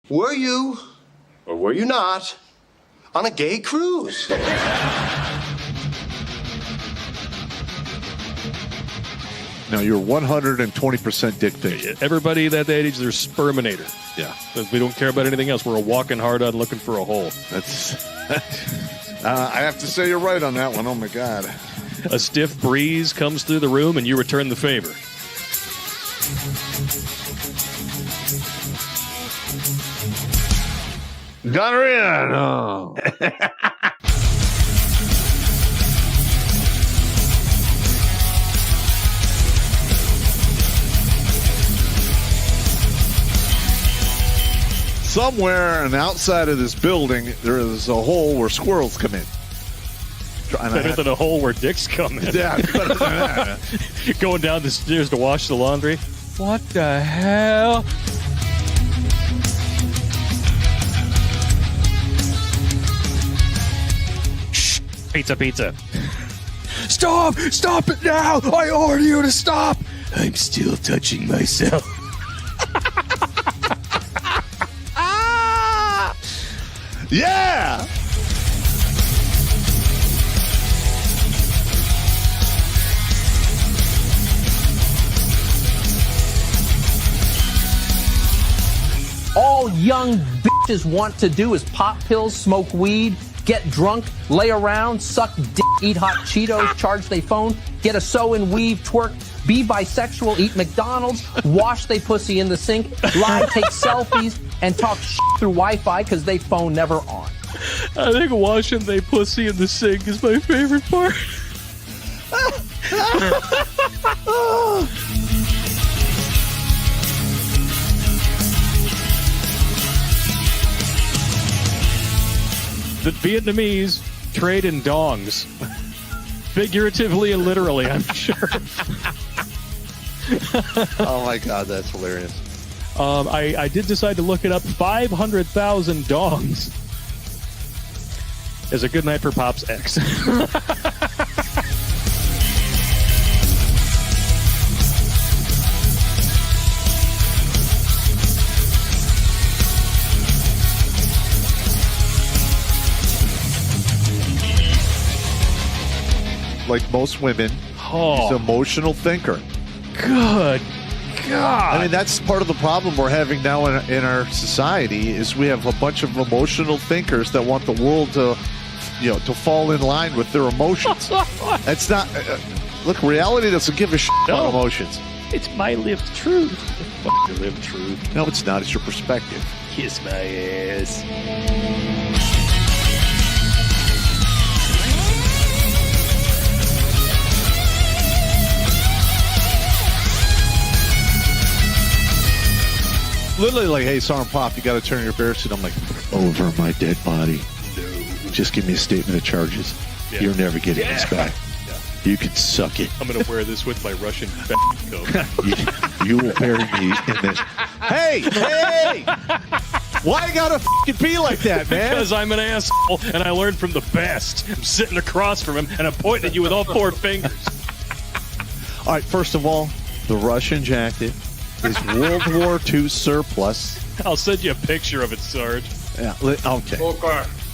Were you, or were you not, on a gay cruise? No, you're 120% dick face. Everybody that age, they're sperminator. Yeah. Because we don't care about anything else. We're a walking hard on looking for a hole. That's. I have to say you're right on that one. Oh my God. A stiff breeze comes through the room and you return the favor. Gonorrhea. No. Somewhere on the outside of this building, there is a hole where squirrels come in. Better than a hole where dicks come in. Yeah, better than that. Going down the stairs to wash the laundry. What the hell? Shh. Pizza. Stop! Stop it now! I order you to stop! I'm still touching myself. Yeah! All young bitches want to do is pop pills, smoke weed, get drunk, lay around, suck dick, eat hot Cheetos, charge they phone, get a sew and weave, twerk, be bisexual, eat McDonald's, wash they pussy in the sink, lie, take selfies, and talk shit through Wi-Fi because they phone never on. I think washing they pussy in the sink is my favorite part. The Vietnamese trade in dongs. Figuratively and literally, I'm sure. Oh my God, that's hilarious. I did decide to look it up. 500,000 dongs is a good night for Pop's ex. Like most women, he's an emotional thinker. Good God. I mean, that's part of the problem we're having now in our society is we have a bunch of emotional thinkers that want the world to, to fall in line with their emotions. That's not. Look, reality doesn't give a shit about emotions. It's my lived truth. Fuck your lived truth. No, it's not. It's your perspective. Kiss my ass. Literally like, hey, Sergeant Pop, you got to turn your bear suit. I'm like, over my dead body. No. Just give me a statement of charges. Yeah. You're never getting this back. Yeah. You can suck it. I'm going to wear this with my Russian coat. you will bury me in this. Hey! Why you gotta fucking be like that, man? Because I'm an asshole, and I learned from the best. I'm sitting across from him, and I'm pointing at you with all four fingers. All right, first of all, the Russian jacket is World War II surplus. I'll send you a picture of it, Sarge. Yeah, okay.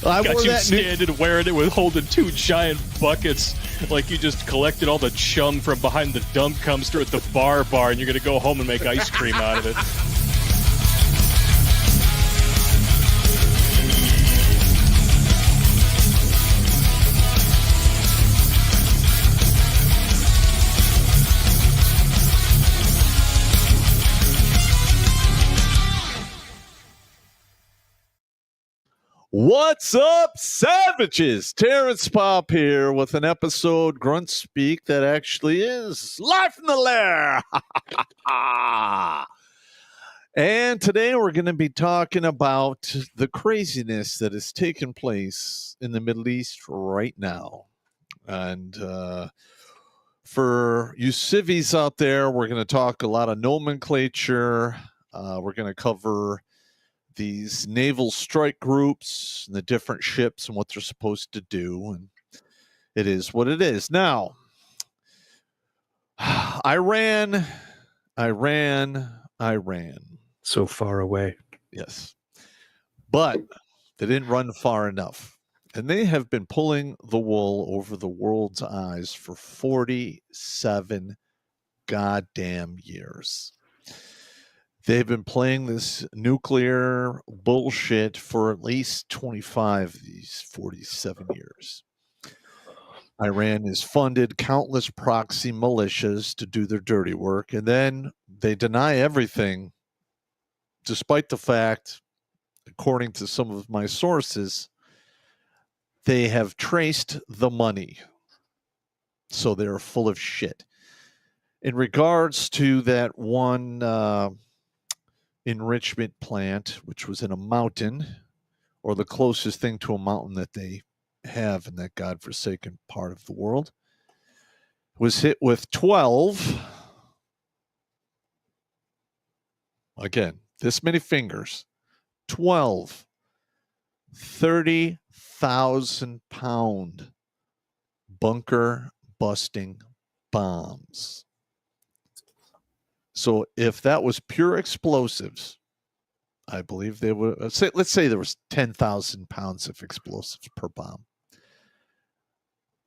I got you standing wearing it with holding two giant buckets like you just collected all the chum from behind the dump dumpster at the bar and you're going to go home and make ice cream out of it. What's up, savages? Terrence Pop here with an episode, Grunt Speak, that actually is live from the lair. And today we're going to be talking about the craziness that is taking place in the Middle East right now. And for you civvies out there, we're going to talk a lot of nomenclature. We're going to cover these naval strike groups and the different ships and what they're supposed to do. And it is what it is. Now, Iran. So far away. Yes. But they didn't run far enough. And they have been pulling the wool over the world's eyes for 47 goddamn years. They've been playing this nuclear bullshit for at least 25 of these 47 years. Iran has funded countless proxy militias to do their dirty work, and then they deny everything, despite the fact, according to some of my sources, they have traced the money. So they're full of shit. In regards to that one enrichment plant, which was in a mountain, or the closest thing to a mountain that they have in that godforsaken part of the world, was hit with 12, again, this many fingers, 12 30,000-pound bunker busting bombs. So if that was pure explosives, I believe they would let's say there was 10,000 pounds of explosives per bomb.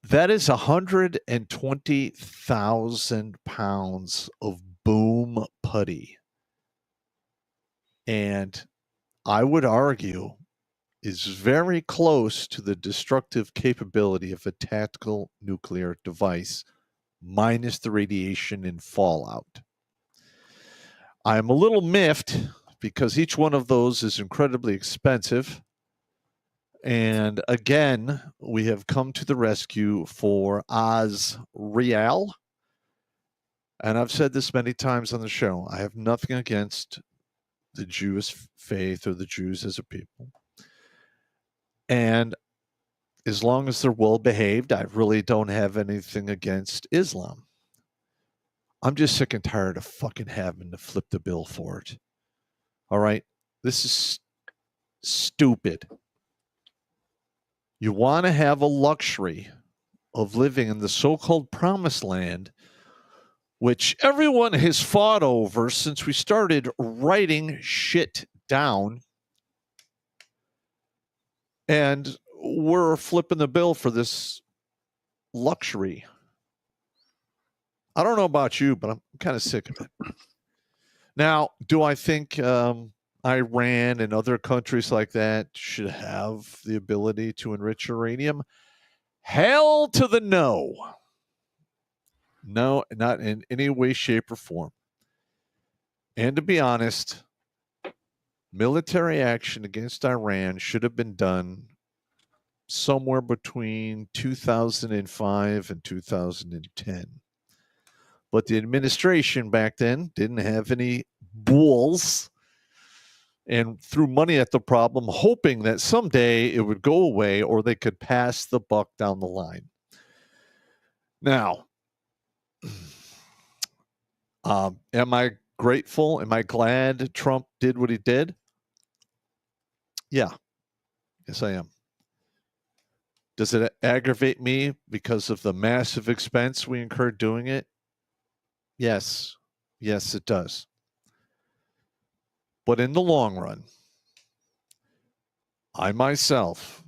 That is 120,000 pounds of boom putty. And I would argue is very close to the destructive capability of a tactical nuclear device, minus the radiation and fallout. I'm a little miffed because each one of those is incredibly expensive. And again, we have come to the rescue for Oz Real. And I've said this many times on the show. I have nothing against the Jewish faith or the Jews as a people. And as long as they're well behaved, I really don't have anything against Islam. I'm just sick and tired of fucking having to flip the bill for it. All right? This is stupid. You want to have a luxury of living in the so-called promised land, which everyone has fought over since we started writing shit down. And we're flipping the bill for this luxury. I don't know about you, but I'm kind of sick of it. Now, do I think Iran and other countries like that should have the ability to enrich uranium? Hell to the no. No, not in any way, shape, or form. And to be honest, military action against Iran should have been done somewhere between 2005 and 2010. But the administration back then didn't have any balls and threw money at the problem, hoping that someday it would go away or they could pass the buck down the line. Now, am I grateful? Am I glad Trump did what he did? Yeah. Yes, I am. Does it aggravate me because of the massive expense we incurred doing it? Yes. Yes, it does. But in the long run, I myself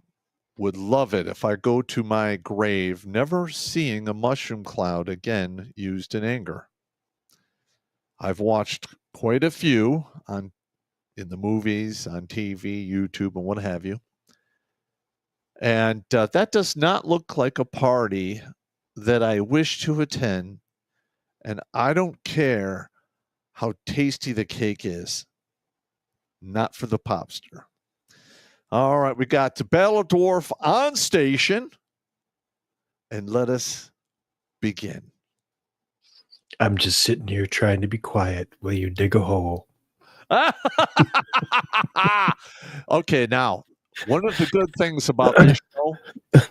would love it if I go to my grave never seeing a mushroom cloud again used in anger. I've watched quite a few in the movies, on TV, YouTube, and what have you. And that does not look like a party that I wish to attend. And I don't care how tasty the cake is. Not for the popster. All right, we got the Battle Dwarf on station. And let us begin. I'm just sitting here trying to be quiet while you dig a hole. Okay, now, one of the good things about this show is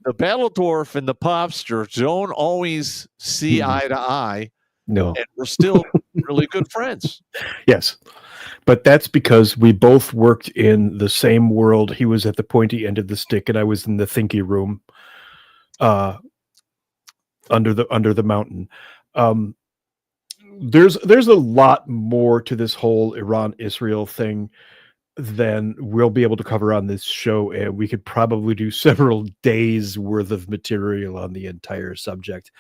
the Battle Dwarf and the popster don't always see eye to eye. No. And we're still really good friends. Yes. But that's because we both worked in the same world. He was at the pointy end of the stick, and I was in the thinky room under the mountain. There's a lot more to this whole Iran-Israel thing than we'll be able to cover on this show, and we could probably do several days worth of material on the entire subject.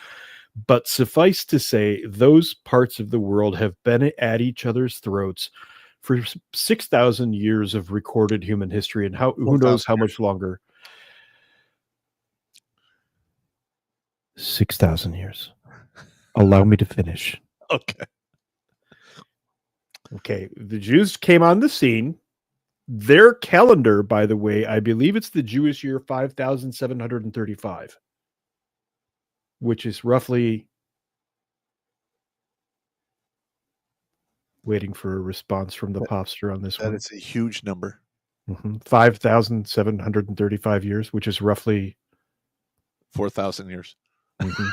But suffice to say, those parts of the world have been at each other's throats for 6,000 years of recorded human history, and who knows how much longer. 6,000 years. Allow me to finish. Okay. The Jews came on the scene. Their calendar, by the way, I believe it's the Jewish year 5,735, which is roughly, waiting for a response from the popster on this one. That is a huge number. 5,735 years, which is roughly 4,000 years. Okay.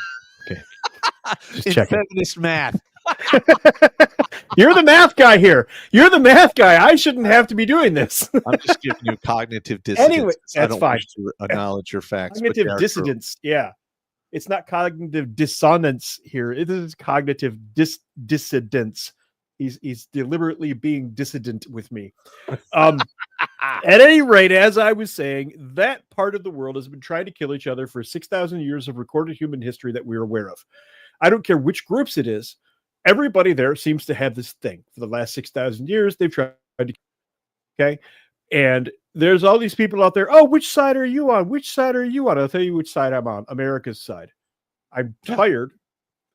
Just In checking. feminist math. You're the math guy here. You're the math guy. I shouldn't have to be doing this. I'm just giving you cognitive dissonance. Anyway, I that's don't fine. wish to acknowledge your facts. but Cognitive they are dissonance. Yeah. It's not cognitive dissonance here. It is cognitive dissidence. He's deliberately being dissident with me. At any rate, as I was saying, that part of the world has been trying to kill each other for 6,000 years of recorded human history that we're aware of. I don't care which groups it is. Everybody there seems to have this thing. For the last 6,000 years, they've tried to. Okay. And there's all these people out there. Oh, which side are you on? Which side are you on? I'll tell you which side I'm on. America's side. I'm tired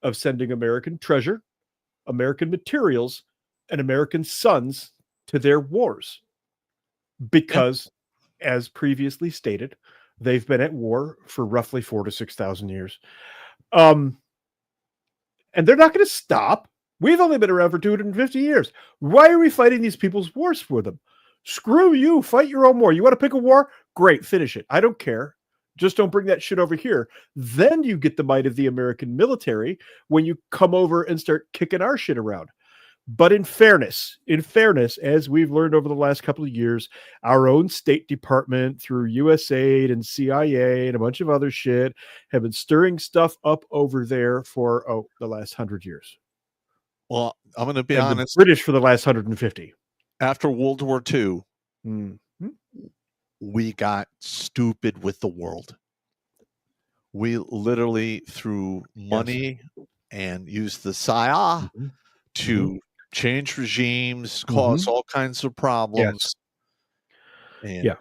of sending American treasure, American materials, and American sons to their wars. Because, as previously stated, they've been at war for roughly 4,000 to 6,000 years. And they're not going to stop. We've only been around for 250 years. Why are we fighting these people's wars for them? Screw you. Fight your own war. You want to pick a war? Great. Finish it. I don't care. Just don't bring that shit over here. Then you get the might of the American military when you come over and start kicking our shit around. But in fairness, as we've learned over the last couple of years, our own State Department through USAID and CIA and a bunch of other shit have been stirring stuff up over there for the last 100 years. Well, I'm going to be and honest. The British for the last 150. After World War II, Mm-hmm. we got stupid with the world. We literally threw money and used the SIA to change regimes, cause all kinds of problems. And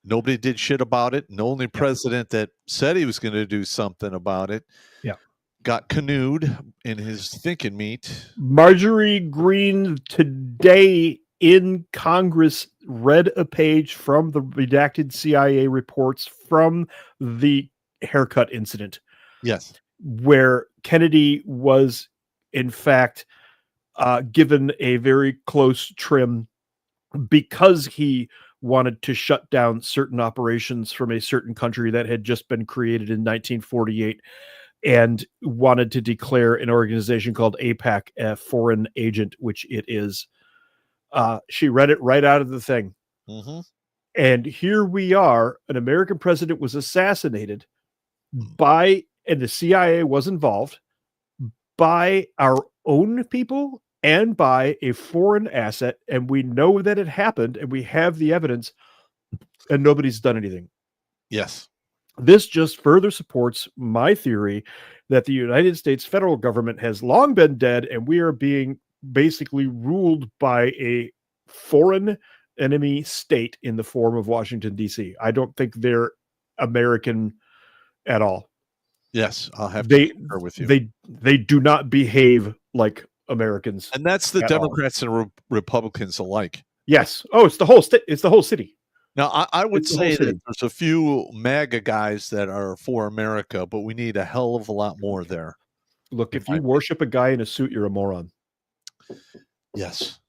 nobody did shit about it. And the only president that said he was going to do something about it got canoed in his thinking meat. Marjorie Greene today in Congress read a page from the redacted CIA reports from the haircut incident. Yes. Where Kennedy was, in fact, given a very close trim because he wanted to shut down certain operations from a certain country that had just been created in 1948 and wanted to declare an organization called AIPAC a foreign agent, which it is. She read it right out of the thing. Mm-hmm. And here we are. An American president was assassinated by, and the CIA was involved, by our own people and by a foreign asset. And we know that it happened and we have the evidence and nobody's done anything. Yes. This just further supports my theory that the United States federal government has long been dead and we are being basically ruled by a foreign enemy state in the form of Washington, D.C. I don't think they're American at all. Yes, I'll have to concur with you. They do not behave like Americans. And that's the Democrats and Republicans alike. Yes. Oh, it's the whole it's the whole city. Now, I would say that there's a few MAGA guys that are for America, but we need a hell of a lot more there. Look, if you worship a guy in a suit, you're a moron. Yes.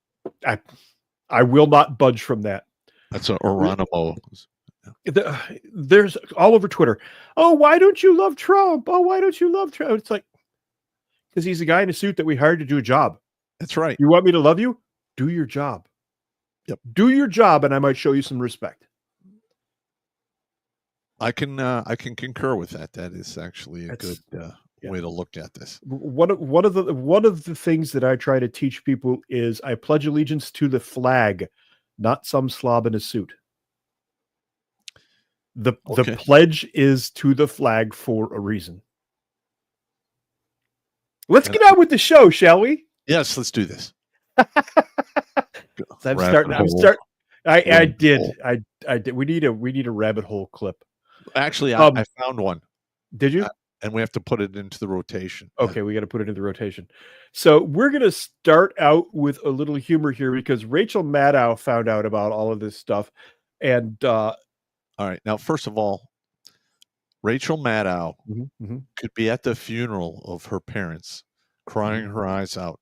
I will not budge from that. That's an Oronimo. There's all over Twitter. Oh, why don't you love Trump? Oh, why don't you love Trump? It's like, because he's a guy in a suit that we hired to do a job. That's right. You want me to love you? Do your job. Yep. Do your job, and I might show you some respect. I can concur with that. That is actually a good way to look at this. One of the things that I try to teach people is I pledge allegiance to the flag not some slob in a suit. The Okay. pledge is to the flag for a reason. Let's get on with the show, shall we? Yes, let's do this. I did. We need a rabbit hole clip. Actually, I found one. Did you? And we have to put it into the rotation. Okay, we got to put it into the rotation. So we're going to start out with a little humor here because Rachel Maddow found out about all of this stuff. And all right. Now, first of all, Rachel Maddow could be at the funeral of her parents, crying her eyes out,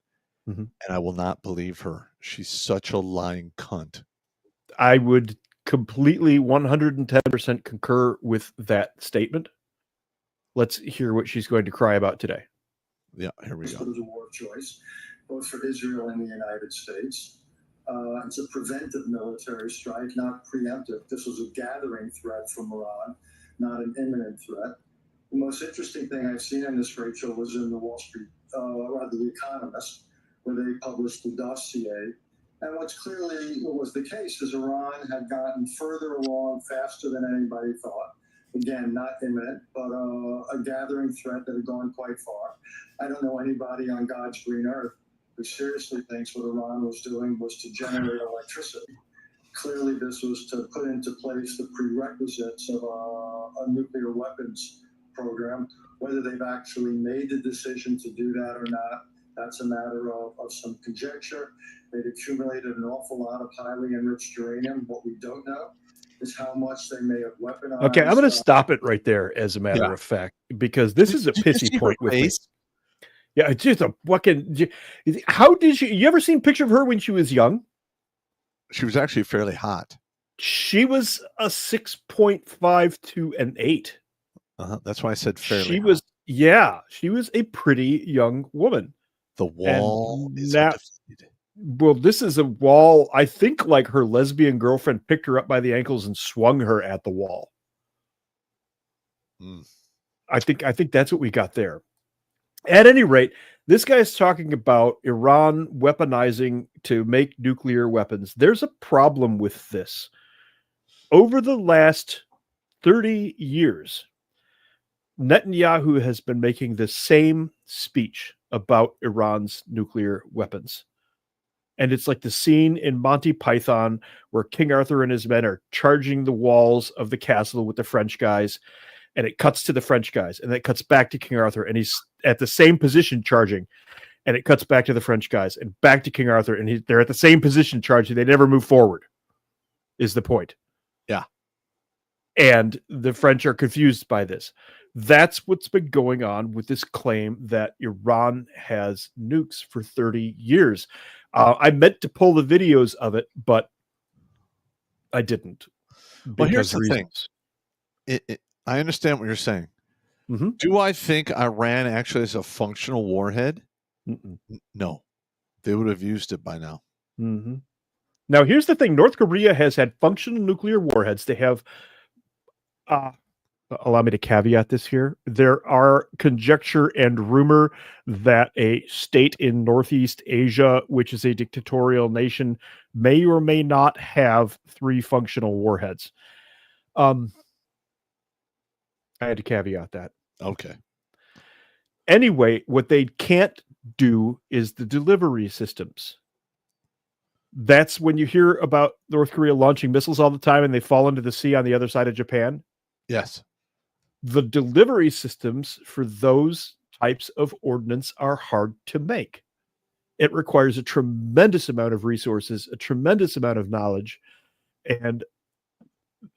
and I will not believe her. She's such a lying cunt. I would completely 110% concur with that statement. Let's hear what she's going to cry about today. Yeah, here we go. It was a war of choice, both for Israel and the United States. It's a preventive military strike, not preemptive. This was a gathering threat from Iran, not an imminent threat. The most interesting thing I've seen in this, Rachel, was in the Wall Street, rather the Economist, where they published the dossier. And what was the case is Iran had gotten further along faster than anybody thought. Again, not imminent, but a gathering threat that had gone quite far. I don't know anybody on God's green earth who seriously thinks what Iran was doing was to generate electricity. Clearly, this was to put into place the prerequisites of a nuclear weapons program. Whether they've actually made the decision to do that or not, that's a matter of some conjecture. They've accumulated an awful lot of highly enriched uranium. What we don't know is how much they may have weaponized. Okay, I'm going to stop it right there, as a matter of fact, because this is a pissy point with me. Yeah, it's just a fucking. How did you ever seen a picture of her when she was young? She was actually fairly hot. She was a 6.5 to an 8. That's why I said fairly. She was, she was a pretty young woman. The wall is undefeated. Well, this is a wall. I think like her lesbian girlfriend picked her up by the ankles and swung her at the wall. I think that's what we got there. At any rate, this guy is talking about Iran weaponizing to make nuclear weapons. There's a problem with this. Over the last 30 years, Netanyahu has been making the same speech about Iran's nuclear weapons. And it's like the scene in Monty Python where King Arthur and his men are charging the walls of the castle with the French guys. And it cuts to the French guys. And then it cuts back to King Arthur. And he's at the same position charging. And it cuts back to the French guys. And back to King Arthur. And they're at the same position charging. They never move forward, is the point. Yeah. And the French are confused by this. That's what's been going on with this claim that Iran has nukes for 30 years. I meant to pull the videos of it, but I didn't. Well, here's the thing. I understand what you're saying. Do I think Iran actually has a functional warhead? No. They would have used it by now. Now, here's the thing. North Korea has had functional nuclear warheads. They have... allow me to caveat this here. There are conjecture and rumor that a state in Northeast Asia, which is a dictatorial nation, may or may not have 3 functional warheads. I had to caveat that. Okay. Anyway, what they can't do is the delivery systems. That's when you hear about North Korea launching missiles all the time and they fall into the sea on the other side of Japan. Yes. The delivery systems for those types of ordnance are hard to make. It requires a tremendous amount of resources, a tremendous amount of knowledge, and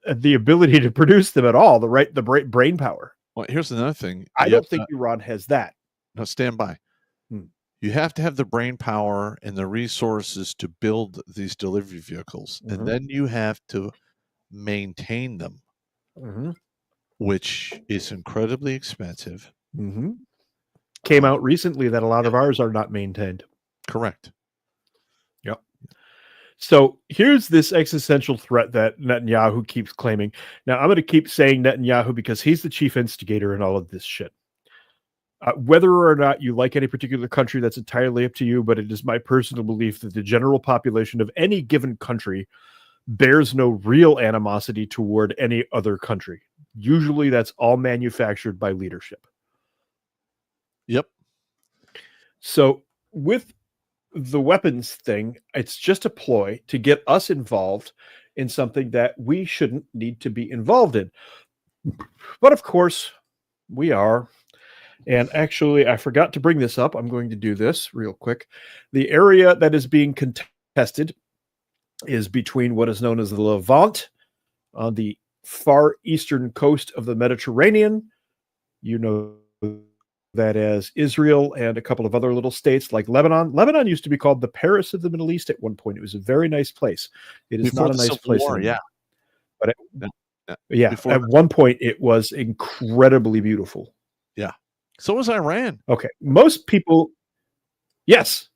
the ability to produce them at all, the brain power. Well, here's another thing. I don't think Iran has that. No, stand by. You have to have the brain power and the resources to build these delivery vehicles, and then you have to maintain them. Which is incredibly expensive. Came out recently that a lot of ours are not maintained. Correct. Yep. So here's this existential threat that Netanyahu keeps claiming. Now, I'm going to keep saying Netanyahu because he's the chief instigator in all of this shit. Whether or not you like any particular country, that's entirely up to you, but it is my personal belief that the general population of any given country bears no real animosity toward any other country. Usually that's all manufactured by leadership. Yep. So with the weapons thing, it's just a ploy to get us involved in something that we shouldn't need to be involved in. But of course, we are. And actually, I forgot to bring this up. I'm going to do this real quick. The area that is being contested is between what is known as the Levant on the far eastern coast of the Mediterranean. You know that as Israel and a couple of other little states like Lebanon. Lebanon used to be called the Paris of the Middle East at one point. It was a very nice place. It is Before not a the nice Civil place War, anymore. yeah. But Yeah. at one point it was incredibly beautiful. Yeah. So was Iran. Okay. Most people, yes,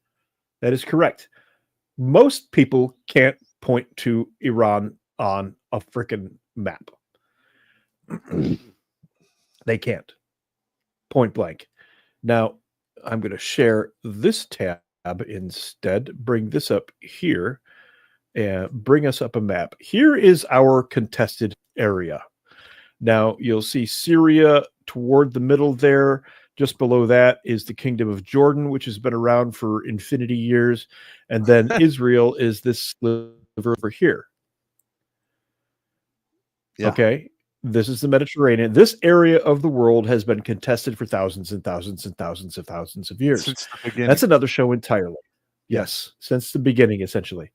that is correct. Most people can't point to Iran on a freaking map. They can't. Point blank. Now, I'm going to share this tab instead, bring this up here, and bring us up a map. Here is our contested area. Now, you'll see Syria toward the middle there. Just below that is the Kingdom of Jordan, which has been around for infinity years. And then Israel is this sliver over here. Yeah. Okay. This is the Mediterranean. This area of the world has been contested for thousands and thousands and thousands and thousands of years. Since the beginning. That's another show entirely. Yes, since the beginning, essentially.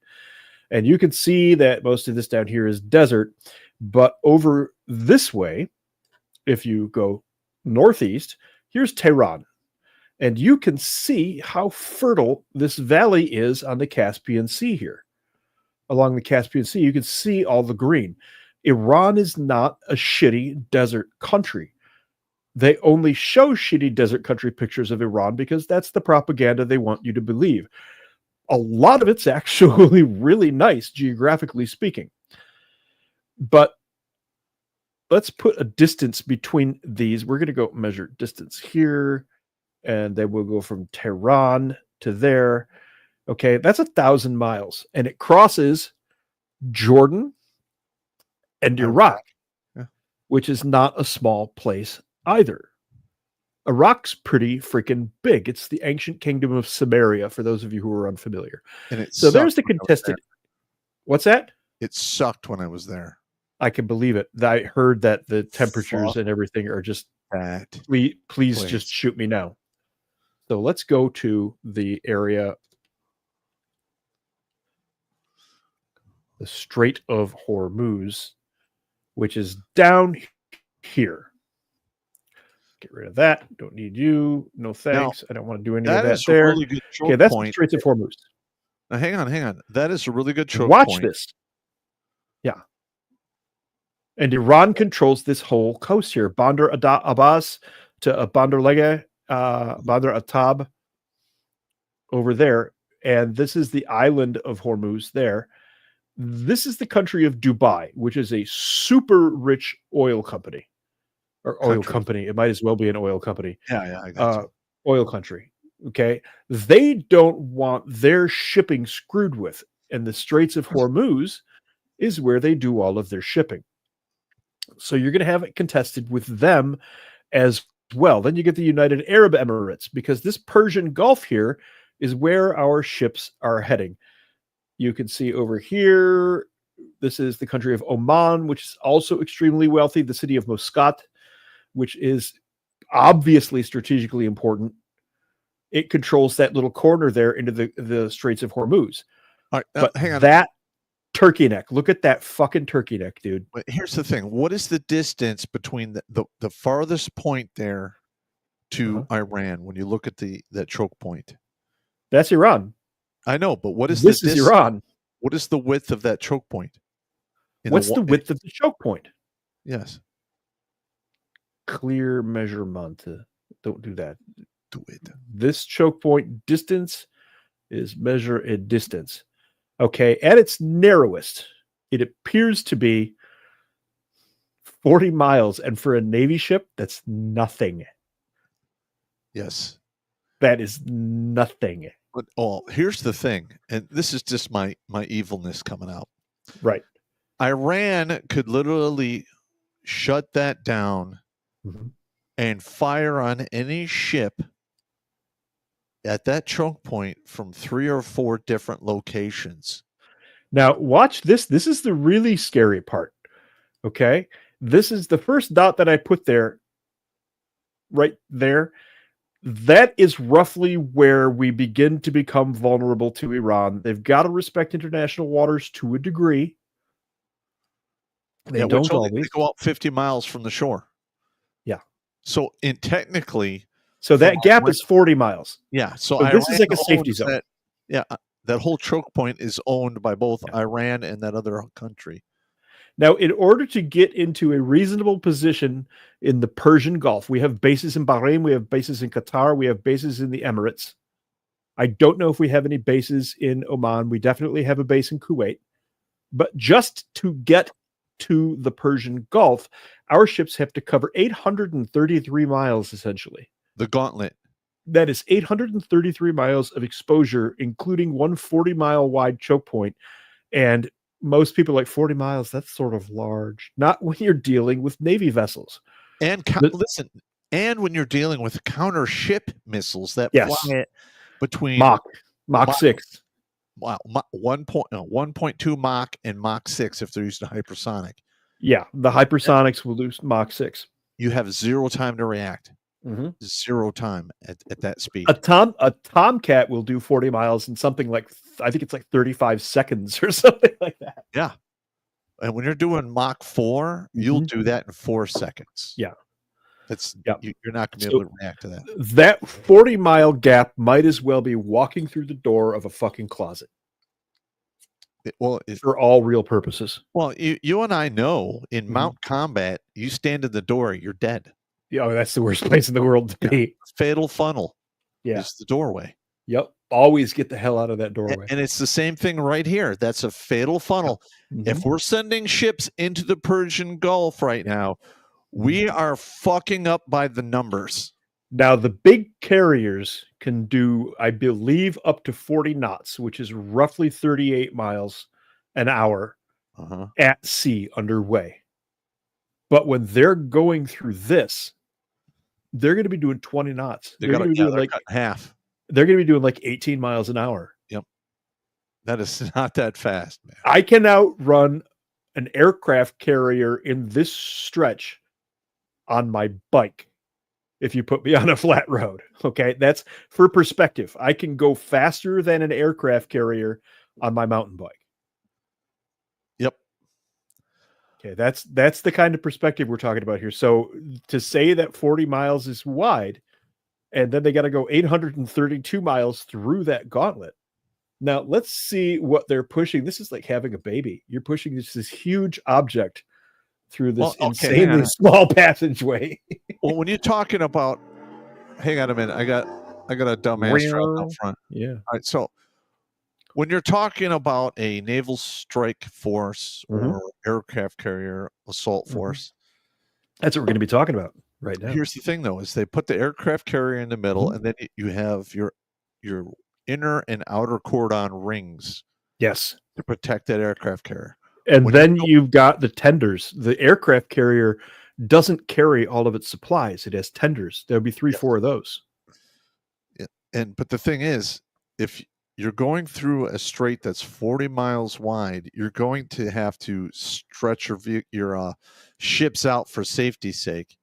And you can see that most of this down here is desert. But over this way, if you go northeast, here's Tehran. And you can see how fertile this valley is on the Caspian Sea here. Along the Caspian Sea, you can see all the green. Iran is not a shitty desert country. They only show shitty desert country pictures of Iran because that's the propaganda they want you to believe. A lot of it's actually really nice, geographically speaking. But let's put a distance between these. We're going to go measure distance here, and then we'll go from Tehran to there. Okay, that's 1,000 miles, and it crosses Jordan and Iraq, which is not a small place either. Iraq's pretty freaking big. It's the ancient kingdom of Samaria, for those of you who are unfamiliar. And so there's the contested. What's that? It sucked when I was there. I can believe it. I heard that the temperatures and everything are just bad. Please just shoot me now. So let's go to the area, the Strait of Hormuz, which is down here. Get rid of that. Don't need you. No thanks. I don't want to do any of that there. Really good okay, that's the Straits of Hormuz. Now, hang on. That is a really good choke Watch point. this. Yeah. And Iran controls this whole coast here. Bandar Abbas to Bandar Lege, Bandar Atab over there. And this is the island of Hormuz there. This is the country of Dubai, which is a super rich oil company. Or oil company. It might as well be an oil company. Yeah, I got you. Oil country. Okay. They don't want their shipping screwed with. And the Straits of Hormuz is where they do all of their shipping. So you're going to have it contested with them as well. Then you get the United Arab Emirates, because this Persian Gulf here is where our ships are heading. You can see over here, this is the country of Oman, which is also extremely wealthy. The city of Muscat, which is obviously strategically important. It controls that little corner there into the Straits of Hormuz. All right, but hang on. That turkey neck, look at that fucking turkey neck, dude. But here's the thing. What is the distance between the farthest point there to Iran when you look at that choke point? That's Iran. I know, but what is this is Iran. What is the width of that choke point? What's the width of the choke point? Yes. Clear measurement. Don't do that. Do it. This choke point distance is measure a distance. Okay, at its narrowest, it appears to be 40 miles. And for a Navy ship, that's nothing. Yes. That is nothing. But here's the thing, and this is just my evilness coming out. Right. Iran could literally shut that down and fire on any ship at that choke point from 3 or 4 different locations. Now, watch this. This is the really scary part. Okay. This is the first dot that I put there, right there. That is roughly where we begin to become vulnerable to Iran. They've got to respect international waters to a degree. They don't always. They go out 50 miles from the shore. Yeah. So technically, so that gap is 40 miles. Yeah. So this is like a safety zone. That whole choke point is owned by both Iran and that other country. Now, in order to get into a reasonable position in the Persian Gulf, we have bases in Bahrain, we have bases in Qatar, we have bases in the Emirates. I don't know if we have any bases in Oman. We definitely have a base in Kuwait. But just to get to the Persian Gulf, our ships have to cover 833 miles, essentially. The gauntlet. That is 833 miles of exposure, including 140-mile wide choke point. And most people are like, 40 miles, that's sort of large. Not when you're dealing with Navy vessels. And listen, and when you're dealing with counter ship missiles that fly between Mach 6. Wow, 1.2 Mach and Mach 6 if they're using hypersonic. Yeah, the hypersonics will lose Mach 6. You have 0 time to react. 0 time at that speed. A Tomcat will do 40 miles in something like, I think it's like 35 seconds or something like that. Yeah. And when you're doing Mach 4, you'll do that in 4 seconds. Yeah. You're not going to be able to react to that. That 40-mile gap might as well be walking through the door of a fucking closet. For all real purposes. Well, you and I know in mount combat, you stand in the door, you're dead. Yeah, that's the worst place in the world to be. Fatal funnel. Yeah. It's the doorway. Yep. Always get the hell out of that doorway. And it's the same thing right here. That's a fatal funnel. If we're sending ships into the Persian Gulf right now, we are fucking up by the numbers. Now, the big carriers can do, I believe, up to 40 knots, which is roughly 38 miles an hour at sea underway. But when they're going through this, they're going to be doing 20 knots. They're going to be doing like half. They're going to be doing like 18 miles an hour. Yep. That is not that fast, man. I can outrun an aircraft carrier in this stretch on my bike if you put me on a flat road. Okay, that's for perspective. I can go faster than an aircraft carrier on my mountain bike. Yep. Okay, that's the kind of perspective we're talking about here. So to say that 40 miles is wide, and then they got to go 832 miles through that gauntlet. Now, let's see what they're pushing. This is like having a baby. You're pushing this huge object through this insanely small passageway. Well, when you're talking about, hang on a minute, I got a dumbass truck up front. Yeah. All right. So when you're talking about a naval strike force or aircraft carrier assault force, that's what we're going to be talking about right now. Here's the thing, though, is they put the aircraft carrier in the middle, and then you have your inner and outer cordon rings. Yes. To protect that aircraft carrier. And then you've got the tenders. The aircraft carrier doesn't carry all of its supplies. It has tenders. There'll be 3-4 of those. Yeah. But the thing is, if you're going through a strait that's 40 miles wide, you're going to have to stretch your ships out for safety's sake,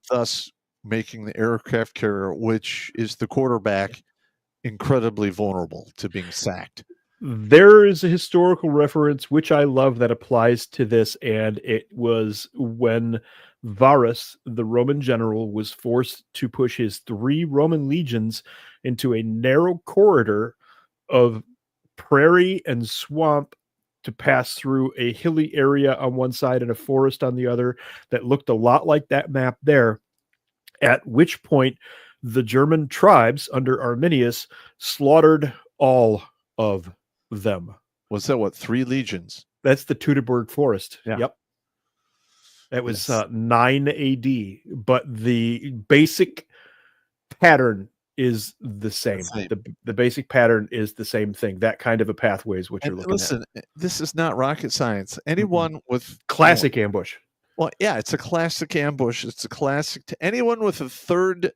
thus making the aircraft carrier, which is the quarterback, incredibly vulnerable to being sacked. There is a historical reference, which I love, that applies to this, and it was when Varus, the Roman general, was forced to push his 3 Roman legions into a narrow corridor of prairie and swamp to pass through a hilly area on one side and a forest on the other that looked a lot like that map there, at which point the German tribes under Arminius slaughtered all of them. Was that 3 legions? That's the Teutoburg Forest. Yeah. Yep. That was 9 AD. But the basic pattern is the same. Same. The basic pattern is the same thing. That kind of a pathway is what you're And looking listen, this is not rocket science. Anyone with at. Classic ambush. Well, yeah, it's a classic ambush. It's a classic to anyone with a third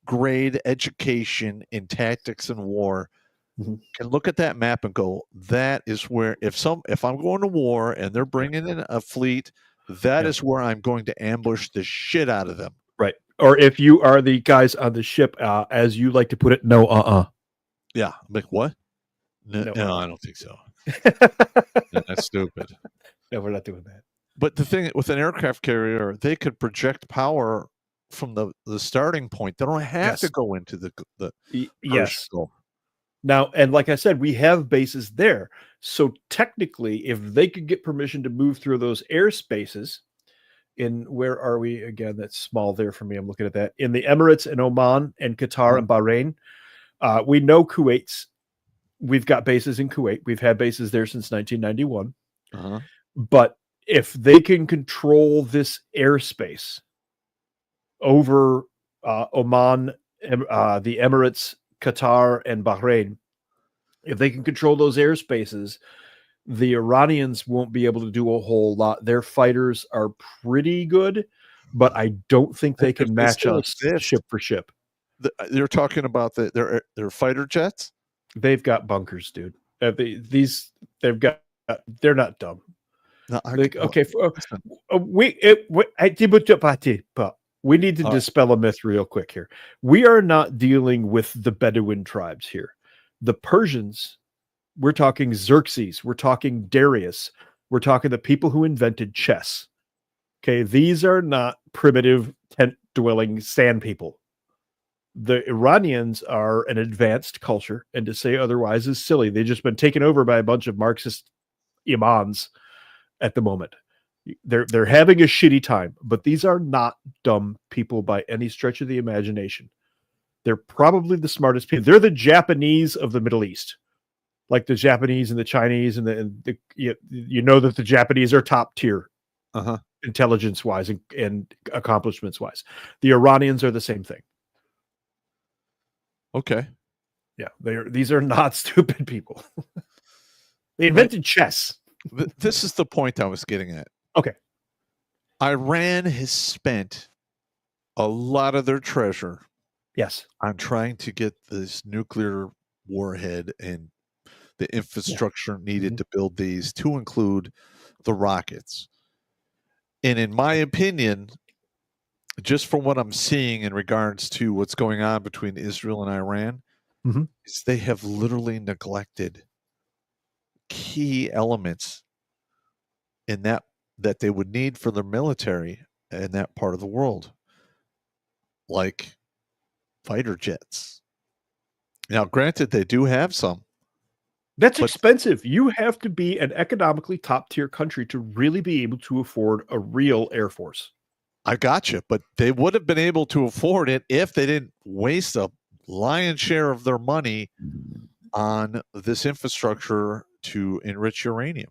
grade education in tactics and war can look at that map and go, that is where if I'm going to war and they're bringing in a fleet, that is where I'm going to ambush the shit out of them. Right. Or if you are the guys on the ship, as you like to put it, no. Yeah. I'm like, what? No, No. I don't think so. No, that's stupid. No, we're not doing that. But the thing with an aircraft carrier, they could project power from the starting point. They don't have to go into the yes. Gulf. Now, and like I said, we have bases there. So technically, if they could get permission to move through those airspaces, where are we again? That's small there for me. I'm looking at that in the Emirates and Oman and Qatar and Bahrain. We know Kuwait's. We've got bases in Kuwait. We've had bases there since 1991. But if they can control this airspace over Oman, the Emirates, Qatar, and Bahrain, if they can control those airspaces, the Iranians won't be able to do a whole lot. Their fighters are pretty good, but I don't think they can match us ship for ship. You're talking about their fighter jets? They've got bunkers, dude. They're not dumb. No, we need to dispel a myth real quick here. We are not dealing with the Bedouin tribes here. The Persians, we're talking Xerxes, we're talking Darius, we're talking the people who invented chess. Okay, these are not primitive tent-dwelling sand people. The Iranians are an advanced culture, and to say otherwise is silly. They've just been taken over by a bunch of Marxist imams at the moment. They're having a shitty time, but these are not dumb people by any stretch of the imagination. They're probably the smartest people. They're the Japanese of the Middle East, like the Japanese and the Chinese, you know that the Japanese are top tier, intelligence wise and accomplishments wise. The Iranians are the same thing. Okay. Yeah, these are not stupid people. They invented chess. This is the point I was getting at. Okay. Iran has spent a lot of their treasure on trying to get this nuclear warhead and the infrastructure needed to build these, to include the rockets. And in my opinion, just from what I'm seeing in regards to what's going on between Israel and Iran, is they have literally neglected key elements in that they would need for their military in that part of the world, like fighter jets. Now, granted, they do have some. That's expensive. You have to be an economically top tier country to really be able to afford a real Air Force. I got you, but they would have been able to afford it if they didn't waste a lion's share of their money on this infrastructure to enrich uranium.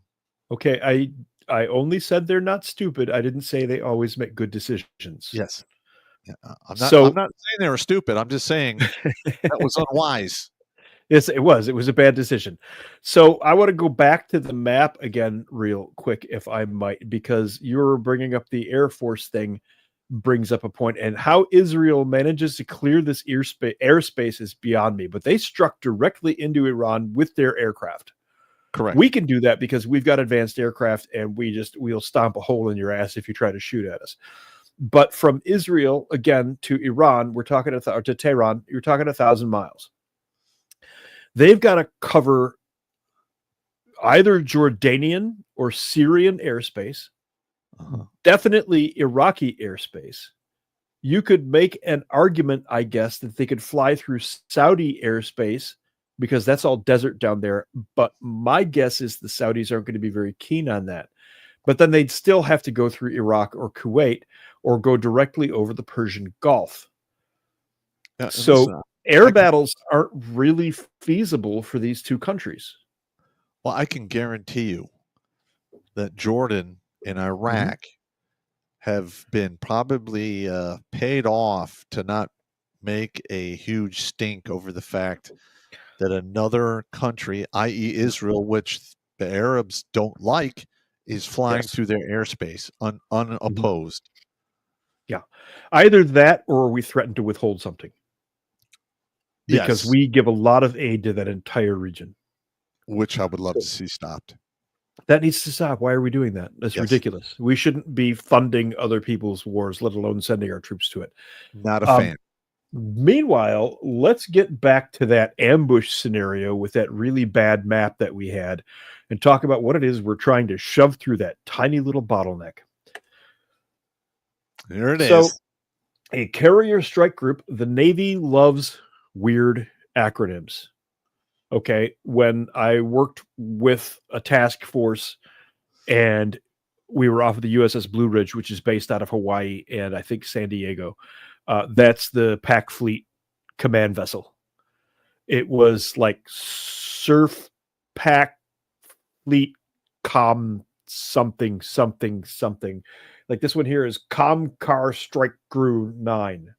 Okay, I only said they're not stupid. I didn't say they always make good decisions. Yes. Yeah, I'm not saying they were stupid. I'm just saying that was unwise. Yes, it was. It was a bad decision. So I want to go back to the map again real quick, if I might, because you're bringing up the Air Force thing brings up a point, and how Israel manages to clear this airspace is beyond me, but they struck directly into Iran with their aircraft. Correct. We can do that because we've got advanced aircraft, and we'll stomp a hole in your ass if you try to shoot at us. But from Israel, again, to Iran, we're talking to Tehran, you're talking 1,000 miles. They've got to cover either Jordanian or Syrian airspace, definitely Iraqi airspace. You could make an argument, I guess, that they could fly through Saudi airspace because that's all desert down there. But my guess is the Saudis aren't going to be very keen on that. But then they'd still have to go through Iraq or Kuwait or go directly over the Persian Gulf. So air battles aren't really feasible for these two countries. Well, I can guarantee you that Jordan and Iraq have been probably paid off to not make a huge stink over the fact that another country, i.e., Israel, which the Arabs don't like, is flying Yes. through their airspace unopposed. Yeah. Either that or we threaten to withhold something. Because Yes. we give a lot of aid to that entire region. Which I would love to see stopped. That needs to stop. Why are we doing that? That's Yes. ridiculous. We shouldn't be funding other people's wars, let alone sending our troops to it. Not a fan. Meanwhile, let's get back to that ambush scenario with that really bad map that we had and talk about what it is we're trying to shove through that tiny little bottleneck. There it is. So, a carrier strike group, the Navy loves weird acronyms. Okay. When I worked with a task force and we were off of the USS Blue Ridge, which is based out of Hawaii and I think San Diego, that's the Pac Fleet command vessel. It was like Surf Pac Fleet Com something. Like this one here is Comcar Strike Crew 9.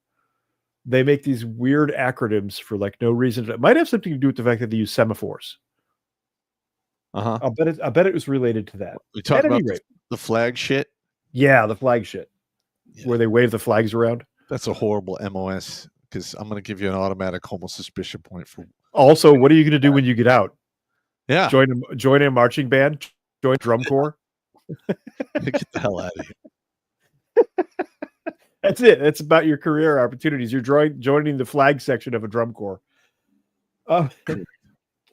They make these weird acronyms for like no reason. It might have something to do with the fact that they use semaphores. Uh-huh. I bet it was related to that. We talked At any about rate. the flag shit. Yeah, the flag shit. Yeah. Where they wave the flags around. That's a horrible MOS because I'm going to give you an automatic homo suspicion point for. Also, what are you going to do when you get out? Yeah. Join a marching band? Join a drum corps? Get the hell out of here. That's it. That's about your career opportunities. You're joining the flag section of a drum corps.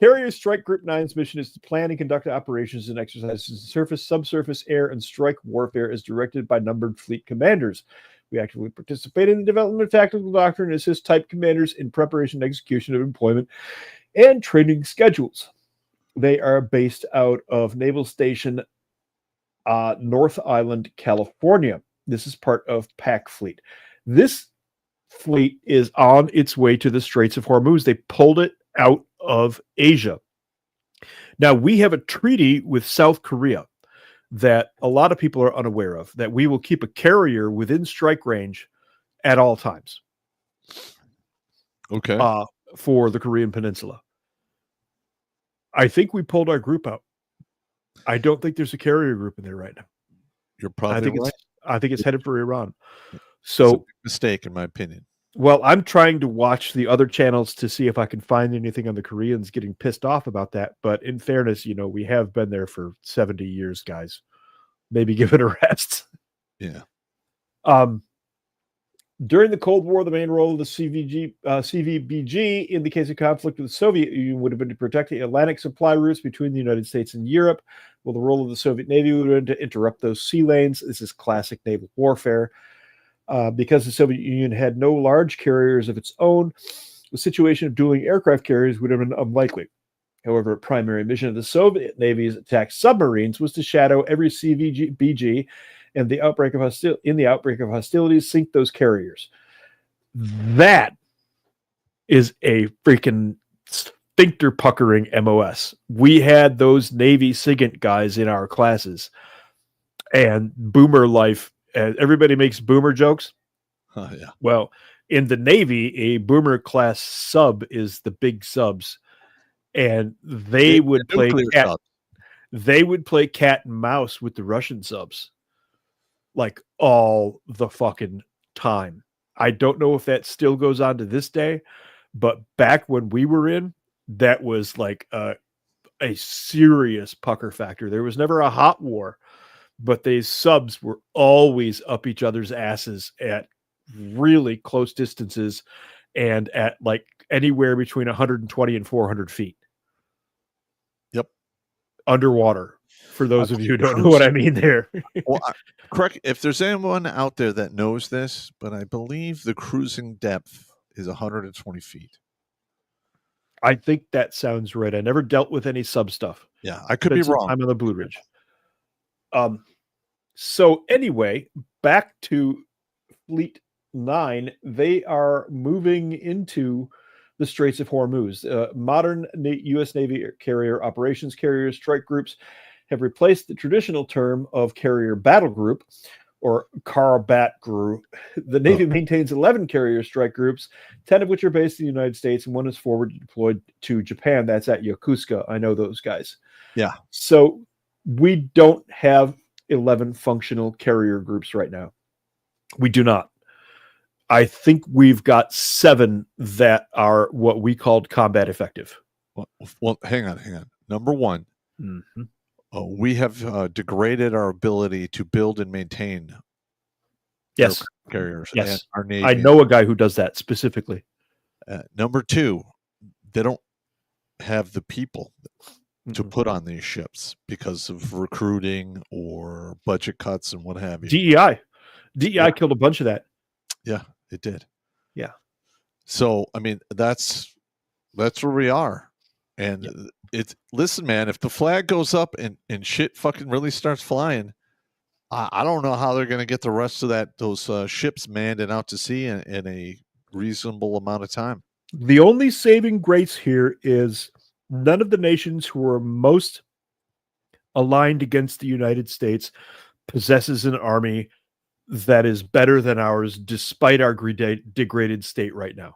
Carrier Strike Group 9's mission is to plan and conduct operations and exercises in surface, subsurface, air, and strike warfare as directed by numbered fleet commanders. We actively participate in the development of tactical doctrine and assist type commanders in preparation and execution of employment and training schedules. They are based out of Naval Station North Island, California. This is part of Pac Fleet. This fleet is on its way to the Straits of Hormuz. They pulled it out of Asia. Now, we have a treaty with South Korea that a lot of people are unaware of, that we will keep a carrier within strike range at all times. Okay. For the Korean Peninsula. I think we pulled our group out. I don't think there's a carrier group in there right now. You're probably right. I think it's headed for Iran. It's So a big mistake, in my opinion. Well, I'm trying to watch the other channels to see if I can find anything on the Koreans getting pissed off about that. But in fairness, we have been there for 70 years, guys. Maybe give it a rest. Yeah. During the Cold War, the main role of the CVBG in the case of conflict with the Soviet Union would have been to protect the Atlantic supply routes between the United States and Europe. Well, the role of the Soviet Navy would have been to interrupt those sea lanes. This is classic naval warfare. Because the Soviet Union had no large carriers of its own, the situation of dueling aircraft carriers would have been unlikely. However, a primary mission of the Soviet Navy's attack submarines was to shadow every CVBG and in the outbreak of hostilities, sink those carriers. That is a freaking sphincter puckering MOS. We had those Navy SIGINT guys in our classes, and boomer life. Everybody makes boomer jokes. Oh, yeah. Well, in the Navy, a boomer class sub is the big subs, and they would play cat and mouse with the Russian subs, like all the fucking time. I don't know if that still goes on to this day, but back when we were in, that was like a serious pucker factor. There was never a hot war, but these subs were always up each other's asses at really close distances and at like anywhere between 120 and 400 feet. Yep. Underwater, for those of you who don't know what I mean there. Well, correct. If there's anyone out there that knows this, but I believe the cruising depth is 120 feet. I think that sounds right. I never dealt with any sub stuff. Yeah, I could be wrong. I'm on the Blue Ridge. So anyway, back to Fleet 9. They are moving into the Straits of Hormuz. Modern U.S. Navy carrier operations carriers, strike groups have replaced the traditional term of carrier battle group or Karlbat group. The Navy maintains 11 carrier strike groups, 10 of which are based in the United States, and one is forward deployed to Japan. That's at Yokosuka. I know those guys. Yeah. So we don't have 11 functional carrier groups right now. We do not. I think we've got 7 that are what we called combat effective. Well, hang on. Number one, we have degraded our ability to build and maintain Yes. carriers. Yes. And our Navy. I know a guy who does that specifically. Number two, they don't have the people to put on these ships because of recruiting or budget cuts and what have you. DEI killed a bunch of that. Yeah, it did. Yeah. So, I mean, that's where we are. And listen, man, if the flag goes up and shit fucking really starts flying, I don't know how they're going to get the rest of those ships manned and out to sea in a reasonable amount of time. The only saving grace here is none of the nations who are most aligned against the United States possesses an army that is better than ours, despite our degraded state right now.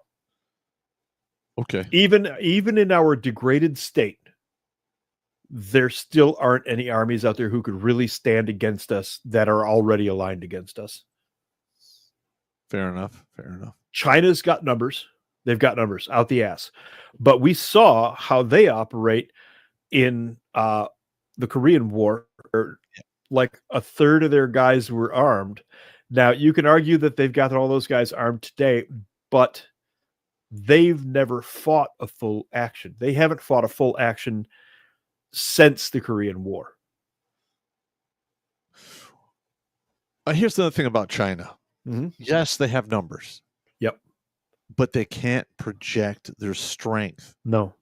Okay. Even in our degraded state, there still aren't any armies out there who could really stand against us that are already aligned against us. Fair enough. China's got numbers. They've got numbers out the ass. But we saw how they operate in the Korean War. Like a third of their guys were armed. Now, you can argue that they've got all those guys armed today, but they've never fought a full action. They haven't fought a full action since the Korean War. Here's the other thing about China. Yes, they have numbers. Yep. But they can't project their strength. No.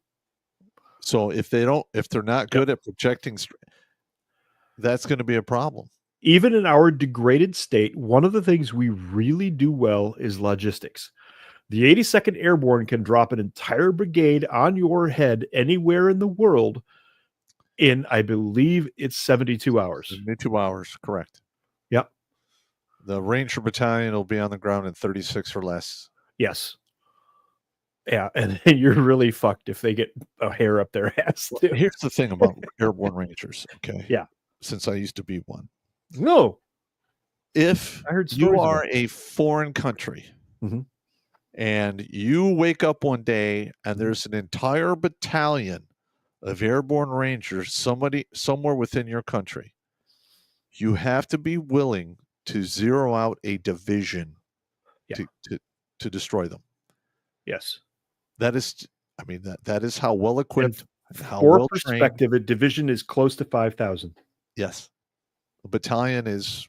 So if they're not good at projecting strength, that's going to be a problem. Even in our degraded state, one of the things we really do well is logistics. The 82nd Airborne can drop an entire brigade on your head anywhere in the world in, I believe, it's 72 hours. 72 hours, correct. Yep. The Ranger Battalion will be on the ground in 36 or less. Yes. Yeah, and you're really fucked if they get a hair up their ass. Well, here's the thing about Airborne Rangers, okay? Yeah. Since I used to be one. No. If I heard you are a foreign country and you wake up one day and there's an entire battalion of Airborne Rangers somewhere within your country, you have to be willing to zero out a division to destroy them. Yes. That is, I mean, that is how well equipped, how for well perspective, trained. a division is close to 5,000. Yes. A battalion is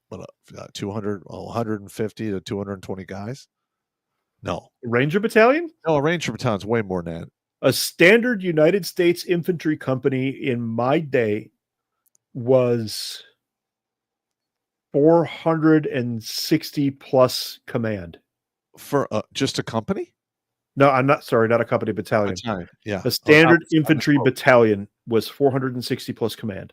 150 to 220 guys. No. Ranger Battalion? No, a Ranger Battalion is way more than that. A standard United States infantry company in my day was 460 plus command. For just a company? No, I'm not sorry, not a company, battalion. Yeah. A standard infantry battalion was 460 plus command.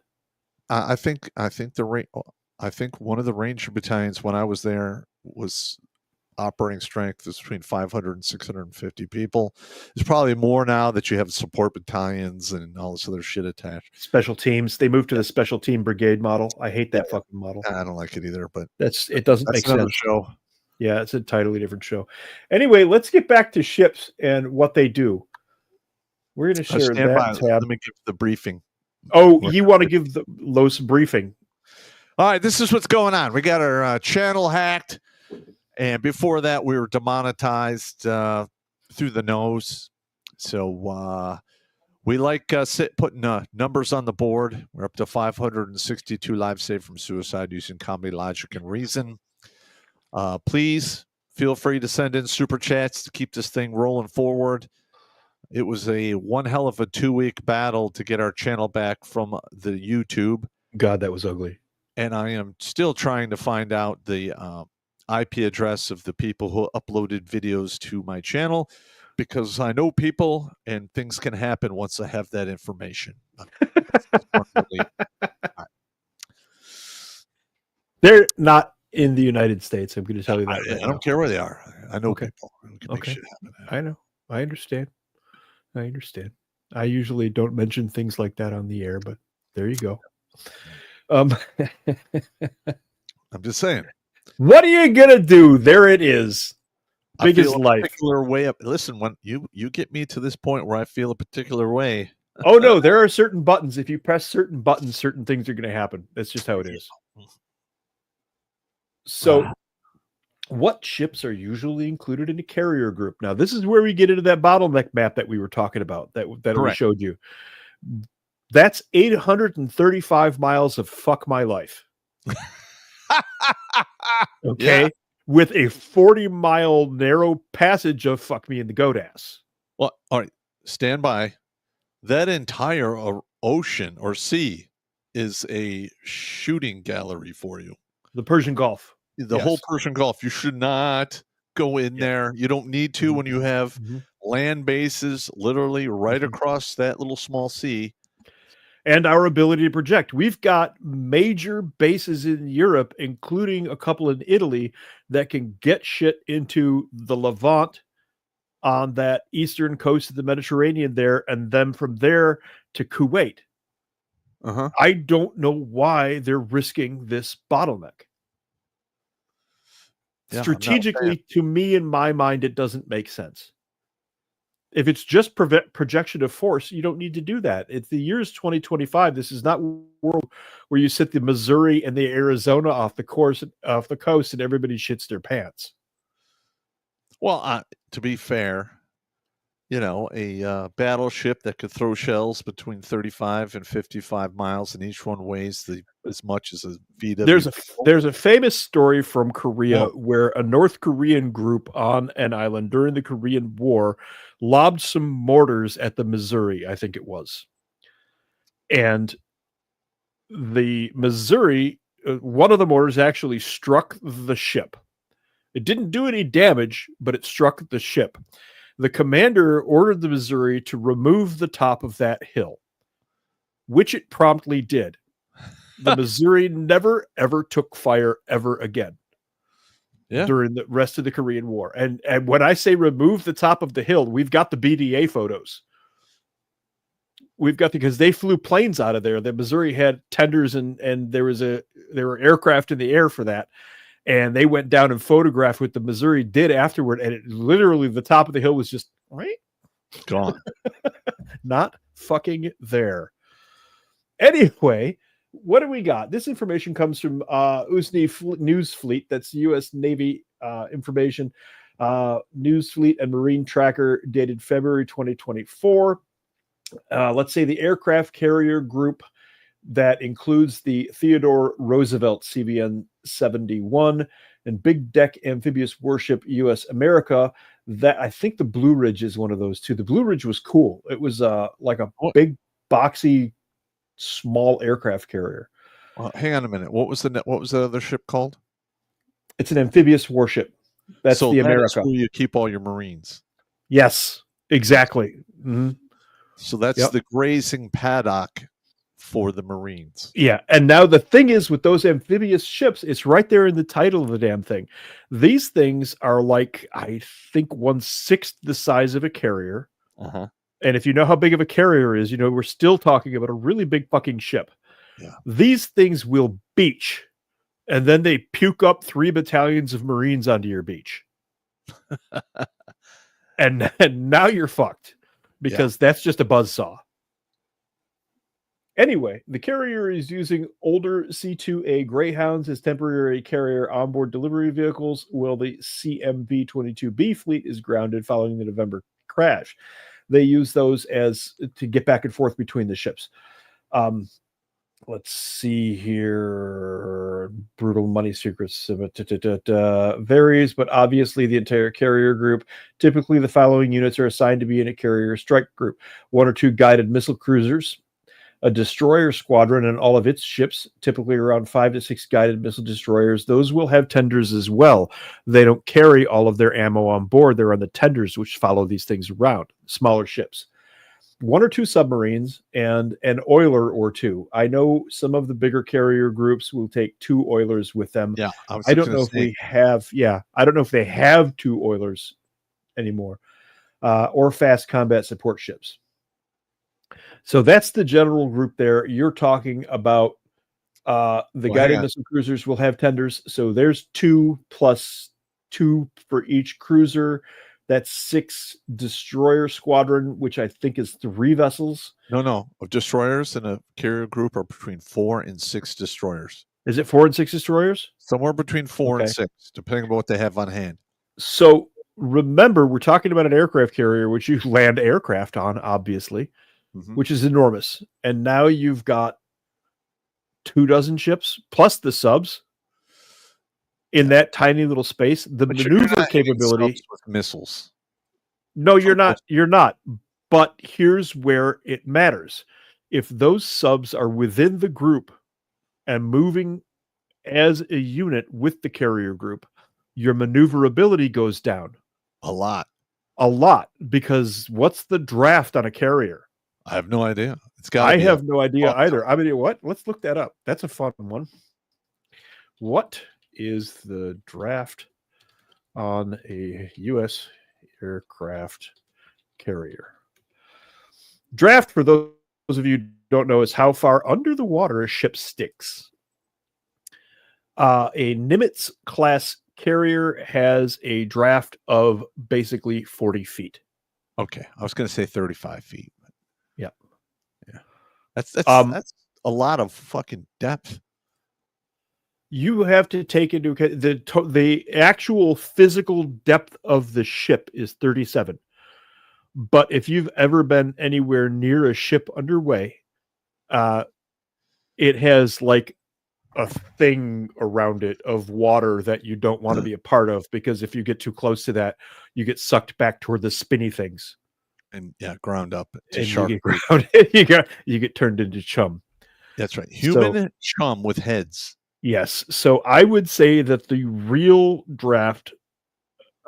I think one of the Ranger battalions when I was there was operating strength is between 500 and 650 people. There's probably more now that you have support battalions and all this other shit attached. Special teams. They moved to the special team brigade model. I hate that fucking model. I don't like it either, but it doesn't make sense. Show. Yeah, it's a totally different show. Anyway, let's get back to ships and what they do. We're going to share that tab. Let me give the briefing. Oh, you want to give the Los briefing? All right, this is what's going on. We got our channel hacked, and before that, we were demonetized through the nose. So we like putting numbers on the board. We're up to 562 lives saved from suicide using comedy, logic, and reason. Please feel free to send in super chats to keep this thing rolling forward. It was a one hell of a 2-week battle to get our channel back from the YouTube. God, that was ugly. And I am still trying to find out the IP address of the people who uploaded videos to my channel, because I know people and things can happen once I have that information. They're not in the United States. I'm going to tell you that. I don't care where they are. I know Okay. people who can make Okay. shit happen. I know. I understand. I usually don't mention things like that on the air, but there you go. I'm just saying. What are you gonna do? There it is. I Big as feel a life. particular way up. Listen, when you get me to this point where I feel a particular way. Oh no, there are certain buttons. If you press certain buttons, certain things are going to happen. That's just how it is. So, what ships are usually included in a carrier group? Now, this is where we get into that bottleneck map that we were talking about. That we Correct. showed you. That's 835 miles of fuck my life. Okay. Yeah. With a 40-mile narrow passage of fuck me in the goat ass. Well, all right. Stand by. That entire ocean or sea is a shooting gallery for you. The Persian Gulf. The whole Persian Gulf. You should not go in there. You don't need to when you have land bases literally right across that little small sea. And our ability to project. We've got major bases in Europe, including a couple in Italy, that can get shit into the Levant on that eastern coast of the Mediterranean there, and then from there to Kuwait. I don't know why they're risking this bottleneck. Yeah, Strategically, to me, in my mind, it doesn't make sense. If it's just projection of force, you don't need to do that. It's the year's 2025. This is not world where you sit the Missouri and the Arizona off the coast, and everybody shits their pants. Well, to be fair, a battleship that could throw shells between 35 and 55 miles, and each one weighs as much as a VW. There's a famous story from Korea where a North Korean group on an island during the Korean War lobbed some mortars at the Missouri, I think it was. And the Missouri, one of the mortars actually struck the ship. It didn't do any damage, but it struck the ship. The commander ordered the Missouri to remove the top of that hill, which it promptly did. The Missouri never, ever took fire ever again during the rest of the Korean War. And when I say remove the top of the hill, we've got the BDA photos. Because they flew planes out of there. The Missouri had tenders and there were aircraft in the air for that. And they went down and photographed what the Missouri did afterward. And it literally, the top of the hill was just gone. Not fucking there. Anyway, what do we got? This information comes from USNY News Fleet. That's U.S. Navy information. News Fleet and Marine Tracker dated February 2024. Let's say the aircraft carrier group that includes the Theodore Roosevelt CVN-71 and big deck amphibious warship U.S. America. That I think the Blue Ridge is one of those too. The Blue Ridge was cool. It was like a big boxy small aircraft carrier. Well, hang on a minute. What was the other ship called? It's an amphibious warship. That's the America. That's where you keep all your Marines. Yes, exactly. Mm-hmm. So that's the grazing paddock for the Marines. Yeah. And now the thing is with those amphibious ships, it's right there in the title of the damn thing. These things are like, I think 1/6 the size of a carrier. And if you know how big of a carrier is, we're still talking about a really big fucking ship. Yeah. These things will beach, and then they puke up 3 battalions of Marines onto your beach. and now you're fucked because that's just a buzzsaw. Anyway, the carrier is using older C-2A Greyhounds as temporary carrier onboard delivery vehicles, while the CMV-22B fleet is grounded following the November crash. They use those to get back and forth between the ships. Let's see here. Brutal money secrets varies, but obviously the entire carrier group. Typically, the following units are assigned to be in a carrier strike group: 1 or 2 guided missile cruisers, a destroyer squadron and all of its ships, typically around 5 to 6 guided missile destroyers. Those will have tenders as well. They don't carry all of their ammo on board. They're on the tenders, which follow these things around, smaller ships. one or two submarines and an oiler or two. I know some of the bigger carrier groups will take 2 oilers with them. Yeah, I don't know if we have. Yeah, I don't know if they have 2 oilers anymore, or fast combat support ships. So that's the general group there. You're talking about the guided missile cruisers will have tenders. So there's 2 plus 2 for each cruiser. That's 6 destroyer squadron, which I think is 3 vessels. No. Destroyers in a carrier group are between 4 and 6 destroyers. Is it 4 and 6 destroyers? Somewhere between 4 and 6, depending on what they have on hand. So remember, we're talking about an aircraft carrier, which you land aircraft on, obviously, which is enormous. And now you've got 24 ships plus the subs in that tiny little space. The maneuver capability with missiles. No, you're not. You're not. But here's where it matters. If those subs are within the group and moving as a unit with the carrier group, your maneuverability goes down. A lot. Because what's the draft on a carrier? I have no idea. I have no idea either. I mean, what? Let's look that up. That's a fun one. What is the draft on a U.S. aircraft carrier? Draft, for those of you who don't know, is how far under the water a ship sticks. A Nimitz class carrier has a draft of basically 40 feet. Okay, I was going to say 35 feet. Yeah. That's a lot of fucking depth. You have to take into account the actual physical depth of the ship is 37. But if you've ever been anywhere near a ship underway, it has like a thing around it of water that you don't want to be a part of, because if you get too close to that, you get sucked back toward the spinny things. And ground up to and shark. You get turned into chum. That's right. Human chum with heads. Yes. So I would say that the real draft,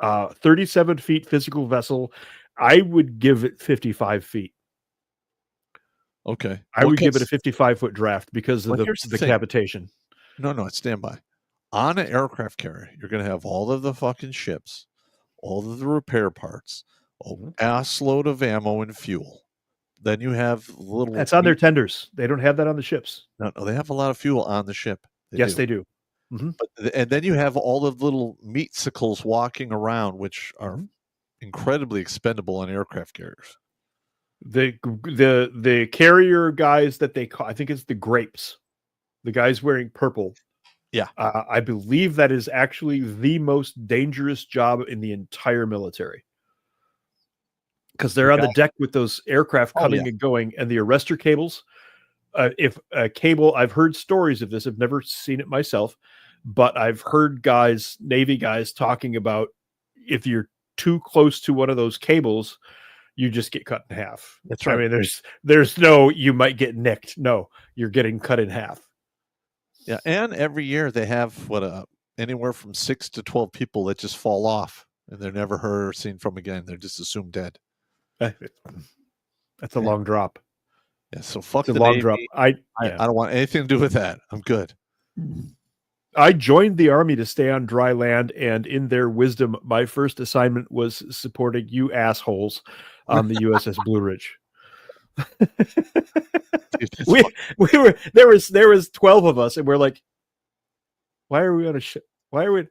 37 feet physical vessel, I would give it 55 feet. Okay. I would give it a 55-foot draft because of the cavitation. No, stand by. On an aircraft carrier, you're going to have all of the fucking ships, all of the repair parts, ass load of ammo and fuel. Then you have little... That's on their tenders. They don't have that on the ships. No, they have a lot of fuel on the ship. They do. And then you have all the little meatsicles walking around, which are incredibly expendable on aircraft carriers. The carrier guys that they call, I think it's the grapes, the guys wearing purple. Yeah. I believe that is actually the most dangerous job in the entire military, because they're on the deck with those aircraft coming and going, and the arrestor cables. If a cable, I've heard stories of this. I've never seen it myself, but I've heard Navy guys talking about if you're too close to one of those cables, you just get cut in half. That's right. I mean, there's no, you might get nicked. No, you're getting cut in half. Yeah. And every year they have anywhere from 6 to 12 people that just fall off and they're never heard or seen from again. They're just assumed dead. That's a long drop. Yeah. So fuck the long Navy. Drop. I don't want anything to do with that. I'm good. I joined the Army to stay on dry land, and in their wisdom, my first assignment was supporting you assholes on the USS Blue Ridge. There was 12 of us, and we're like, why are we on a ship? Why are we?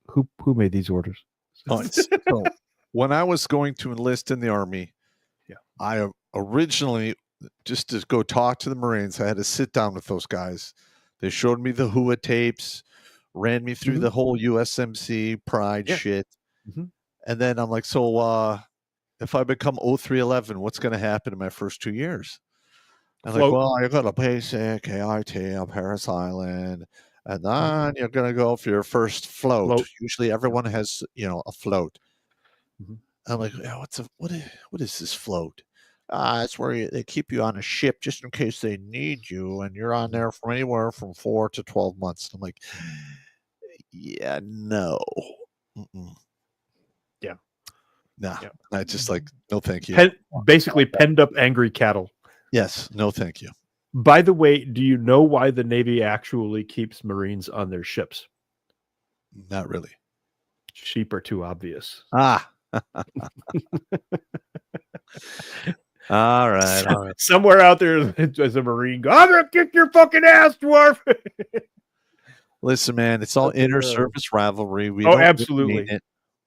Who made these orders? So when I was going to enlist in the Army, I originally, just to go talk to the Marines, I had to sit down with those guys. They showed me the HUA tapes, ran me through the whole USMC pride shit. And then I'm like, so if I become 0311, what's going to happen in my first 2 years? I'm like, well, you're going to basic AIT on Paris Island, and then you're going to go for your first float. Usually everyone has, a float. I'm like, what is this float? It's where they keep you on a ship just in case they need you, and you're on there from anywhere from 4 to 12 months. I'm like, yeah, no. Nah, Yeah. I just like, no, thank you. Basically penned up angry cattle. Yes, no, thank you. By the way, do you know why the Navy actually keeps Marines on their ships? Not really. Sheep are too obvious. Ah. All right. Somewhere out there, there's a Marine go, I'm going to kick your fucking ass, dwarf. Listen, man, it's all inter-service rivalry. We don't absolutely. mean it.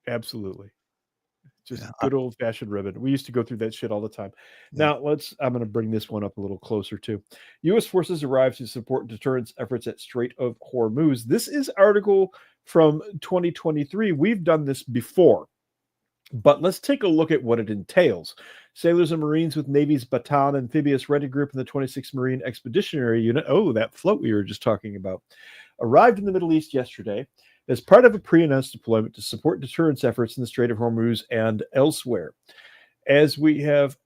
Absolutely. Just good old-fashioned ribbon. We used to go through that shit all the time. Now, I'm going to bring this one up a little closer, too. U.S. forces arrived to support deterrence efforts at Strait of Hormuz. This is article from 2023. We've done this before, but let's take a look at what it entails. Sailors and Marines with Navy's Bataan Amphibious Ready Group and the 26th Marine Expeditionary Unit, that float we were just talking about, arrived in the Middle East yesterday as part of a pre-announced deployment to support deterrence efforts in the Strait of Hormuz and elsewhere. As we have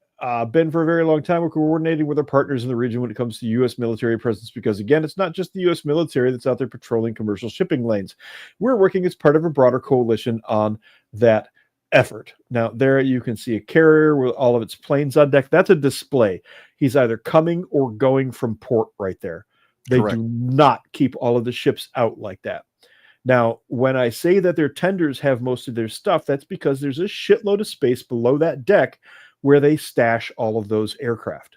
been for a very long time, we're coordinating with our partners in the region when it comes to U.S. military presence because, again, it's not just the U.S. military that's out there patrolling commercial shipping lanes. We're working as part of a broader coalition on that effort. Now, there you can see a carrier with all of its planes on deck. That's a display. He's either coming or going from port right there. They Correct. do not keep all of the ships out like that. Now, when I say that their tenders have most of their stuff, that's because there's a shitload of space below that deck where they stash all of those aircraft.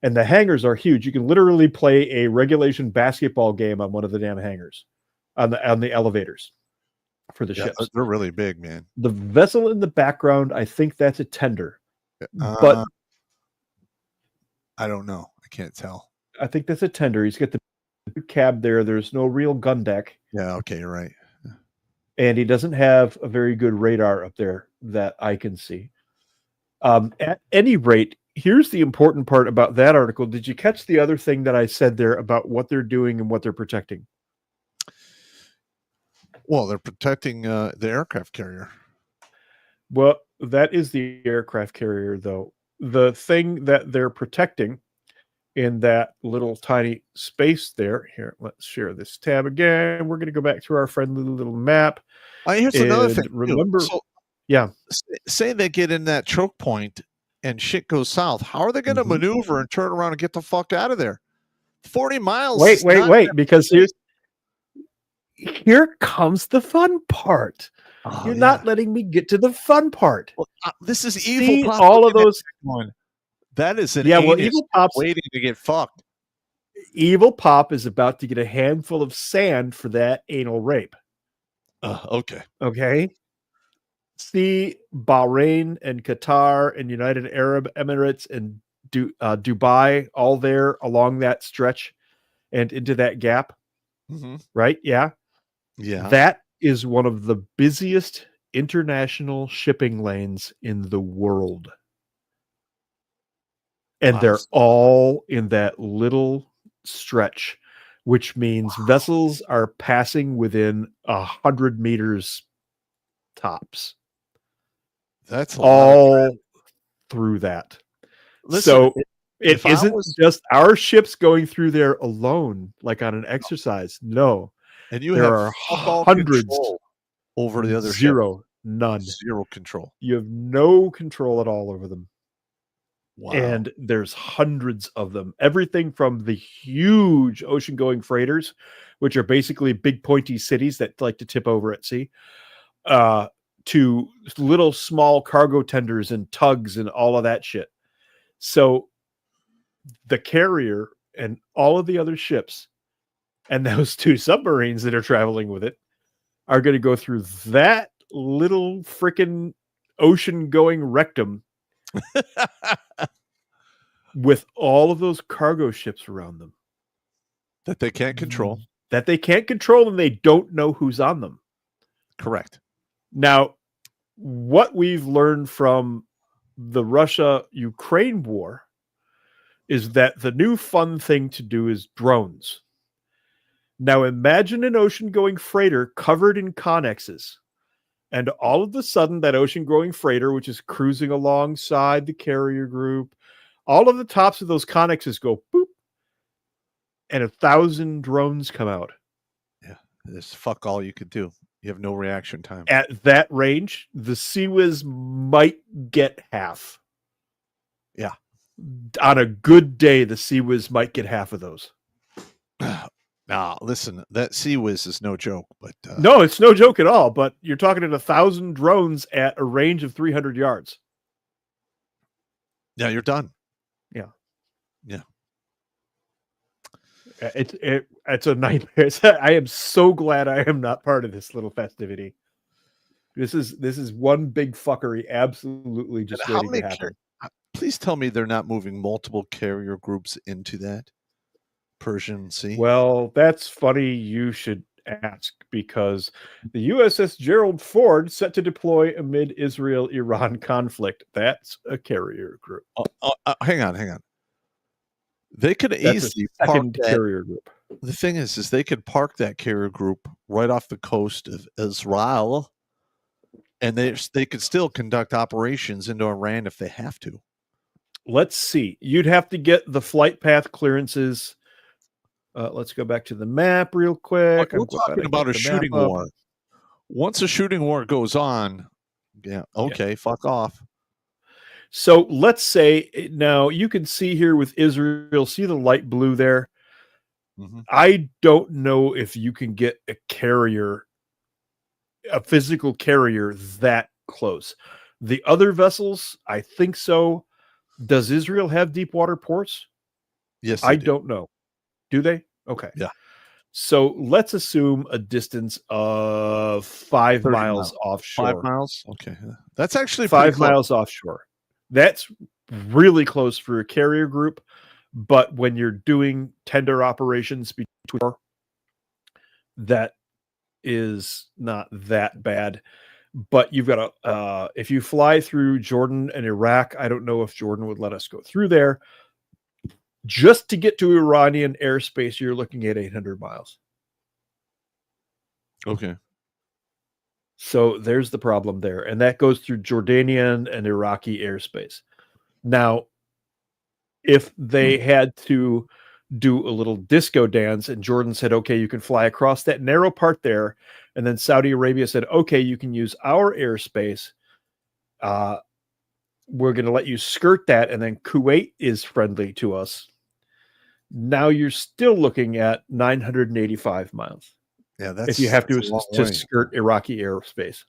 And the hangars are huge. You can literally play a regulation basketball game on one of the damn hangars, on the elevators for the ships. They're really big, man. The vessel in the background, I think that's a tender. But I don't know. I can't tell. I think that's a tender. He's got the cab there. There's no real gun deck. Yeah, okay, you're right. And he doesn't have a very good radar up there that I can see. At any rate, here's the important part about that article. Did you catch the other thing that I said there about what they're doing and what they're protecting? Well, they're protecting the aircraft carrier. Well, that is the aircraft carrier, though. The thing that they're protecting in that little tiny space there. Here, let's share this tab again. We're going to go back to our friendly little map. Here's another thing. Remember, say they get in that choke point and shit goes south. How are they going to maneuver and turn around and get the fuck out of there? 40 miles. Wait, because here comes the fun part. You're not letting me get to the fun part. Well, this is See evil. all of those. That is an Evil Pop's waiting to get fucked. Evil Pop is about to get a handful of sand for that anal rape. Okay. See Bahrain and Qatar and United Arab Emirates and Dubai all there along that stretch and into that gap. Right? Yeah. That is one of the busiest international shipping lanes in the world. And they're all in that little stretch, which means vessels are passing within 100 meters tops. That's all through that. Listen, so it isn't just our ships going through there alone, like on an exercise. No. And you there have are hundreds over the other zero, ships. None. Zero control. You have no control at all over them. Wow. And there's hundreds of them. Everything from the huge ocean-going freighters, which are basically big pointy cities that like to tip over at sea, to little small cargo tenders and tugs and all of that shit. So the carrier and all of the other ships and those two submarines that are traveling with it are going to go through that little freaking ocean-going rectum with all of those cargo ships around them that they can't control. And they don't know who's on them. Correct. Now, what we've learned from the Russia-Ukraine war is that the new fun thing to do is drones. Now, imagine an ocean-going freighter covered in connexes. And all of a sudden, that ocean-going freighter, which is cruising alongside the carrier group, all of the tops of those connexes go boop, and 1,000 drones come out. Yeah, this fuck all you could do. You have no reaction time. At that range, the Sea Whiz might get half. Yeah. On a good day, the Sea Whiz might get half of those. Now, listen, that Sea Whiz is no joke, but No, it's no joke at all. But you're talking at 1,000 drones at a range of 300 yards. yeah, you're done. Yeah. Yeah. It's a nightmare. I am so glad I am not part of this little festivity. This is one big fuckery, absolutely just And how waiting many to happen. Please tell me they're not moving multiple carrier groups into that Persian Sea. Well, that's funny you should ask, because the USS Gerald Ford set to deploy amid Israel-Iran conflict. That's a carrier group. Hang on. They could That's a easily park second that. carrier group. The thing is they could park that carrier group right off the coast of Israel, and they could still conduct operations into Iran if they have to. Let's see. You'd have to get the flight path clearances. Let's go back to the map real quick. We're talking about a shooting war. Once a shooting war goes on, fuck off. So let's say now you can see here with Israel, see the light blue there. Mm-hmm. I don't know if you can get a physical carrier that close. The other vessels, I think so. Does Israel have deep water ports? Yes, I don't know. Do they? Okay. Yeah. So let's assume a distance of 5 miles offshore. 5 miles? Okay. That's actually 5 miles offshore. That's really close for a carrier group. But when you're doing tender operations between, that is not that bad. But you've got to, if you fly through Jordan and Iraq, I don't know if Jordan would let us go through there. Just to get to Iranian airspace, you're looking at 800 miles. Okay. So there's the problem there. And that goes through Jordanian and Iraqi airspace. Now, if they had to do a little disco dance and Jordan said, okay, you can fly across that narrow part there, and then Saudi Arabia said, okay, you can use our airspace, we're going to let you skirt that, and then Kuwait is friendly to us. Now you're still looking at 985 miles. Yeah, that's if you have to skirt Iraqi airspace.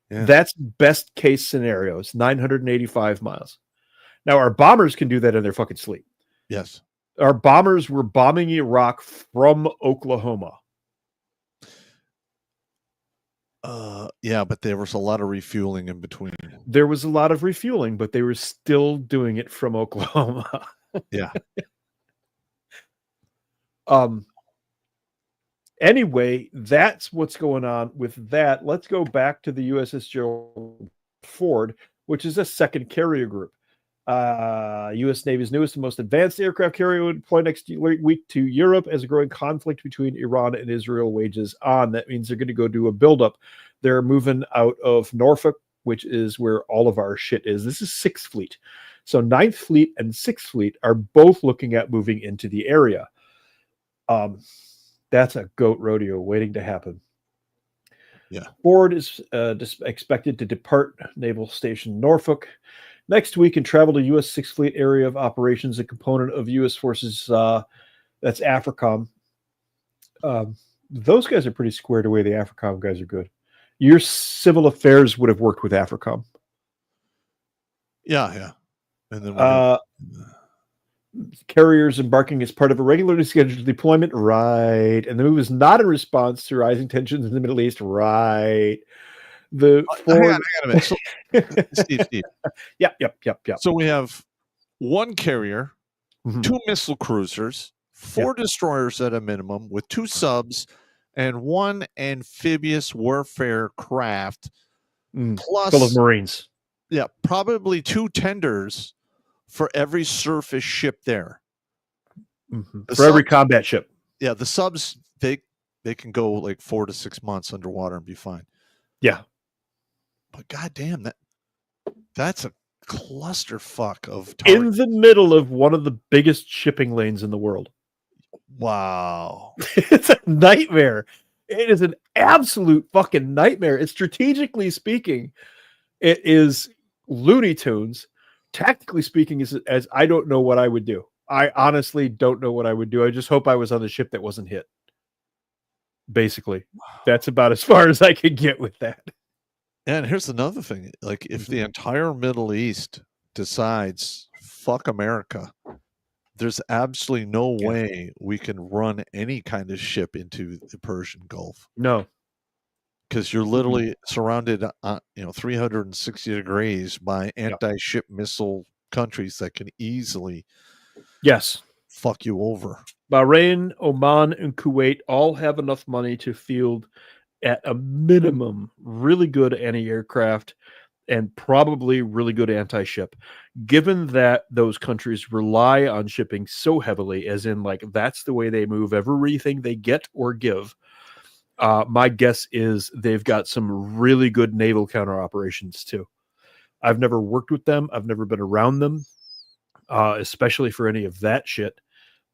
Yeah. That's best case scenarios, 985 miles. Now, our bombers can do that in their fucking sleep. Yes. Our bombers were bombing Iraq from Oklahoma. Yeah, but there was a lot of refueling in between. There was a lot of refueling, but they were still doing it from Oklahoma. Yeah. Anyway, that's what's going on with that. Let's go back to the USS Gerald Ford, which is a second carrier group. U.S. Navy's newest and most advanced aircraft carrier will deploy next week to Europe as a growing conflict between Iran and Israel wages on. That means they're going to go do a buildup. They're moving out of Norfolk, which is where all of our shit is. This is 6th Fleet. So 9th Fleet and 6th Fleet are both looking at moving into the area. That's a goat rodeo waiting to happen. Yeah. Ford is expected to depart Naval Station Norfolk next week and travel to U.S. 6th Fleet area of operations, a component of U.S. forces. That's AFRICOM. Those guys are pretty squared away. The AFRICOM guys are good. Your civil affairs would have worked with AFRICOM. Yeah. And then carriers embarking as part of a regularly scheduled deployment, right? And the move is not in response to rising tensions in the Middle East, right? The hang on a minute. So, Steve. Yep. So we have one carrier, 2 missile cruisers, 4 destroyers at a minimum, with 2 subs and 1 amphibious warfare craft, plus full of Marines. Yeah, probably 2 tenders for every surface ship there. For every combat ship. Yeah, the subs they can go like 4 to 6 months underwater and be fine. Yeah. But goddamn, that's a clusterfuck of targets. In the middle of one of the biggest shipping lanes in the world. Wow. It's a nightmare. It is an absolute fucking nightmare. It's strategically speaking, it is Looney Tunes. Tactically speaking, as I don't know what I would do. I honestly don't know what I would do. I just hope I was on the ship that wasn't hit. Basically, that's about as far as I could get with that. And here's another thing. Like, if the entire Middle East decides, fuck America, there's absolutely no way we can run any kind of ship into the Persian Gulf. No. Because you're literally surrounded, 360 degrees by anti-ship missile countries that can easily fuck you over. Bahrain, Oman, and Kuwait all have enough money to field, at a minimum, really good anti-aircraft and probably really good anti-ship. Given that those countries rely on shipping so heavily, as in, like, that's the way they move everything they get or give, my guess is they've got some really good naval counter operations too. I've never worked with them. I've never been around them, especially for any of that shit.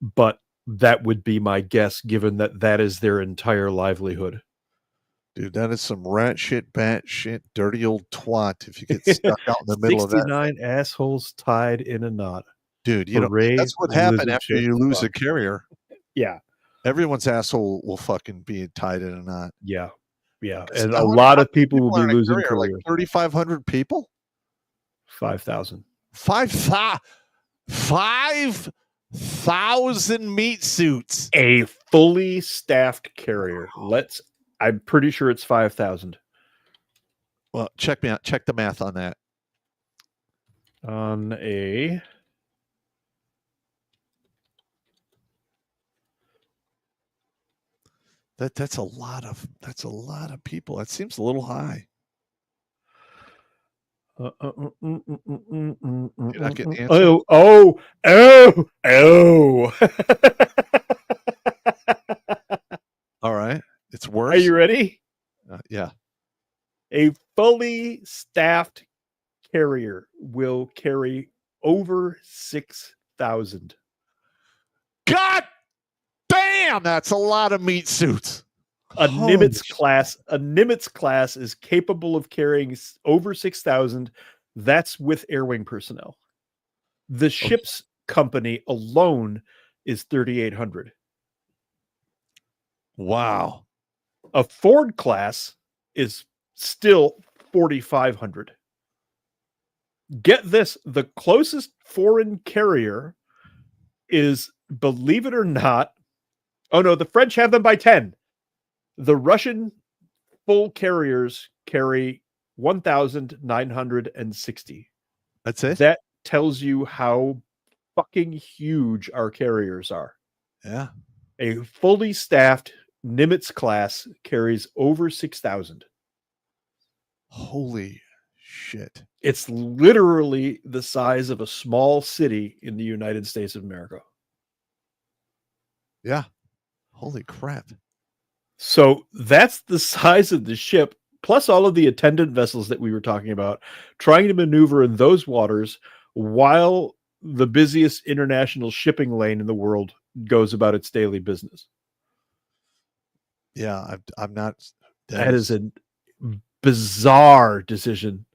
But that would be my guess, given that that is their entire livelihood. Dude, that is some rat shit, bat shit, dirty old twat if you get stuck out in the middle of that. 69 assholes tied in a knot. Dude, that's what happened after you lose a carrier. Yeah. Everyone's asshole will fucking be tied in a knot. Yeah. Yeah. And a lot of people will be losing careers. Like 3,500 people? 5,000. 5,000 meat suits. A fully staffed carrier. I'm pretty sure it's 5,000. Well, check me out. Check the math on that. On a... That's a lot of people. That seems a little high. You're not getting the answer? Oh. All right. It's worse. Are you ready? Yeah. A fully staffed carrier will carry over 6,000. God damn, that's a lot of meat suits. A Nimitz class is capable of carrying over 6,000. That's with air wing personnel. The ship's company alone is 3,800. Wow. A Ford class is still 4,500. Get this, the closest foreign carrier is, believe it or not, oh no, the French have them by 10. The Russian full carriers carry 1,960. That's it? That tells you how fucking huge our carriers are. Yeah. A fully staffed Nimitz class carries over 6,000. Holy shit. It's literally the size of a small city in the United States of America. Yeah. Holy crap. So that's the size of the ship, plus all of the attendant vessels that we were talking about, trying to maneuver in those waters while the busiest international shipping lane in the world goes about its daily business. Yeah, I'm not. That is a bizarre decision.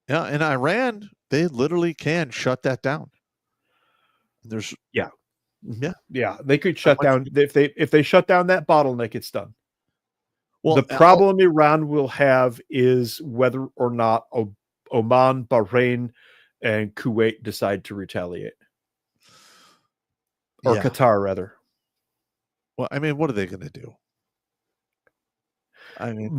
Yeah, in Iran, they literally can shut that down. There's yeah. They could shut down if they shut down that bottleneck. It's done. Well, the problem Iran will have is whether or not Oman, Bahrain, and Kuwait decide to retaliate, or Qatar rather. Well, I mean, what are they going to do? I mean,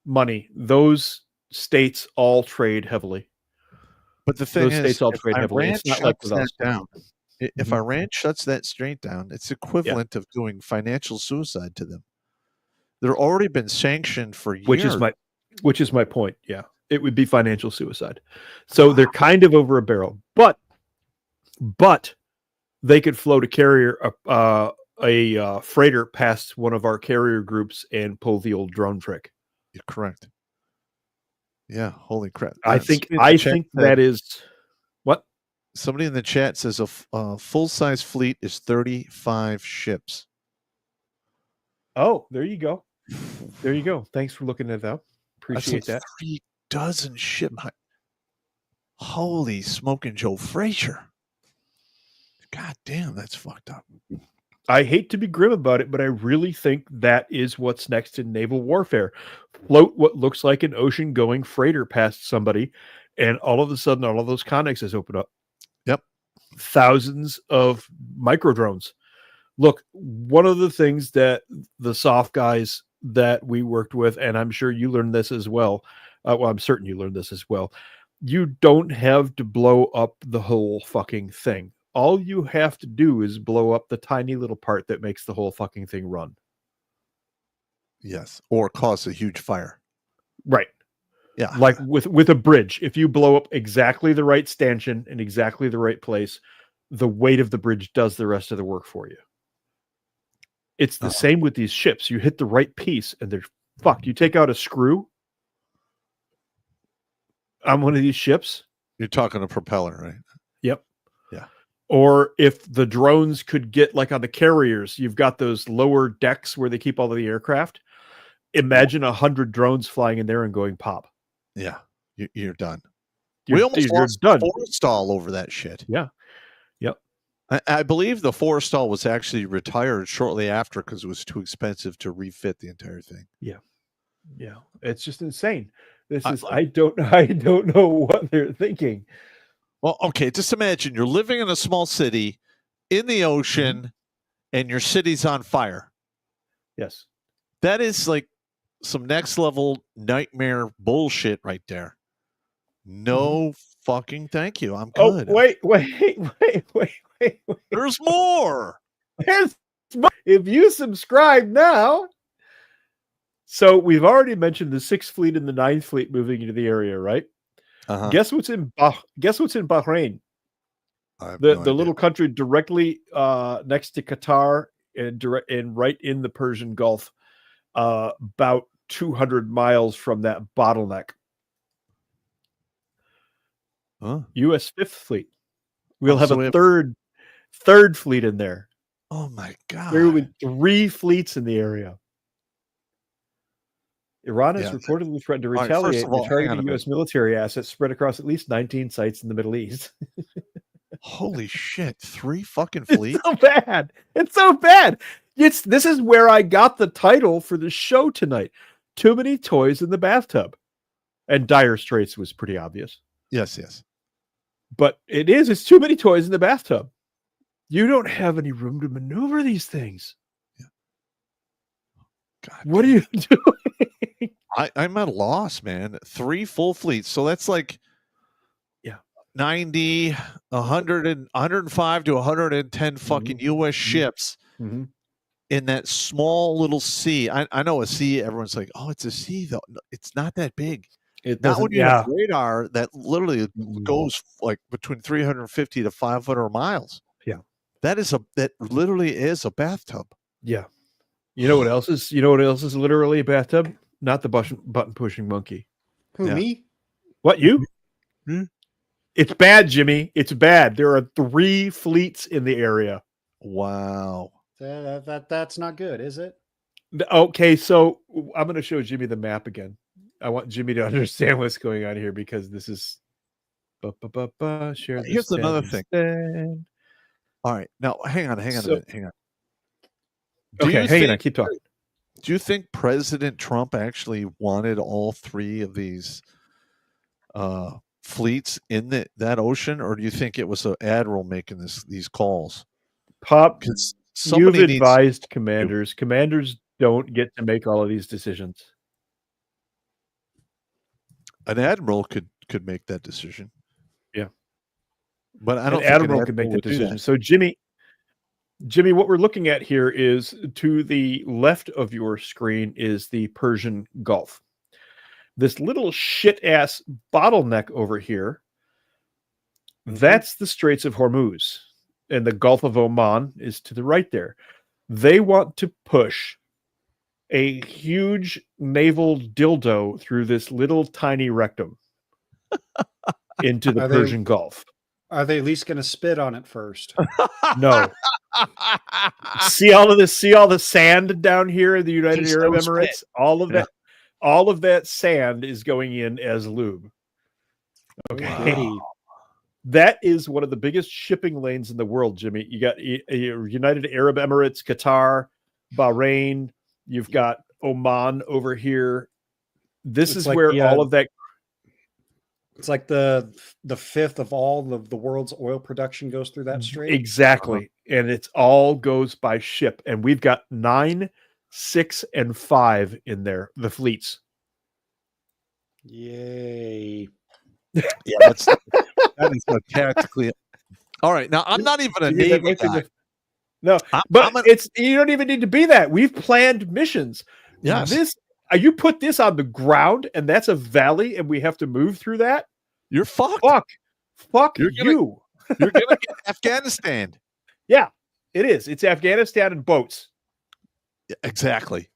money. Those states all trade heavily. But the thing is, if Iran shuts that down, if Iran shuts that straight down, it's equivalent of doing financial suicide to them. They're already been sanctioned for years. Which is my point. Yeah, it would be financial suicide. So they're kind of over a barrel, but they could float a carrier, a freighter past one of our carrier groups and pull the old drone trick. You're correct. Yeah, holy crap! I think that is what somebody in the chat says. A full size fleet is 35 ships. Oh, there you go. There you go. Thanks for looking at that. Appreciate That's like that. 3 dozen ship. Holy smoking Joe Frazier. God damn, that's fucked up. I hate to be grim about it, but I really think that is what's next in naval warfare. Float what looks like an ocean-going freighter past somebody, and all of a sudden, all of those connexes open up. Yep. Thousands of micro drones. Look, one of the things that the soft guys that we worked with, and I'm sure you learned this as well. Well, I'm certain you learned this as well. You don't have to blow up the whole fucking thing. All you have to do is blow up the tiny little part that makes the whole fucking thing run. Yes. Or cause a huge fire. Right. Yeah. Like with a bridge, if you blow up exactly the right stanchion in exactly the right place, the weight of the bridge does the rest of the work for you. It's the same with these ships. You hit the right piece and they're fucked. You take out a screw on one of these ships. You're talking a propeller, right? Yep. Yeah. Or if the drones could get, like on the carriers, you've got those lower decks where they keep all of the aircraft. Imagine 100 drones flying in there and going pop. Yeah. You're done. You're, We almost you're lost done. the Forrestal over that shit. Yeah. Yep. I believe the Forrestal was actually retired shortly after because it was too expensive to refit the entire thing. Yeah. Yeah. It's just insane. I don't know what they're thinking. Well, okay, just imagine you're living in a small city in the ocean and your city's on fire. Yes. That is like some next level nightmare bullshit right there. No fucking thank you. I'm good. Oh, wait. There's more. There's more. If you subscribe now. So we've already mentioned the 6th Fleet and the 9th Fleet moving into the area, right? Uh-huh. Guess what's in Bahrain? The little country directly next to Qatar and right in the Persian Gulf, about 200 miles from that bottleneck. Huh? U.S. 5th Fleet. We'll have so a third fleet in there. Oh my God. There will be 3 fleets in the area. Iran has reportedly threatened to retaliate and target U.S. military assets spread across at least 19 sites in the Middle East. Holy shit. 3 fucking fleets? It's so bad. It's so bad. This is where I got the title for the show tonight. Too many toys in the bathtub. And Dire Straits was pretty obvious. Yes, yes. But it's too many toys in the bathtub. You don't have any room to maneuver these things. Yeah. God, what are you doing? I'm at a loss, man. 3 full fleets. So that's like 90, 100 and 105 to 110 fucking U.S. ships in that small little sea. I know a sea, everyone's like, oh, it's a sea, though. No, it's not that big. Not when you have radar that literally goes like between 350 to 500 miles. Yeah. That literally is a bathtub. Yeah. You know what else is literally a bathtub? Not the button pushing monkey. Who, me? What, you? It's bad, Jimmy. It's bad. There are 3 fleets in the area. Wow. That's not good, is it? Okay, so I'm going to show Jimmy the map again. I want Jimmy to understand what's going on here because this is. Share this. Here's another thing. All right, now hang on a minute. Hang on. Okay, hang on. Keep talking. Do you think President Trump actually wanted all 3 of these fleets in that ocean, or do you think it was an admiral making these calls? Pop, you've advised commanders. Commanders don't get to make all of these decisions. An admiral could make that decision. Yeah, but I don't think admiral could make that decision. So Jimmy, what we're looking at here is to the left of your screen is the Persian Gulf. This little shit ass bottleneck over here, that's the Straits of Hormuz, and the Gulf of Oman is to the right there. They want to push a huge naval dildo through this little tiny rectum into the Persian Gulf. Are they at least going to spit on it first? No. See all of this. See all the sand down here in the United Just Arab those Emirates. pits. All of Yeah. that. All of that sand is going in as lube. Okay. Wow. That is one of the biggest shipping lanes in the world, Jimmy. You got United Arab Emirates, Qatar, Bahrain. You've got Oman over here. This It's is like where the, all of that. It's like the fifth of all of the world's oil production goes through that strait. Exactly. And it's all goes by ship. And we've got 9, 6, and 5 in there, the fleets. Yay. Yeah, that is a tactically. All right, now I'm not even a You get that Navy right through guy. the- No, I'm but it's you don't even need to be that. We've planned missions. Yes. This you put this on the ground, and that's a valley, and we have to move through that. You're fucked. Fuck You're gonna- you. You're gonna get Afghanistan. Yeah, it is. It's Afghanistan and boats. Yeah, exactly.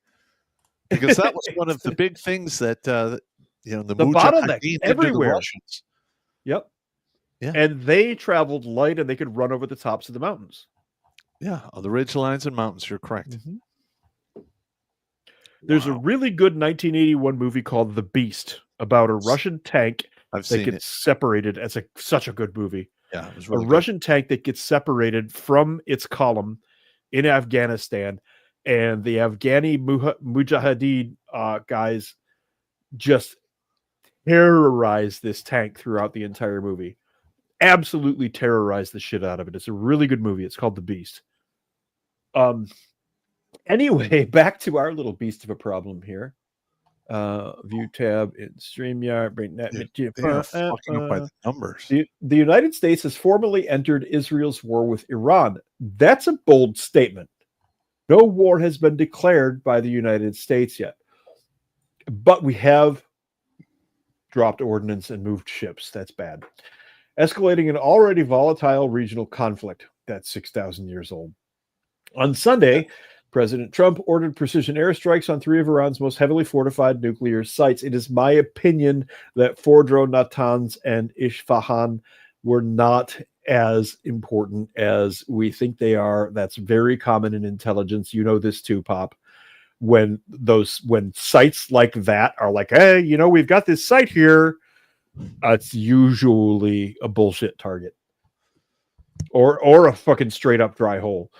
Because that was one of the big things that the The Mujahideen bottleneck did to the everywhere. Russians. Yep. Yeah. And they traveled light, and they could run over the tops of the mountains. Yeah, the ridge lines and mountains. You're correct. There's a Wow. really good 1981 movie called The Beast about a Russian tank I've that seen gets it. separated. It's such a good movie. Yeah, it was A really good. Russian tank that gets separated from its column in Afghanistan, and the Afghani Mujahideen guys just terrorize this tank throughout the entire movie. Absolutely terrorize the shit out of it. It's a really good movie. It's called The Beast. Anyway, back to our little beast of a problem here. View tab in StreamYard. Bring that. They are fucking up by the numbers. The United States has formally entered Israel's war with Iran. That's a bold statement. No war has been declared by the United States yet. But we have dropped ordnance and moved ships. That's bad. Escalating an already volatile regional conflict. That's 6,000 years old. On Sunday, President Trump ordered precision airstrikes on 3 of Iran's most heavily fortified nuclear sites. It is my opinion that Fordo, Natanz, and Isfahan were not as important as we think they are. That's very common in intelligence. You know this too, Pop. When sites like that are like, hey, we've got this site here, it's usually a bullshit target or a fucking straight up dry hole.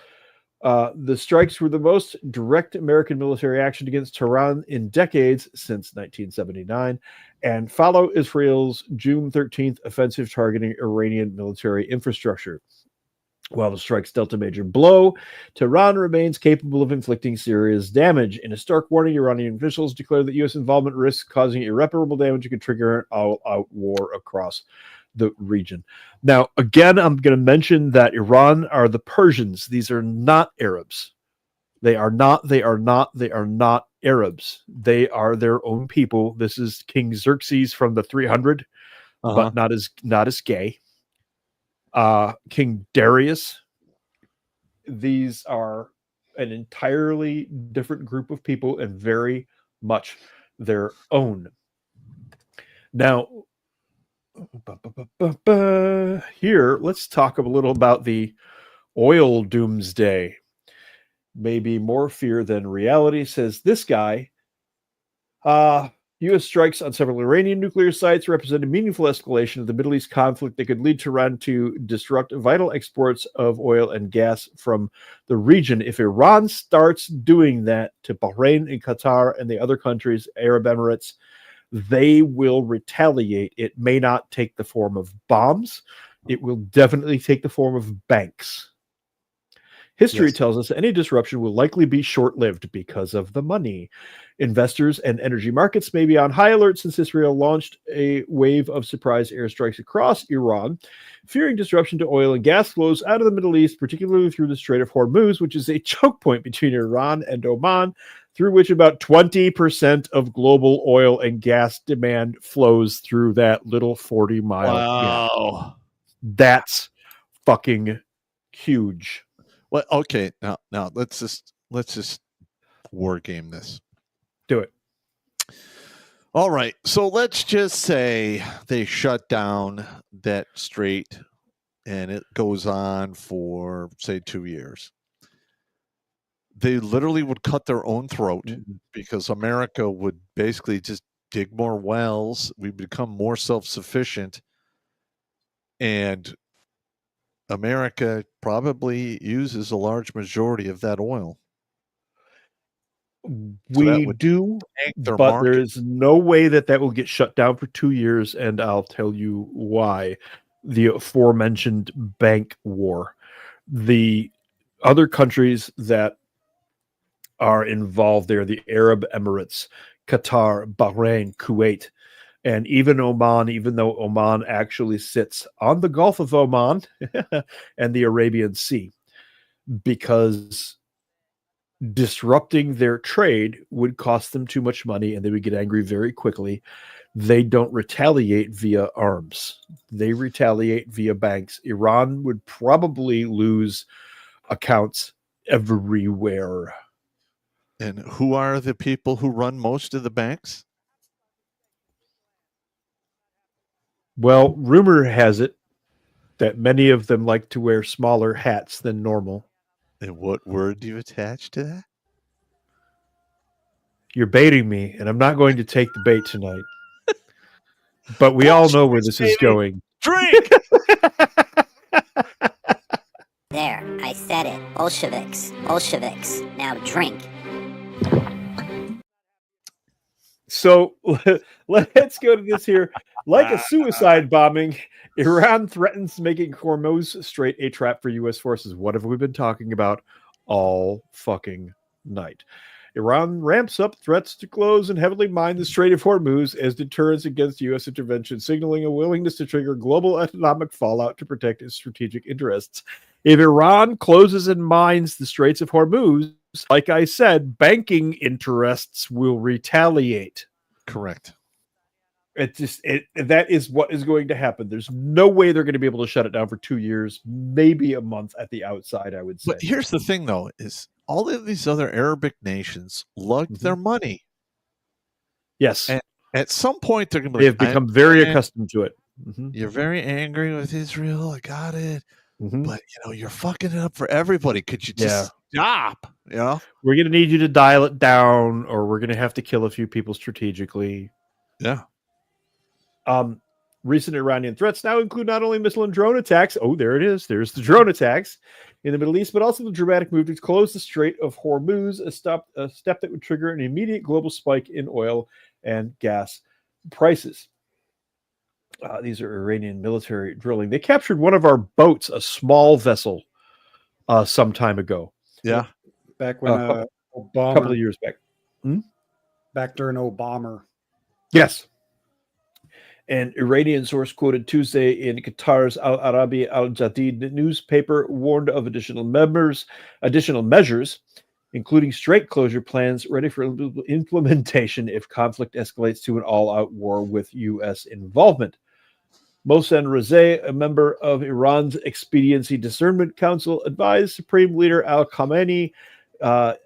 The strikes were the most direct American military action against Tehran in decades since 1979 and follow Israel's June 13th offensive targeting Iranian military infrastructure. While the strikes dealt a major blow, Tehran remains capable of inflicting serious damage. In a stark warning, Iranian officials declared that U.S. involvement risks causing irreparable damage and could trigger an all-out war across the region. Now, again, I'm going to mention that Iran are the Persians. These are not Arabs. They are not Arabs. They are their own people. This is King Xerxes from the 300, but not as gay. King Darius. These are an entirely different group of people and very much their own. Now, here, let's talk a little about the oil doomsday. Maybe more fear than reality, says this guy. U.S. strikes on several Iranian nuclear sites represent a meaningful escalation of the Middle East conflict that could lead Tehran to disrupt vital exports of oil and gas from the region. If Iran starts doing that to Bahrain and Qatar and the other countries, Arab Emirates, they will retaliate. It may not take the form of bombs. It will definitely take the form of banks. History tells us that any disruption will likely be short-lived because of the money. Investors and energy markets may be on high alert since Israel launched a wave of surprise airstrikes across Iran, fearing disruption to oil and gas flows out of the Middle East, particularly through the Strait of Hormuz, which is a choke point between Iran and Oman, through which about 20% of global oil and gas demand flows through that little 40-mile gap. Wow. That's fucking huge. Well, okay. Now let's just war game this. Do it. All right. So let's just say they shut down that strait and it goes on for, say, 2 years. They literally would cut their own throat because America would basically just dig more wells. We become more self-sufficient, and America probably uses a large majority of that oil. So that We would do, tank their but market. there is no way that that will get shut down for 2 years, and I'll tell you why. The aforementioned bank war. The other countries that are involved there, the Arab Emirates, Qatar, Bahrain, Kuwait, and even Oman, even though Oman actually sits on the Gulf of Oman and the Arabian Sea, because disrupting their trade would cost them too much money and they would get angry very quickly. They don't retaliate via arms. They retaliate via banks. Iran would probably lose accounts everywhere. And who are the people who run most of the banks? Well, rumor has it that many of them like to wear smaller hats than normal. And what word do you attach to that? You're baiting me, and I'm not going to take the bait tonight. But we all know where this is going. Drink! There, I said it. Bolsheviks. Bolsheviks. Now drink. So let's go to this here. Like a suicide bombing, Iran threatens making Hormuz Strait a trap for U.S. forces. What have we been talking about all fucking night? Iran ramps up threats to close and heavily mine the Strait of Hormuz as deterrence against U.S. intervention, signaling a willingness to trigger global economic fallout to protect its strategic interests. If Iran closes and mines the Straits of Hormuz, like I said, banking interests will retaliate. Correct. That is what is going to happen. There's no way they're going to be able to shut it down for 2 years, maybe a month at the outside, I would say. But here's the thing, though, is all of these other Arabic nations lugged their money. Yes. And at some point, they're going to be They've become very accustomed to it. You're very angry with Israel. I got it. But, you're fucking it up for everybody. Could you just stop? We're going to need you to dial it down, or we're going to have to kill a few people strategically. Yeah. Recent Iranian threats now include not only missile and drone attacks. Oh, there it is. There's the drone attacks in the Middle East, but also the dramatic move to close the Strait of Hormuz, a step that would trigger an immediate global spike in oil and gas prices. These are Iranian military drilling. They captured one of our boats, a small vessel, some time ago. Yeah. Back when Obama, a couple of years back. Back during Obama. Yes. An Iranian source quoted Tuesday in Qatar's Al Arabi Al Jadid newspaper warned of additional measures, including strait closure plans ready for implementation if conflict escalates to an all-out war with U.S. involvement. Mohsen Rezai, a member of Iran's Expediency Discernment Council, advised Supreme Leader Al Khamenei,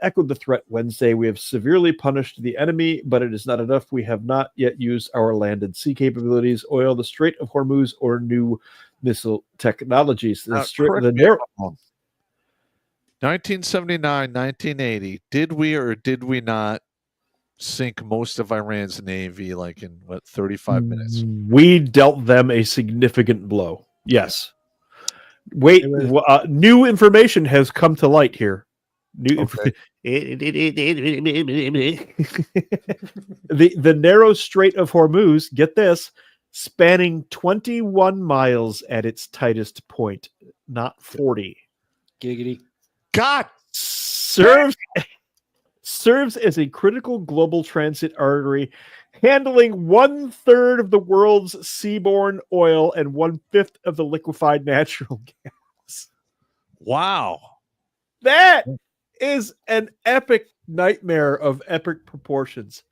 echoed the threat Wednesday. We have severely punished the enemy, but it is not enough. We have not yet used our land and sea capabilities, oil, the Strait of Hormuz, or new missile technologies. The 1979, 1980, did we or did we not sink most of Iran's navy like in, 35 minutes? We dealt them a significant blow. Yes. Wait, new information has come to light here. The narrow Strait of Hormuz, get this, spanning 21 miles at its tightest point, not 40. Giggity. God! Serves as a critical global transit artery, handling 1/3 of the world's seaborne oil and 1/5 of the liquefied natural gas. Wow. That is an epic nightmare of epic proportions.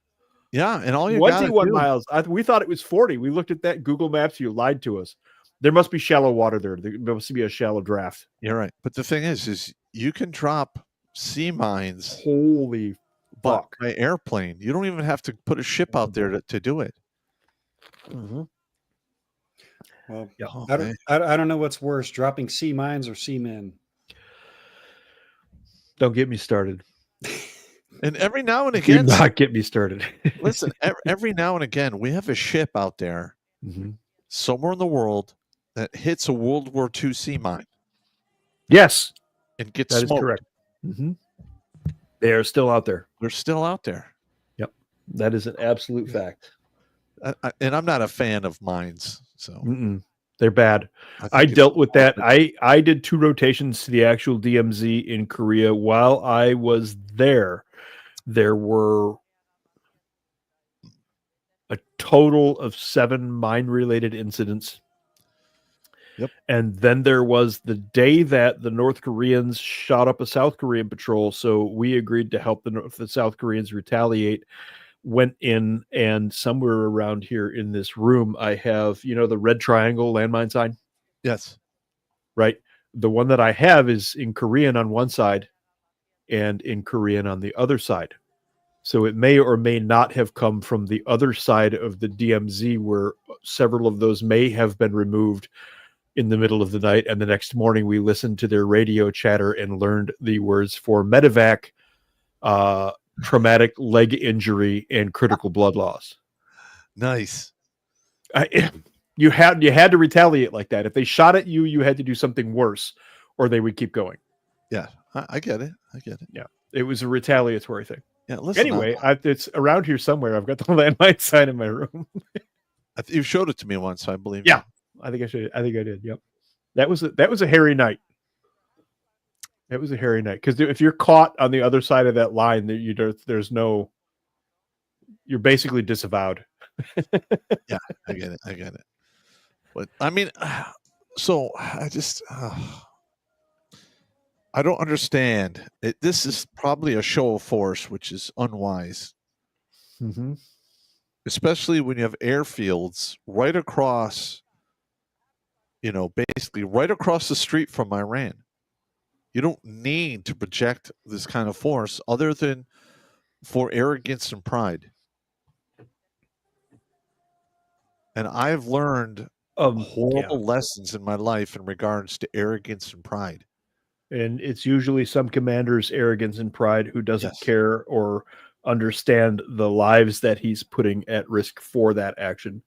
Yeah, and all you 21 miles. We thought it was 40. We looked at that Google Maps. You lied to us. There must be shallow water there. There must be a shallow draft. You're right. But the thing is you can drop sea mines. Holy fuck. By airplane. You don't even have to put a ship out there to do it. Well, Well, Yeah. I don't know what's worse, dropping sea mines or seamen. Don't get me started. And every now and Do again, not get me started. listen, every now and again, we have a ship out there Mhm. somewhere in the world that hits a World War II sea mine Yes, and gets that is smoked. correct. They are still out there. They're still out there. Yep, that is an absolute fact. And I'm not a fan of mines, so Mm-mm. They're bad. think I it's dealt with that. awful. I did 2 rotations to the actual DMZ in Korea. While I was there, there were a total of 7 mine-related incidents. Yep. And then there was the day that the North Koreans shot up a South Korean patrol, so we agreed to help the South Koreans retaliate. Went in, and somewhere around here in this room, I have, the red triangle landmine sign, Yes. right? The one that I have is in Korean on one side and in Korean on the other side. So it may or may not have come from the other side of the DMZ, where several of those may have been removed in the middle of the night. And the next morning we listened to their radio chatter and learned the words for medevac, traumatic leg injury, and critical blood loss. Nice. You had to retaliate like that. If they shot at you, you had to do something worse, or they would keep going. Yeah, I get it. I get it. Yeah, it was a retaliatory thing. Yeah. Listen. Anyway, it's around here somewhere. I've got the landmine sign in my room. You showed it to me once, I believe. Yeah, I think I did. Yep, that was a hairy night. It was a hairy night, because if you're caught on the other side of that line, you're basically disavowed. Yeah, I get it. But I mean, so I just I don't understand. This is probably a show of force, which is unwise, Mm-hmm. especially when you have airfields right across, basically right across the street from Iran. You don't need to project this kind of force other than for arrogance and pride. And I've learned horrible lessons in my life in regards to arrogance and pride. And it's usually some commander's arrogance and pride who doesn't care or understand the lives that he's putting at risk for that action.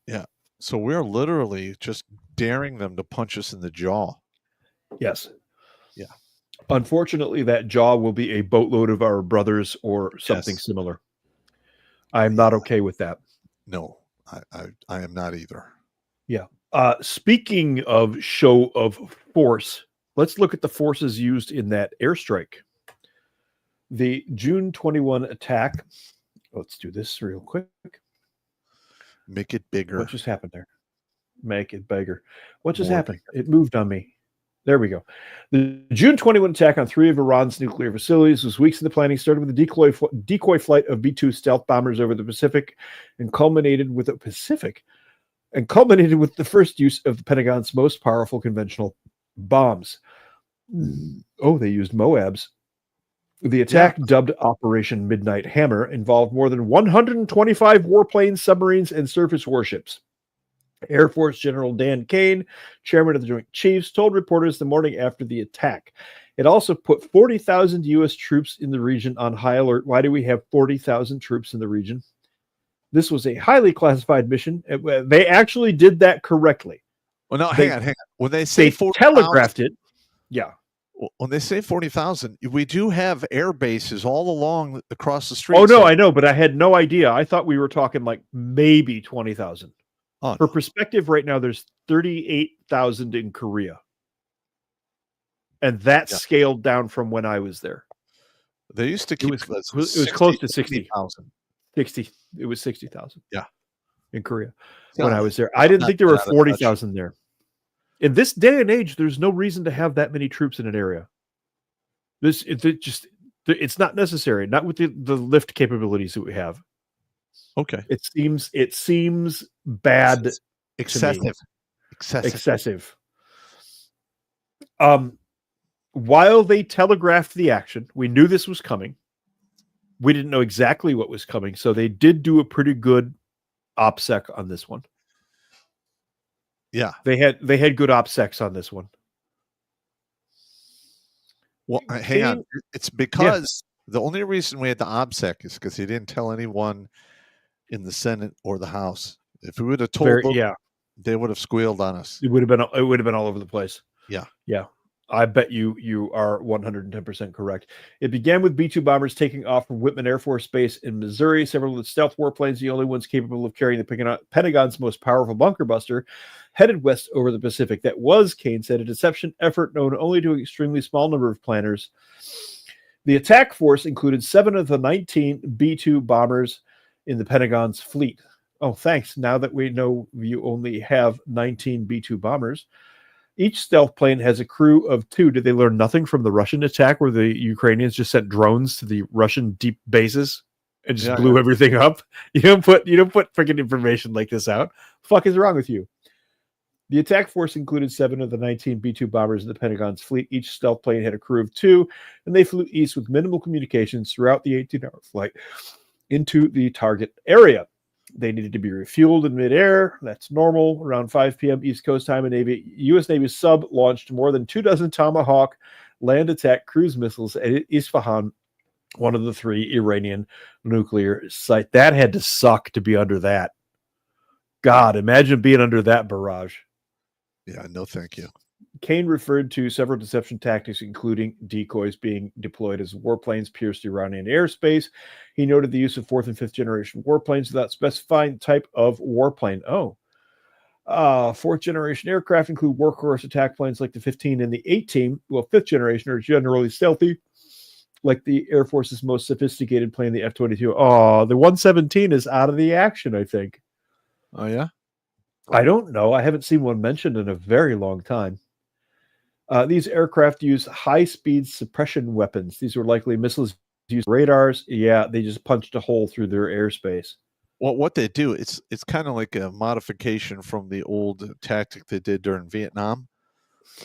Yeah. So we're literally just daring them to punch us in the jaw. Yes. Yeah. Unfortunately, that jaw will be a boatload of our brothers or something similar. I'm not okay with that. No, I am not either. Yeah. Speaking of show of force, let's look at the forces used in that airstrike. The June 21 attack. Let's do this real quick. Make it bigger. What just happened there? Make it bigger. What just happened? It moved on me. There we go. The June 21 attack on 3 of Iran's nuclear facilities was weeks in the planning, started with the decoy flight of B-2 stealth bombers over the Pacific and culminated with the first use of the Pentagon's most powerful conventional bombs. Oh, they used MOABs. The attack, dubbed Operation Midnight Hammer, involved more than 125 warplanes, submarines, and surface warships. Air Force General Dan Kane, chairman of the Joint Chiefs, told reporters the morning after the attack. It also put 40,000 U.S. troops in the region on high alert. Why do we have 40,000 troops in the region? This was a highly classified mission. They actually did that correctly. Well, no, hang on. When they say 40,000, telegraphed it. Yeah. When they say 40,000, we do have air bases all along across the street. Oh, no, I know, but I had no idea. I thought we were talking like maybe 20,000. Oh, For perspective, right now, there's 38,000 in Korea. And that scaled down from when I was there. They used to keep it was close to 60,000. 60. It was 60,000. Yeah. In Korea when I was there. I didn't think there were 40,000 there. In this day and age, there's no reason to have that many troops in an area. It's not necessary, not with the lift capabilities that we have. Okay. It seems bad. Excessive. While they telegraphed the action, we knew this was coming. We didn't know exactly what was coming, so they did do a pretty good OPSEC on this one. Yeah. They had good OPSECs on this one. Well, hang on. It's because the only reason we had the OBSEC is because he didn't tell anyone in the Senate or the House. If we would have told them, they would have squealed on us. It would have been all over the place. Yeah. Yeah. I bet you are 110% correct. It began with B-2 bombers taking off from Whitman Air Force Base in Missouri. Several of the stealth warplanes, the only ones capable of carrying the Pentagon's most powerful bunker buster, headed west over the Pacific. That was, Kane said, a deception effort known only to an extremely small number of planners. The attack force included 7 of the 19 B-2 bombers in the Pentagon's fleet. Oh, thanks. Now that we know you only have 19 B-2 bombers. Each stealth plane has a crew of 2. Did they learn nothing from the Russian attack where the Ukrainians just sent drones to the Russian deep bases and just blew everything up? You don't put freaking information like this out. Fuck is wrong with you? The attack force included 7 of the 19 B-2 bombers in the Pentagon's fleet. Each stealth plane had a crew of 2, and they flew east with minimal communications throughout the 18-hour flight into the target area. They needed to be refueled in midair. That's normal. Around 5 p.m. East Coast time, U.S. Navy sub launched more than 24 Tomahawk land attack cruise missiles at Isfahan, one of the 3 Iranian nuclear sites. That had to suck to be under that. God, imagine being under that barrage. Yeah, no thank you. Kane referred to several deception tactics, including decoys being deployed as warplanes pierced Iranian airspace. He noted the use of 4th and 5th generation warplanes without specifying the type of warplane. 4th generation aircraft include workhorse attack planes like the 15 and the 18, while 5th generation are generally stealthy, like the Air Force's most sophisticated plane, the F-22. Oh, the 117 is out of the action, I think. Oh, yeah? I don't know. I haven't seen one mentioned in a very long time. These aircraft use high-speed suppression weapons. These were likely missiles used radars. Yeah, they just punched a hole through their airspace. Well, what they do, it's kind of like a modification from the old tactic they did during Vietnam,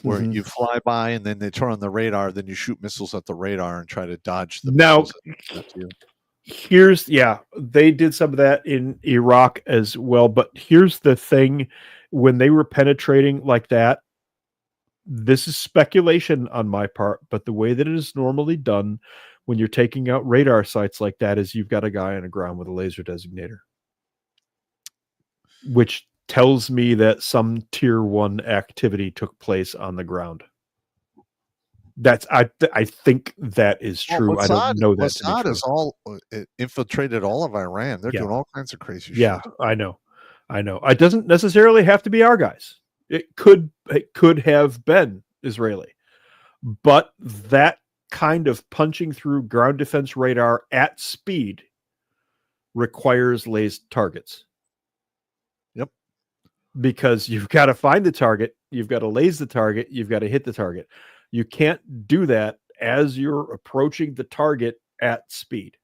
where you fly by and then they turn on the radar, then you shoot missiles at the radar and try to dodge the missiles. They did some of that in Iraq as well. But here's the thing. When they were penetrating like that, this is speculation on my part, but the way that it is normally done when you're taking out radar sites like that is you've got a guy on the ground with a laser designator, which tells me that some tier 1 activity took place on the ground. I think that is true. Well, I don't know that. Mossad is infiltrated all of Iran. They're doing all kinds of crazy shit. Yeah, I know. It doesn't necessarily have to be our guys. It could have been Israeli, but that kind of punching through ground defense radar at speed requires lased targets. Yep. Because you've got to find the target, you've got to laze the target, you've got to hit the target. You can't do that as you're approaching the target at speed.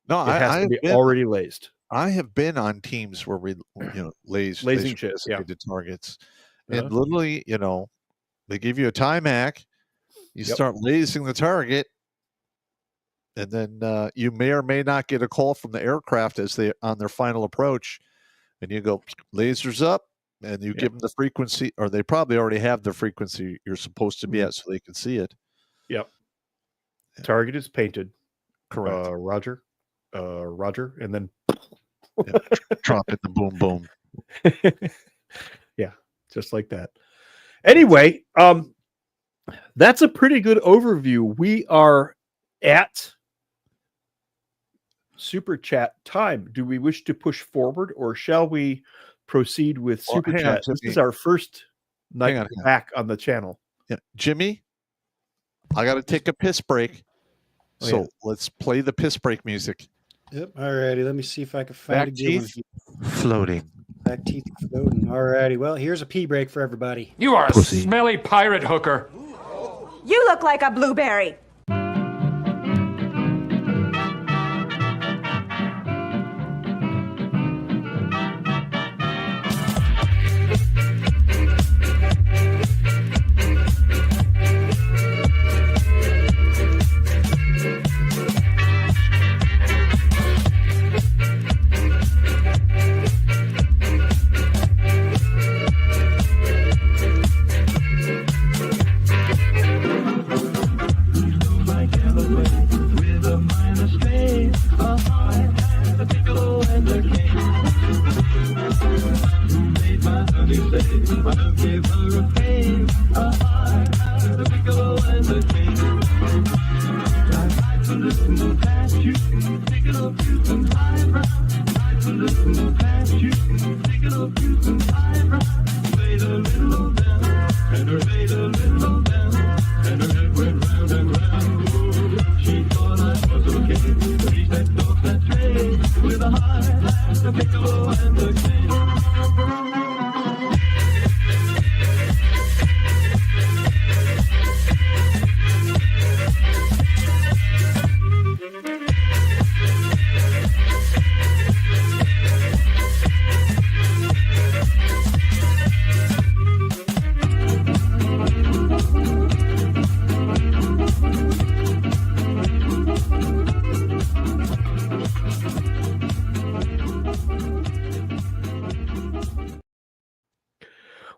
No, it has to be already lased. I have been on teams where we, lasing shit, targets. And literally, they give you a time hack. You start lasing the target, and then you may or may not get a call from the aircraft as they on their final approach, and you go lasers up, and you give them the frequency, or they probably already have the frequency you're supposed to be at, so they can see it. Yep. Target is painted. Correct. Roger, and then drop it. The boom, boom. Just like that. Anyway, that's a pretty good overview. We are at Super Chat time. Do we wish to push forward, or shall we proceed with Super Chat? This is our first night back on the channel. Yeah. Jimmy, I got to take a piss break. Let's play the piss break music. Yep. All righty. Let me see if I can find a good one. Floating. Back teeth floating. All righty. Well, here's a pee break for everybody. You are a smelly pirate hooker. You look like a blueberry.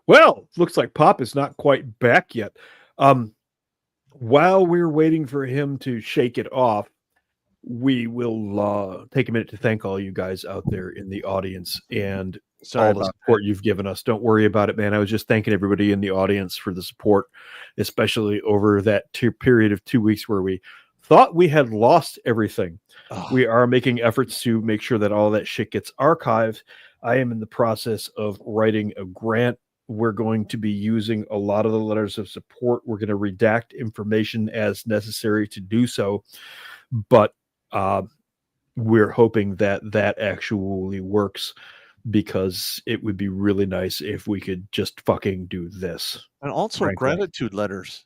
Well, looks like Pop is not quite back yet. While we're waiting for him to shake it off, we will take a minute to thank all you guys out there in the audience and all the support you've given us. Don't worry about it, man. I was just thanking everybody in the audience for the support, especially over that period of 2 weeks where we thought we had lost everything. We are making efforts to make sure that all that shit gets archived. I am in the process of writing a grant. We're going to be using a lot of the letters of support. We're going to redact information as necessary to do so. But we're hoping that that actually works, because it would be really nice if we could just fucking do this. And also frankly. gratitude letters.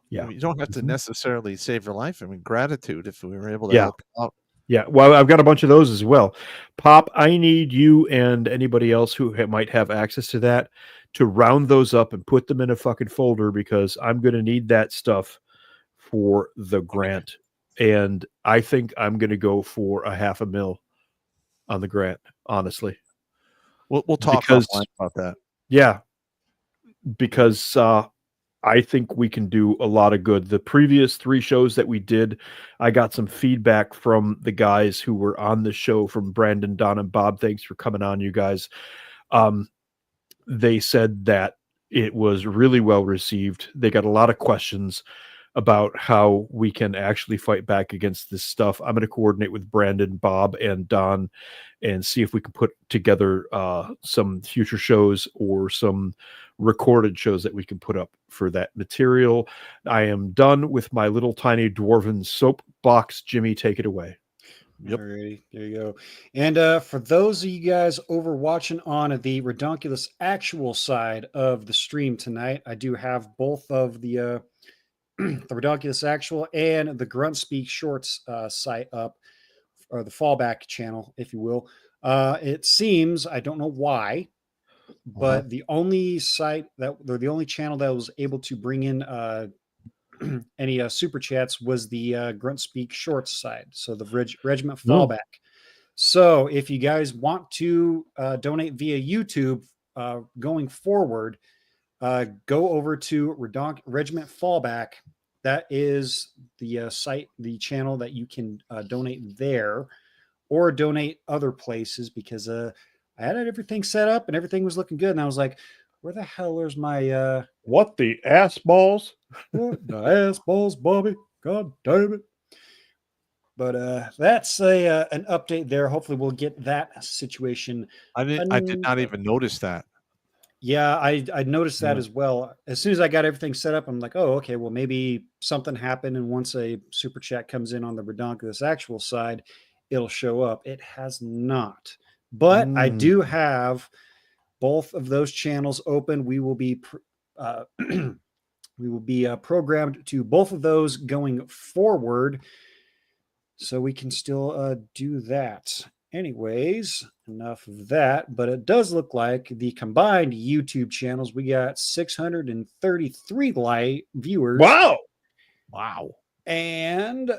Yeah. I mean, you don't have to necessarily save your life. I mean, gratitude, if we were able to Yeah. help you out. Yeah, well, I've got a bunch of those as well. Pop, I need you and anybody else who might have access to that to round those up and put them in a fucking folder, because I'm going to need that stuff for the grant. And I think I'm going to go for $500,000 on the grant, honestly. We'll talk offline about that. Yeah, because I think we can do a lot of good. The previous 3 shows that we did, I got some feedback from the guys who were on the show, from Brandon, Don, and Bob. Thanks for coming on, you guys. They said that it was really well received. They got a lot of questions about how we can actually fight back against this stuff. I'm going to coordinate with Brandon, Bob, and Don and see if we can put together some future shows or some recorded shows that we can put up for that material. I am done with my little tiny dwarven soapbox. Jimmy, take it away. Yep. Alrighty, there you go. And for those of you guys over watching on the Redonkulas actual side of the stream tonight, I do have both of the the Redonkulas actual and the Grunt Speak Shorts site up, or the fallback channel, if you will. It seems, I don't know why, but the only site that, they're the only channel that was able to bring in any super chats was the Grunt Speak Shorts side, so the regiment fallback. So if you guys want to donate via YouTube going forward, go over to Regiment Fallback. That is the site, the channel that you can donate there, or donate other places, because I had everything set up and everything was looking good, and I was like, where the hell is my what the ass balls? What the ass balls, Bobby? God damn it. But that's an update there. Hopefully we'll get that situation. I did not even notice that. Yeah, I noticed that as well. As soon as I got everything set up, I'm like, oh, okay, well, maybe something happened, and once a super chat comes in on the Redonkulas actual side, it'll show up. It has not. But I do have both of those channels open. We will be programmed to both of those going forward, so we can still do that. Anyways, enough of that. But it does look like the combined YouTube channels, we got 633 viewers. Wow. And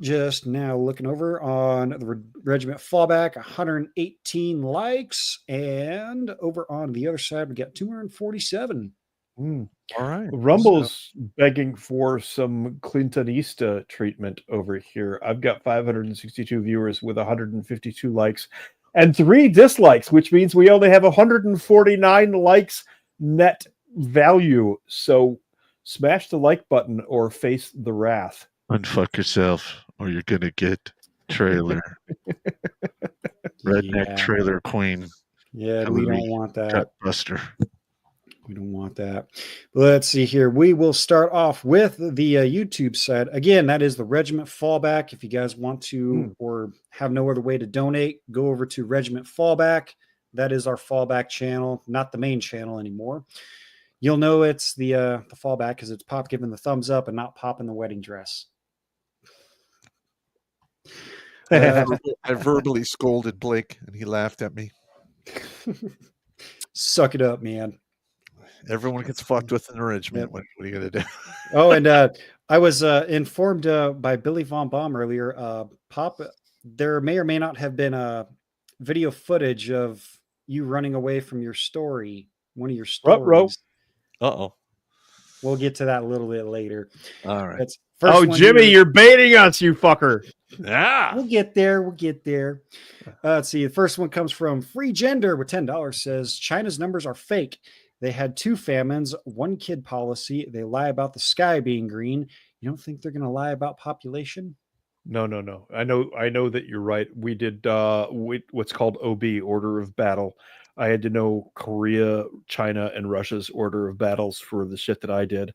just now looking over on the Regiment Fallback, 118 likes. And over on the other side, we got 247. All right. Rumble's begging for some Clintonista treatment over here. I've got 562 viewers with 152 likes and 3 dislikes, which means we only have 149 likes net value. So smash the like button or face the wrath. Unfuck yourself, or you're gonna get trailer. Redneck Yeah. trailer queen. Yeah, we don't want that. Buster. We don't want that. Let's see here. We will start off with the YouTube side. Again, that is the Regiment Fallback. If you guys want to or have no other way to donate, go over to Regiment Fallback. That is our fallback channel, not the main channel anymore. You'll know it's the fallback because it's Pop giving the thumbs up and not Pop in the wedding dress. I verbally scolded Blake, and he laughed at me. Suck it up, man. Everyone gets fucked with in the regiment. What are you gonna do? Oh, and I was informed by Billy Von Baum earlier. Pop, there may or may not have been video footage of you running away from your story. One of your stories. Uh-oh. We'll get to that a little bit later. All right. Jimmy, you're baiting us, you fucker. Yeah. We'll get there. We'll get there. Let's see. The first one comes from Free Gender with $10. Says China's numbers are fake. They had 2 famines, 1 kid policy. They lie about the sky being green. You don't think they're going to lie about population? No. I know that you're right. We did what's called OB, Order of Battle. I had to know Korea, China, and Russia's order of battles for the shit that I did.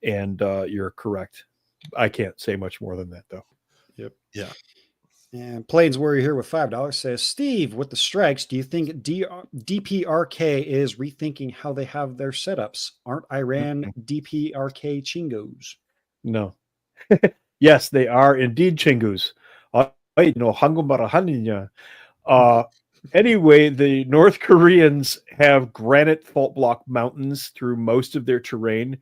And you're correct. I can't say much more than that, though. Yep. Yeah. And Plains Warrior here with $5 says, Steve, with the strikes, do you think DPRK is rethinking how they have their setups? Aren't Iran DPRK chingos? No. Yes, they are indeed chingus. Anyway, the North Koreans have granite fault block mountains through most of their terrain.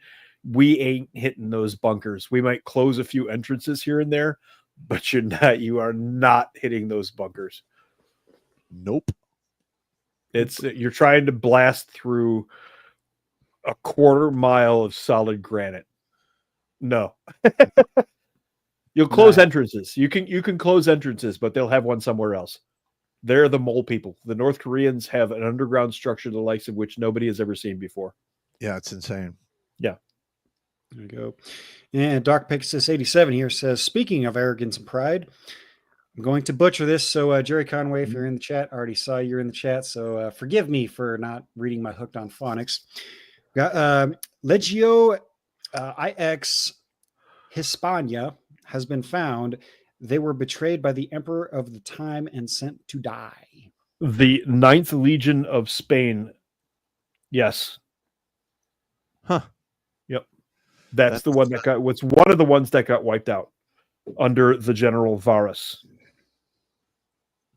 We ain't hitting those bunkers. We might close a few entrances here and there, but you are not hitting those bunkers. Nope. You're trying to blast through a 1/4 mile of solid granite. No. You'll close entrances. You can close entrances, but they'll have one somewhere else. They're the mole people. The North Koreans have an underground structure the likes of which nobody has ever seen before. Yeah, it's insane. Yeah. There you go. And Dark Pegasus 87 here says, speaking of arrogance and pride, I'm going to butcher this. So Jerry Conway, if you're in the chat, I already saw you're in the chat. So forgive me for not reading my Hooked on Phonics. Got Legio IX Hispania has been found. They were betrayed by the emperor of the time and sent to die. The 9th Legion of Spain. Yes. Huh. Yep. That's the one that got, what's one of the ones that got wiped out under the General Varus.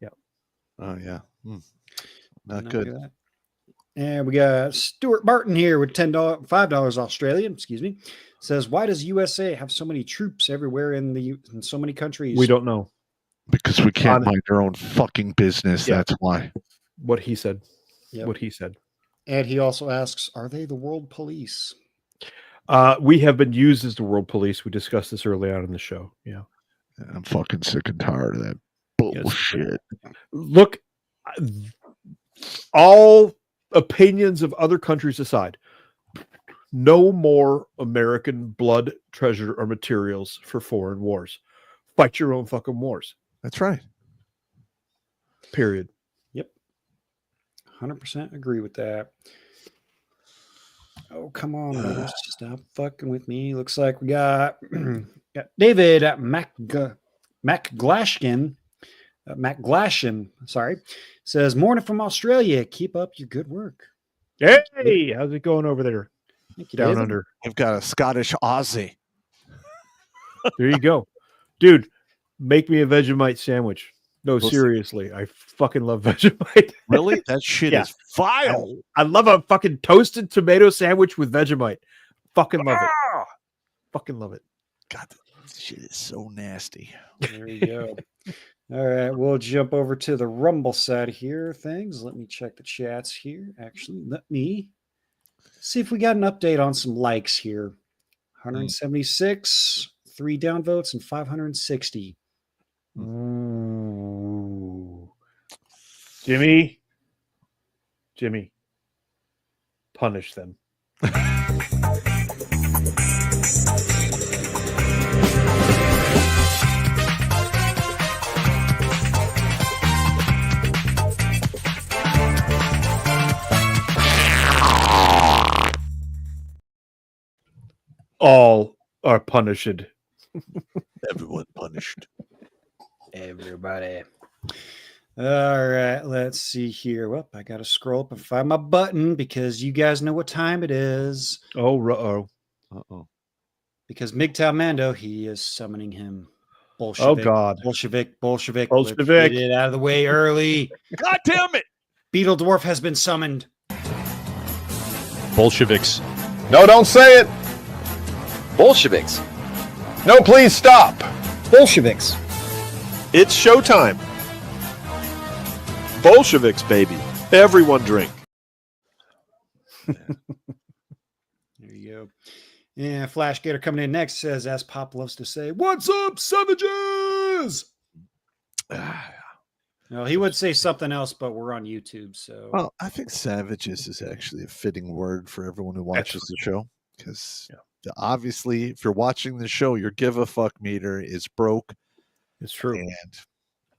Yeah. Oh, yeah. Not good. And we got Stuart Martin here with $5 Australian, excuse me. Says, why does USA have so many troops everywhere in so many countries? We don't know. Because we can't mind our own fucking business. Yeah. That's why. What he said. Yep. What he said. And he also asks, are they the world police? We have been used as the world police. We discussed this early on in the show. Yeah. I'm fucking sick and tired of that bullshit. Yes. Look, all opinions of other countries aside, no more American blood, treasure, or materials for foreign wars. Fight your own fucking wars. That's right. Period. Yep. 100% agree with that. Oh, come on. Stop fucking with me. Looks like we got David McGlashan, sorry, says, morning from Australia. Keep up your good work. Hey, how's it going over there? Thank you, Down David. under. I've got a Scottish Aussie. There you go. Dude, make me a Vegemite sandwich. No, seriously. I fucking love Vegemite. Really? That shit is vile. I love a fucking toasted tomato sandwich with Vegemite. Fucking love it. Fucking love it. God, this shit is so nasty. There you go. All right, we'll jump over to the Rumble side here. Things. Let me check the chats here. Actually, let me see if we got an update on some likes here. 176, 3 downvotes, and 560. Ooh. Jimmy, punish them. All are punished. Everyone punished. Everybody. All right, let's see here. Well, I got to scroll up and find my button because you guys know what time it is. Oh. Because MGTOW Mando, he is summoning him. Bolshevik. Oh, God. Bolshevik. Let's get it out of the way early. God damn it! Beetle Dwarf has been summoned. Bolsheviks. No, don't say it. Bolsheviks. No, please stop. Bolsheviks. It's showtime. Bolsheviks, baby. Everyone drink. There you go. Yeah, Flash Gator coming in next says, as Pop loves to say, "What's up, savages?" No, he would say something else, but we're on YouTube, so. Well, I think savages is actually a fitting word for everyone who watches the show. Because obviously, if you're watching the show, your give a fuck meter is broke. It's true. And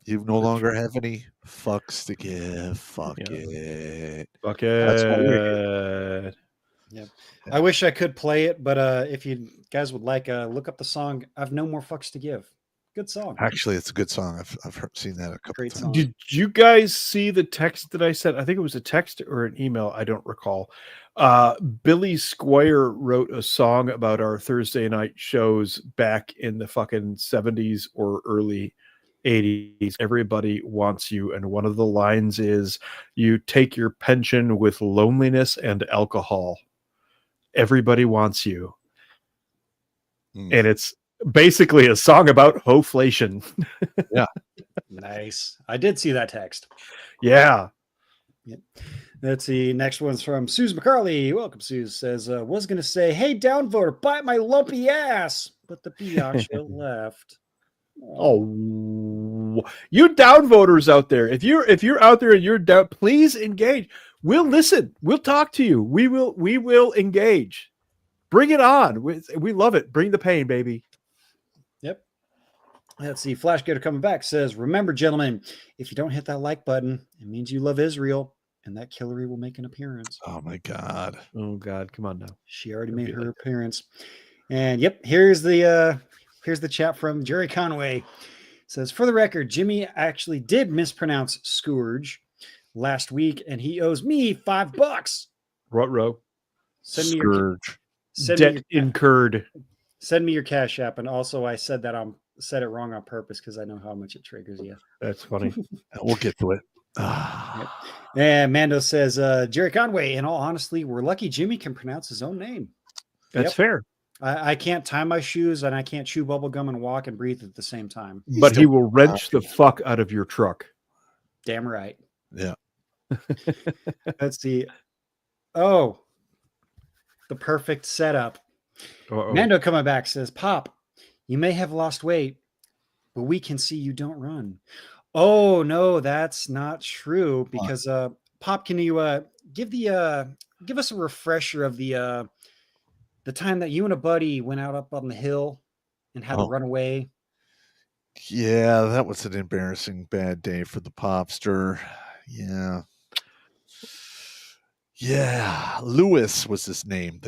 you no longer have any fucks to give. Fuck it. Fuck That's what we're it. Yep. I wish I could play it, but if you guys would like, look up the song "I've No More Fucks to Give." Good song. Actually, it's a good song. I've seen that a couple Great times. song. Did you guys see the text that I sent? I think it was a text or an email. I don't recall. Billy Squire wrote a song about our Thursday night shows back in the fucking 70s or early 80s. Everybody wants you. And one of the lines is, "You take your pension with loneliness and alcohol. Everybody wants you." And it's basically a song about hoflation. Yeah. Nice. I did see that text. Yeah. Yep. Let's see. Next one's from Suze McCarley. Welcome, Suze. Says, was going to say, "Hey, downvoter, bite my lumpy ass." But the Biatch left. Oh, you downvoters out there. If you're out there and you're down, please engage. We'll listen. We'll talk to you. We will engage. Bring it on. We love it. Bring the pain, baby. Yep. Let's see. Flash Gator coming back says, "Remember, gentlemen, if you don't hit that like button, it means you love Israel, and that Hillary will make an appearance." Oh my God. Oh God. Come on now. She already made her appearance. And yep, here's the chat from Jerry Conway. It says, "For the record, Jimmy actually did mispronounce Scourge last week, and he owes me $5. Ruh-roh. Send me Scourge. Debt incurred. Send me your Cash App." And also, I said it wrong on purpose because I know how much it triggers you. That's funny. We'll get to it. Yep. And Mando says, Jerry Conway, "In all honesty, we're lucky Jimmy can pronounce his own name." That's fair. I can't tie my shoes and I can't chew bubble gum and walk and breathe at the same time. But he will wrench the fuck out of your truck. Damn right. Yeah. Let's see. Oh, the perfect setup. Uh-oh. Mando coming back says, "Pop, you may have lost weight, but we can see you don't run." Oh no, that's not true. Because Pop, can you give us a refresher of the time that you and a buddy went out up on the hill and had to run away? Yeah, that was an embarrassing bad day for the popster. Yeah. Lewis was his name,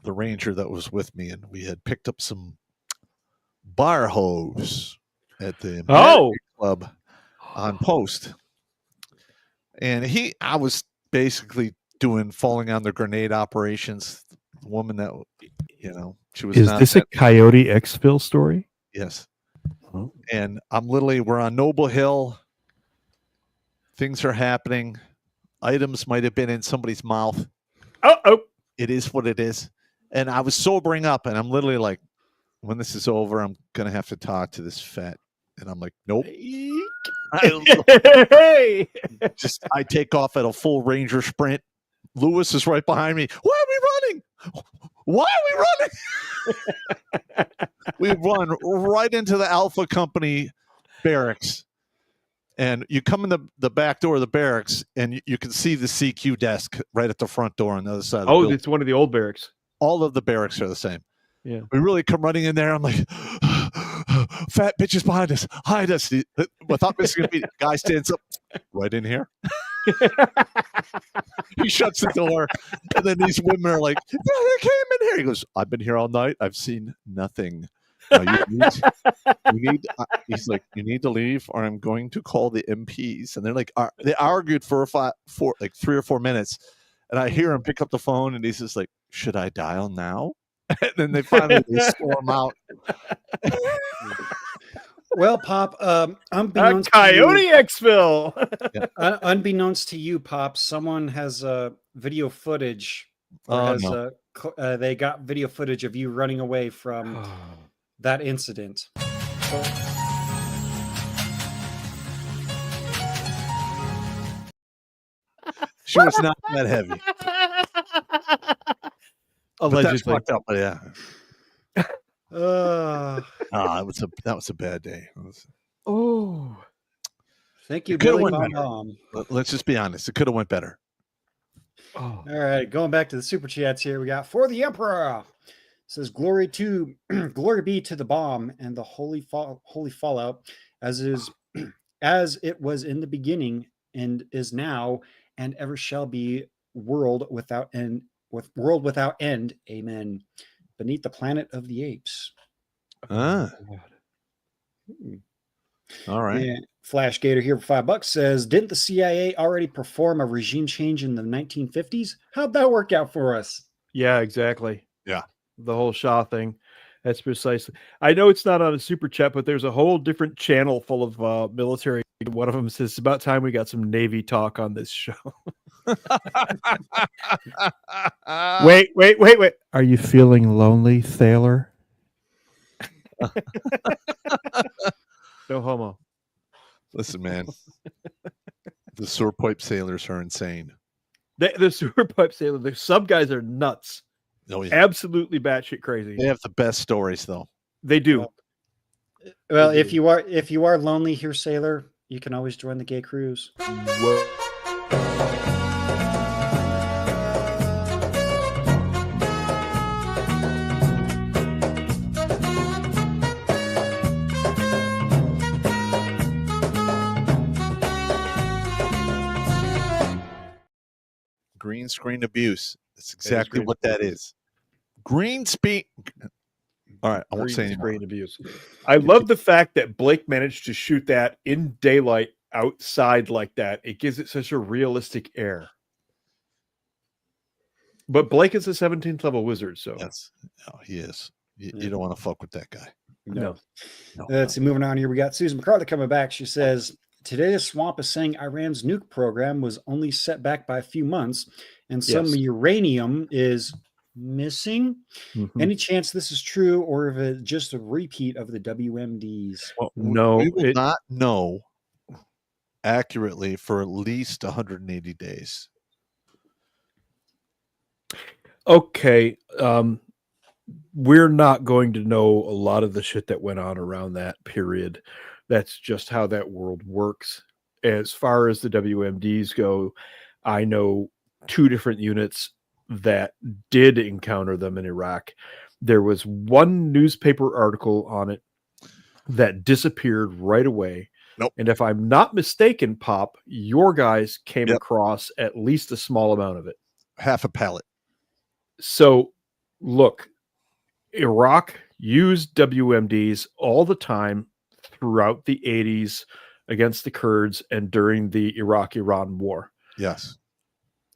the ranger that was with me, and we had picked up some bar hose at the club on post. And I was basically falling on the grenade operations. The woman that, she was. Is this a Coyote Exfil story? Yes. Oh. And we're on Noble Hill. Things are happening. Items might have been in somebody's mouth. Oh. It is what it is. And I was sobering up, and I'm literally like, when this is over, I'm going to have to talk to this fat. And I'm like, nope. I take off at a full ranger sprint. Lewis is right behind me. Why are we running? We run right into the Alpha Company barracks. And you come in the back door of the barracks, and you can see the CQ desk right at the front door on the other side of the building. It's one of the old barracks. All of the barracks are the same. Yeah. We really come running in there. I'm like, fat bitches behind us. Hide us. Without missing a beat, guy stands up right in here. He shuts the door, and then these women are like, "Yeah, I came in here." He goes, "I've been here all night. I've seen nothing. He's like, you need to leave, or I'm going to call the MPs." And they're like, they argued for 3 or 4 minutes, and I hear him pick up the phone, and he's just like, "Should I dial now?" And then they finally storm out. Well, Pop, unbeknownst Coyote Xville. Unbeknownst to you, Pop, someone has video footage. They got video footage of you running away from that incident. She was not that heavy. Allegedly. Up, yeah. That was a bad day. Oh, thank you, Billy Billy Bob Bomb. Let's just be honest. It could have went better. All right, going back to the super chats here, we got For the Emperor. It says glory be to the bomb and the holy fallout, as it was in the beginning and is now and ever shall be, world without end. Amen. Beneath the planet of the apes. All right. And Flash Gator here for $5 says, didn't the CIA already perform a regime change in the 1950s? How'd that work out for us? yeah, exactly. Yeah. The whole Shah thing. That's precisely. I know it's not on a super chat, but there's a whole different channel full of military. One of them says, it's about time we got some Navy talk on this show. Wait. Are you feeling lonely, sailor? No homo. Listen, man. The sewer pipe sailors are insane. The sewer pipe sailor, the sub guys are nuts. Oh, yeah. Absolutely batshit crazy. They have the best stories, though. They do. Well, if you are lonely here, sailor, you can always join the gay cruise. Whoa. Green screen abuse. That's exactly what that is. Green screen. All right, I won't say anymore. Green abuse. I love the fact that Blake managed to shoot that in daylight outside like that. It gives it such a realistic air. But Blake is a 17th level wizard, so yes, he is. You don't want to fuck with that guy. No. Let's see. Moving on here, we got Susan McCarthy coming back. She says, today the swamp is saying Iran's nuke program was only set back by a few months, and some uranium is missing. Mm-hmm. Any chance this is true, or if it's just a repeat of the WMDs? Well, no, we will not know accurately for at least 180 days. Okay. We're not going to know a lot of the shit that went on around that period. That's just how that world works. As far as the WMDs go, I know 2 different units that did encounter them in Iraq. There was one newspaper article on it that disappeared right away. Nope. And if I'm not mistaken, Pop, your guys came across at least a small amount of it. Half a pallet. So, look, Iraq used WMDs all the time throughout the 80s against the Kurds and during the Iraq-Iran war. Yes.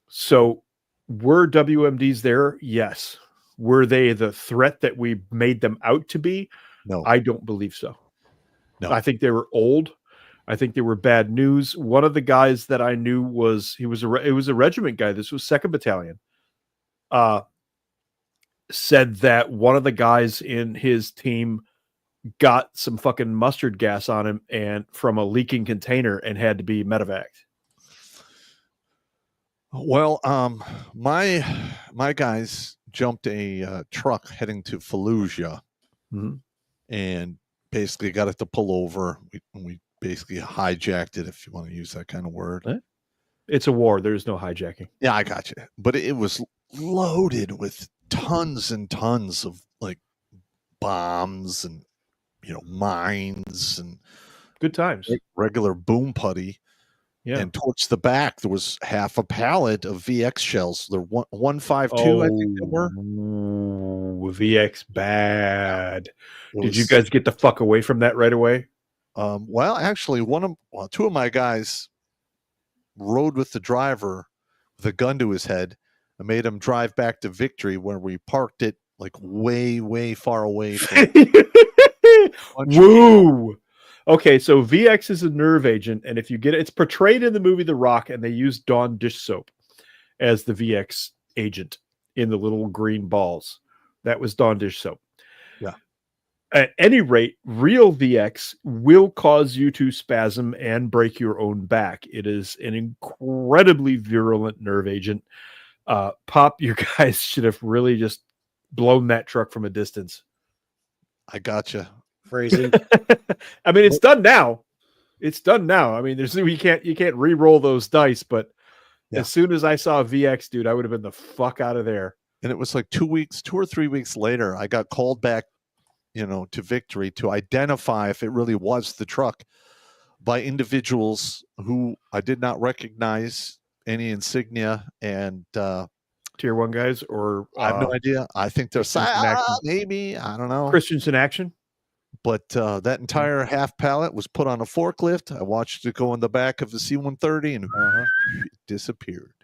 So, were WMDs there? Yes. Were they the threat that we made them out to be? No. I don't believe so. No. I think they were old. I think they were bad news. One of the guys that I knew it was a regiment guy. This was 2nd Battalion. Said that one of the guys in his team got some fucking mustard gas on him and from a leaking container and had to be medevaced. Well, my guys jumped a truck heading to Fallujah, and basically got it to pull over. We basically hijacked it, if you want to use that kind of word. It's a war. There's no hijacking. Yeah, I got you. But it was loaded with tons and tons of like bombs and mines and good times. Regular boom putty. Yeah. And towards the back, there was half a pallet of VX shells. They're 152, I think they were. VX bad. Did you was- guys get the fuck away from that right away? Well, actually, two of my guys rode with the driver with a gun to his head and made him drive back to Victory, where we parked it like way, way far away from. Woo! Okay, so VX is a nerve agent, and if you get it, it's portrayed in the movie The Rock, and they use Dawn dish soap as the VX agent in the little green balls. That was Dawn dish soap. Yeah. At any rate, real VX will cause you to spasm and break your own back. It is an incredibly virulent nerve agent. Pop, you guys should have really just blown that truck from a distance. I gotcha. Phrasing. I mean, it's done now. It's done now. I mean, you can't re-roll those dice, but as soon as I saw VX, dude, I would have been the fuck out of there. And it was like 2 or 3 weeks later, I got called back, to Victory to identify if it really was the truck by individuals who I did not recognize any insignia and Tier 1 guys, or I have no idea. I think they're maybe, I don't know. Christians in action. But that entire half pallet was put on a forklift. I watched it go in the back of the C-130 and it disappeared.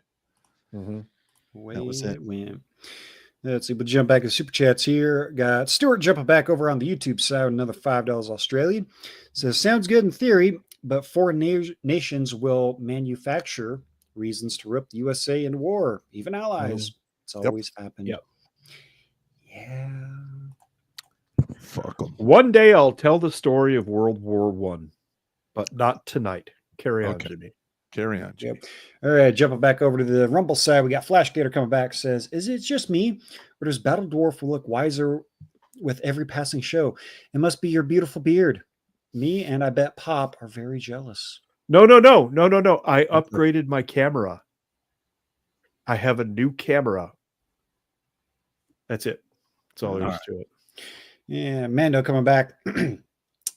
Mm-hmm. That was it. Let's see. We'll jump back to the super chats here. Got Stuart jumping back over on the YouTube side. Another $5 Australian. Says, sounds good in theory, but foreign nations will manufacture reasons to rip the USA into war, even allies. It's always happened. Yep. Yeah. Fuck them. One day I'll tell the story of World War One, but not tonight. Carry on, Jimmy. Carry on, Jimmy. Yep. All right, jumping back over to the Rumble side, we got Flash Gator coming back. Says, is it just me, or does Battle Dwarf look wiser with every passing show? It must be your beautiful beard. Me and I bet Pop are very jealous. No. I upgraded my camera. I have a new camera. That's it. That's all there is to it. Yeah, Mando coming back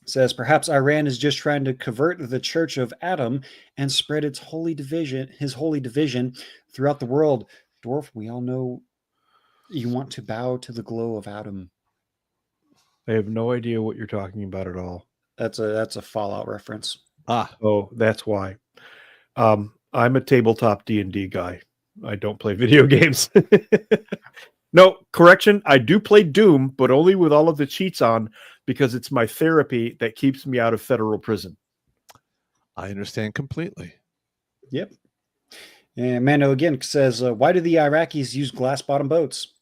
says, perhaps Iran is just trying to convert the Church of Adam and spread his holy division throughout the world. Dwarf, we all know you want to bow to the glow of Adam. I have no idea what you're talking about at all. That's a Fallout reference. Oh, that's why. I'm a tabletop D&D guy. I don't play video games. No, correction. I do play Doom, but only with all of the cheats on because it's my therapy that keeps me out of federal prison. I understand completely. Yep. And Mando again says, why do the Iraqis use glass bottom boats?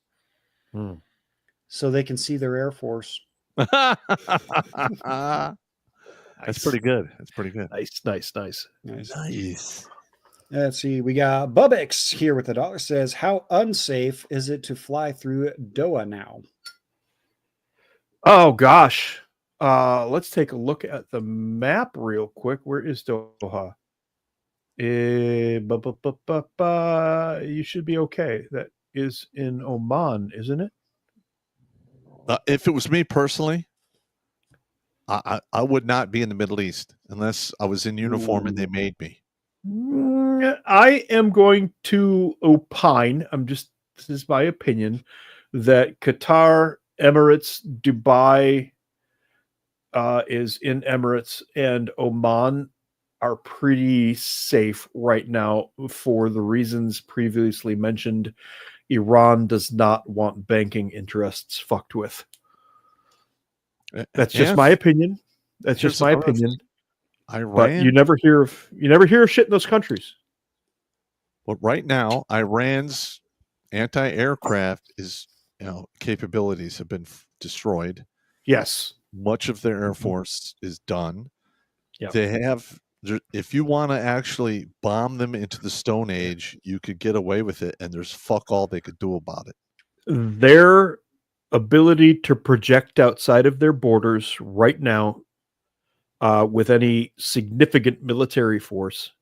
So they can see their Air Force. That's pretty good. That's pretty good. Nice. Let's see. We got Bubix here with $1. Says, how unsafe is it to fly through Doha now? Oh, gosh. Let's take a look at the map real quick. Where is Doha? You should be okay. That is in Oman, isn't it? If it was me personally, I would not be in the Middle East unless I was in uniform and they made me. I am going to opine, this is my opinion, that Qatar, Emirates, Dubai is in Emirates, and Oman are pretty safe right now for the reasons previously mentioned. Iran does not want banking interests fucked with. That's just my opinion. That's just my opinion. Iran, but you never hear of shit in those countries. But right now, Iran's anti-aircraft capabilities have been destroyed. Yes, much of their air force is done. Yep. They have. If you want to actually bomb them into the Stone Age, you could get away with it, and there's fuck all they could do about it. Their ability to project outside of their borders right now, with any significant military force,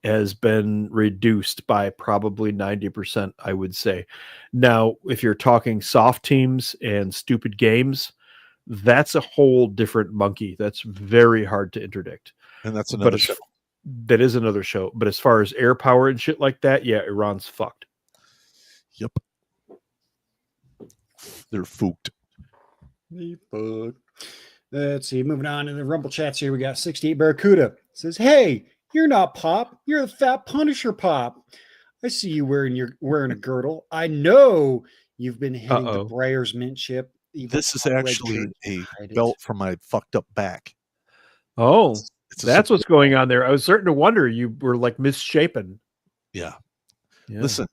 has been reduced by probably 90%, I would say. Now, if you're talking soft teams and stupid games, that's a whole different monkey. That's very hard to interdict. And that's another show. that is another show. But as far as air power and shit like that, yeah, Iran's fucked. Yep. They're fooked. Let's see. Moving on in the Rumble chats here, we got 68 Barracuda. Says, "Hey, you're not Pop. You're the Fat Punisher Pop. I see you wearing a girdle. I know you've been hitting the Breyer's mint chip. This is actually a belt for my fucked up back. Oh, that's what's going on there. I was starting to wonder. You were like misshapen. Yeah. Listen,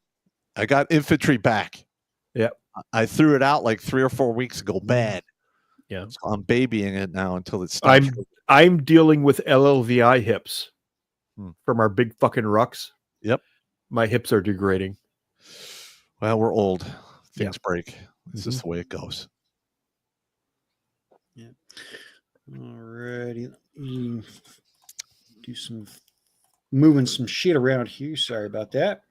I got infantry back. Yeah. I threw it out like 3 or 4 weeks ago. Bad. Yeah. So I'm babying it now until it stops. I'm dealing with LLVI hips from our big fucking rucks. Yep. My hips are degrading. Well, we're old. Things break. This is the way it goes. Yeah. Alrighty. Do some moving some shit around here. Sorry about that.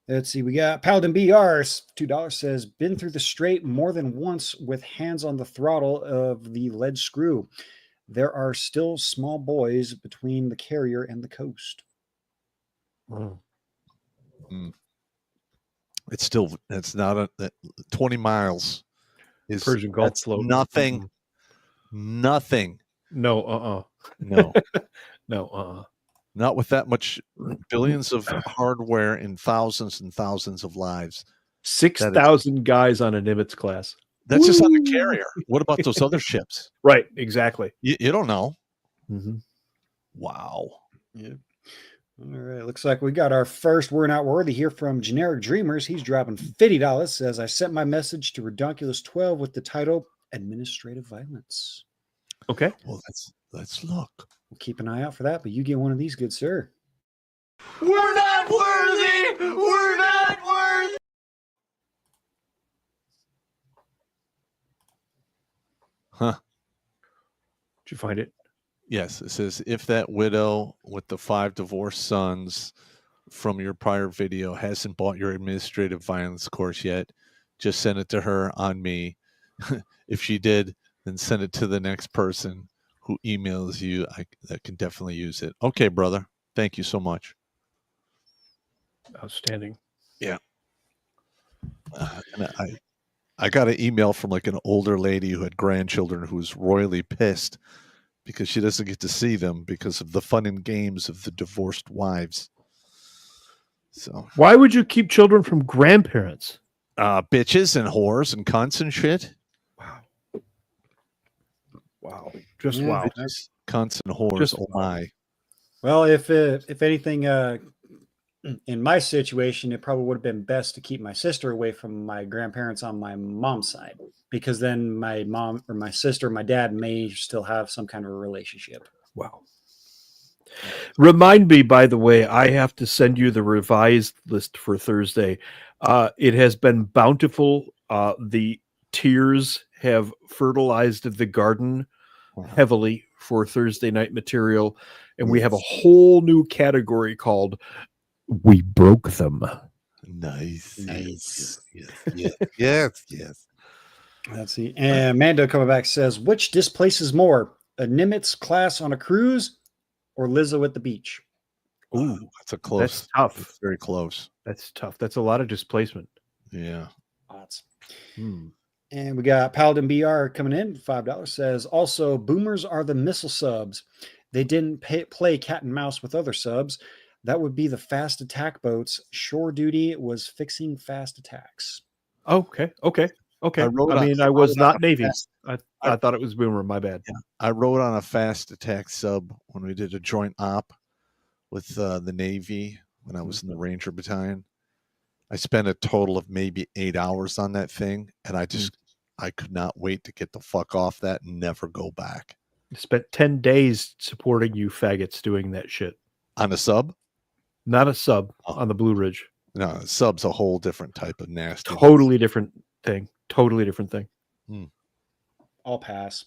Let's see. We got Paladin BRs. $2 says, "Been through the Strait more than once with hands on the throttle of the lead screw. There are still small buoys between the carrier and the coast." It's not 20 miles is Persian Gulf float. Nothing. Nothing. No, No. No, Not with that much billions of hardware and thousands of lives. 6,000 guys on a Nimitz class. That's just on the carrier. What about those other ships? Right, exactly. You don't know. Wow. Yeah. All right. Looks like we got our first We're Not Worthy here from Generic Dreamers. He's dropping $50. Says, "I sent my message to Redonkulas 12 with the title Administrative Violence." Okay. Well, let's look. We'll keep an eye out for that, but you get one of these, good sir. We're not worthy! We're not worthy! Huh. Did you find it? Yes, it says, "If that widow with the 5 divorced sons from your prior video hasn't bought your administrative violence course yet, just send it to her on me. If she did, then send it to the next person who emails you. That can definitely use it." Okay, brother. Thank you so much. Outstanding. Yeah. And I got an email from like an older lady who had grandchildren who was royally pissed because she doesn't get to see them because of the fun and games of the divorced wives. So why would you keep children from grandparents? Bitches and whores and cunts and shit. Wow. Just wow. Bitches, cunts and whores. Just oh my. Well, if anything, in my situation, it probably would have been best to keep my sister away from my grandparents on my mom's side, because then my mom or my sister, my dad may still have some kind of a relationship. Wow. Remind me, by the way, I have to send you the revised list for Thursday. It has been bountiful. The tears have fertilized the garden heavily for Thursday night material. And we have a whole new category called "We Broke Them." Nice. Yes. Let's see. And Mando coming back says, "Which displaces more, a Nimitz class on a cruise or Lizzo at the beach?" Ooh, that's a close. That's tough. That's very close. That's tough. That's a lot of displacement. Yeah. Odds. And we got Paladin BR coming in, $5, says, "Also, boomers are the missile subs. They didn't play cat and mouse with other subs. That would be the fast attack boats. Shore duty was fixing fast attacks." Okay. I was not Navy. I thought it was boomer. My bad. Yeah. I rode on a fast attack sub when we did a joint op with the Navy when I was in the Ranger Battalion. I spent a total of maybe 8 hours on that thing, and I could not wait to get the fuck off that and never go back. I spent 10 days supporting you faggots doing that shit. On a sub? Not a sub, on the Blue Ridge. No, a sub's a whole different type of nasty. Totally different thing. I'll pass.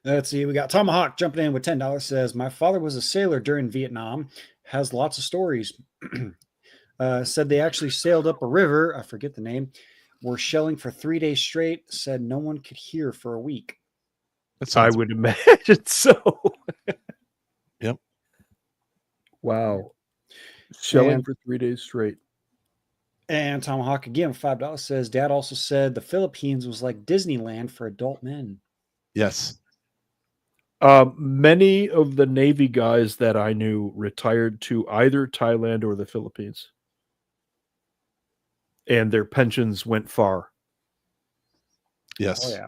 Let's see. We got Tomahawk jumping in with $10, says, "My father was a sailor during Vietnam. Has lots of stories. Said they actually sailed up a river. I forget the name. Were shelling for 3 days straight. Said no one could hear for a week." I would imagine so. Yep. Wow. Selling And- for 3 days straight. And Tomahawk again, $5 says, Dad also said the Philippines was like Disneyland for adult men. Yes. Many of the Navy guys that I knew retired to either Thailand or the Philippines. And their pensions went far. Yes. Oh, yeah.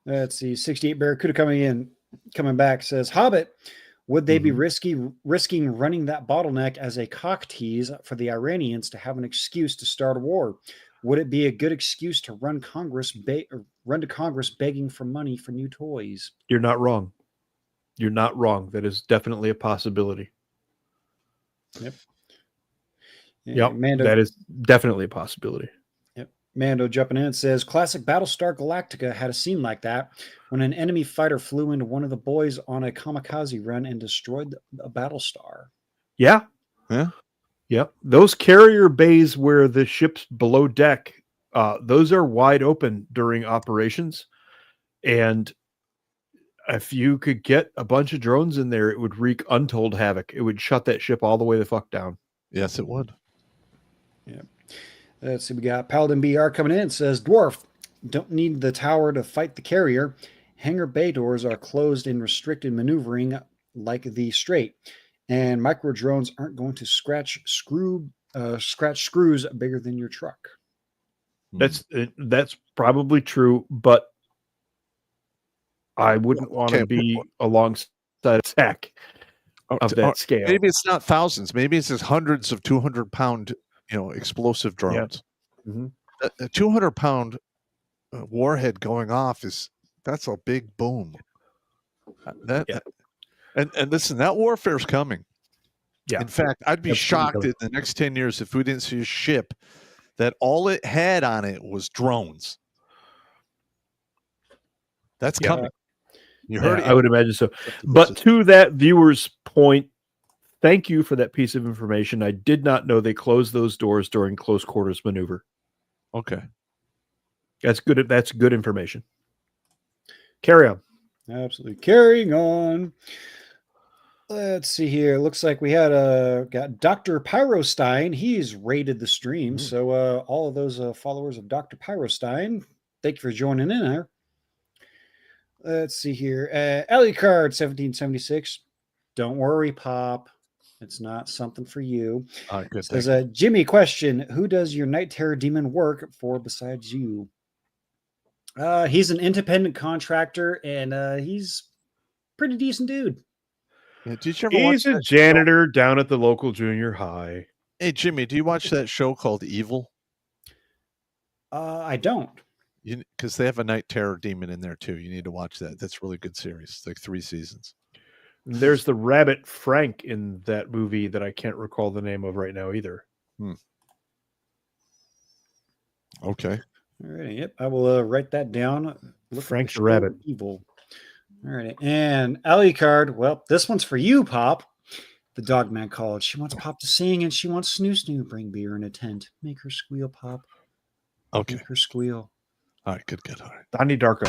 Let's see. 68 Barracuda coming back says, Hobbit, would they be risking running that bottleneck as a cock tease for the Iranians to have an excuse to start a war? Would it be a good excuse to run to Congress begging for money for new toys? You're not wrong. You're not wrong. That is definitely a possibility. Yep. Yep. Mando, that is definitely a possibility. Yep. Mando jumping in says, classic Battlestar Galactica had a scene like that when an enemy fighter flew into one of the boys on a kamikaze run and destroyed a Battlestar. Yeah. Yeah. Yep. Those carrier bays where the ship's below deck, those are wide open during operations. And if you could get a bunch of drones in there, it would wreak untold havoc. It would shut that ship all the way the fuck down. Yes, it would. Yeah. Let's see. We got Paladin BR coming in. Says, Dwarf, don't need the tower to fight the carrier. Hangar bay doors are closed and restricted maneuvering like the Strait. And micro drones aren't going to scratch screws bigger than your truck. That's probably true, but I wouldn't want to be alongside a tech of that scale. Maybe it's not thousands. Maybe it's just hundreds of 200-pound, explosive drones. Yeah. Mm-hmm. A 200-pound warhead going off that's a big boom. And listen, that warfare's coming. Yeah. In fact, I'd be shocked in the next 10 years if we didn't see a ship that all it had on it was drones. That's coming. You heard it. I would imagine so. But to that viewer's point, thank you for that piece of information. I did not know they closed those doors during close quarters maneuver. Okay. That's good. That's good information. Carry on. Absolutely. Carrying on. Let's see here. Looks like we had got Dr. Pyrostein. He's raided the stream. So all of those followers of Dr. Pyrostein, thank you for joining in there. Let's see here. Ellie Card 1776. Don't worry, Pop. It's not something for you. Good. Says Jimmy, question: who does your Night Terror demon work for besides you? He's an independent contractor, and he's a pretty decent dude. Yeah, did you ever watch He's a janitor down at the local junior high. Hey, Jimmy, do you watch that show called Evil? I don't. Because they have a Night Terror demon in there too. You need to watch that. That's a really good series. It's like 3 seasons. There's the rabbit Frank in that movie that I can't recall the name of right now either. Okay. All right. Yep. I will write that down. Frank the rabbit. Evil. All right. And Ellie Card. Well, this one's for you, Pop. The dog man called. She wants Pop to sing, and she wants Snoo Snoo bring beer in a tent. Make her squeal, Pop. Okay. Make her squeal. All right. Good. All right. Donnie Darko.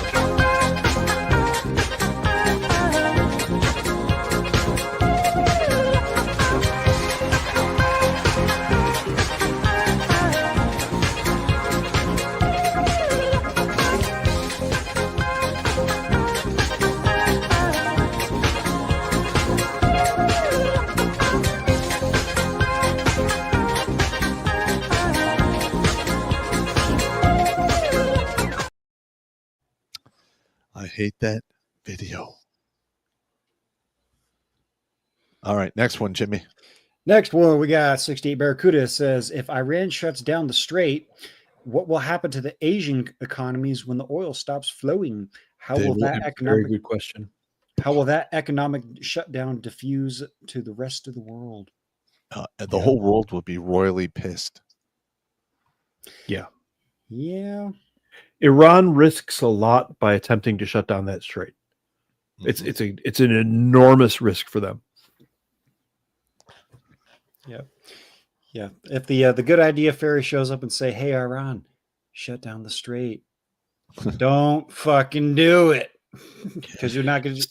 I hate that video. All right, next one, Jimmy. Next one, we got 68 Barracuda says, if Iran shuts down the Strait, what will happen to the Asian economies when the oil stops flowing? How will that economic very good question? How will that economic shutdown diffuse to the rest of the world? The whole world will be royally pissed. Yeah. Yeah. Iran risks a lot by attempting to shut down that strait. It's an enormous risk for them. Yeah. Yeah. If the good idea fairy shows up and say, hey, Iran, shut down the strait. Don't fucking do it. Because you're not going to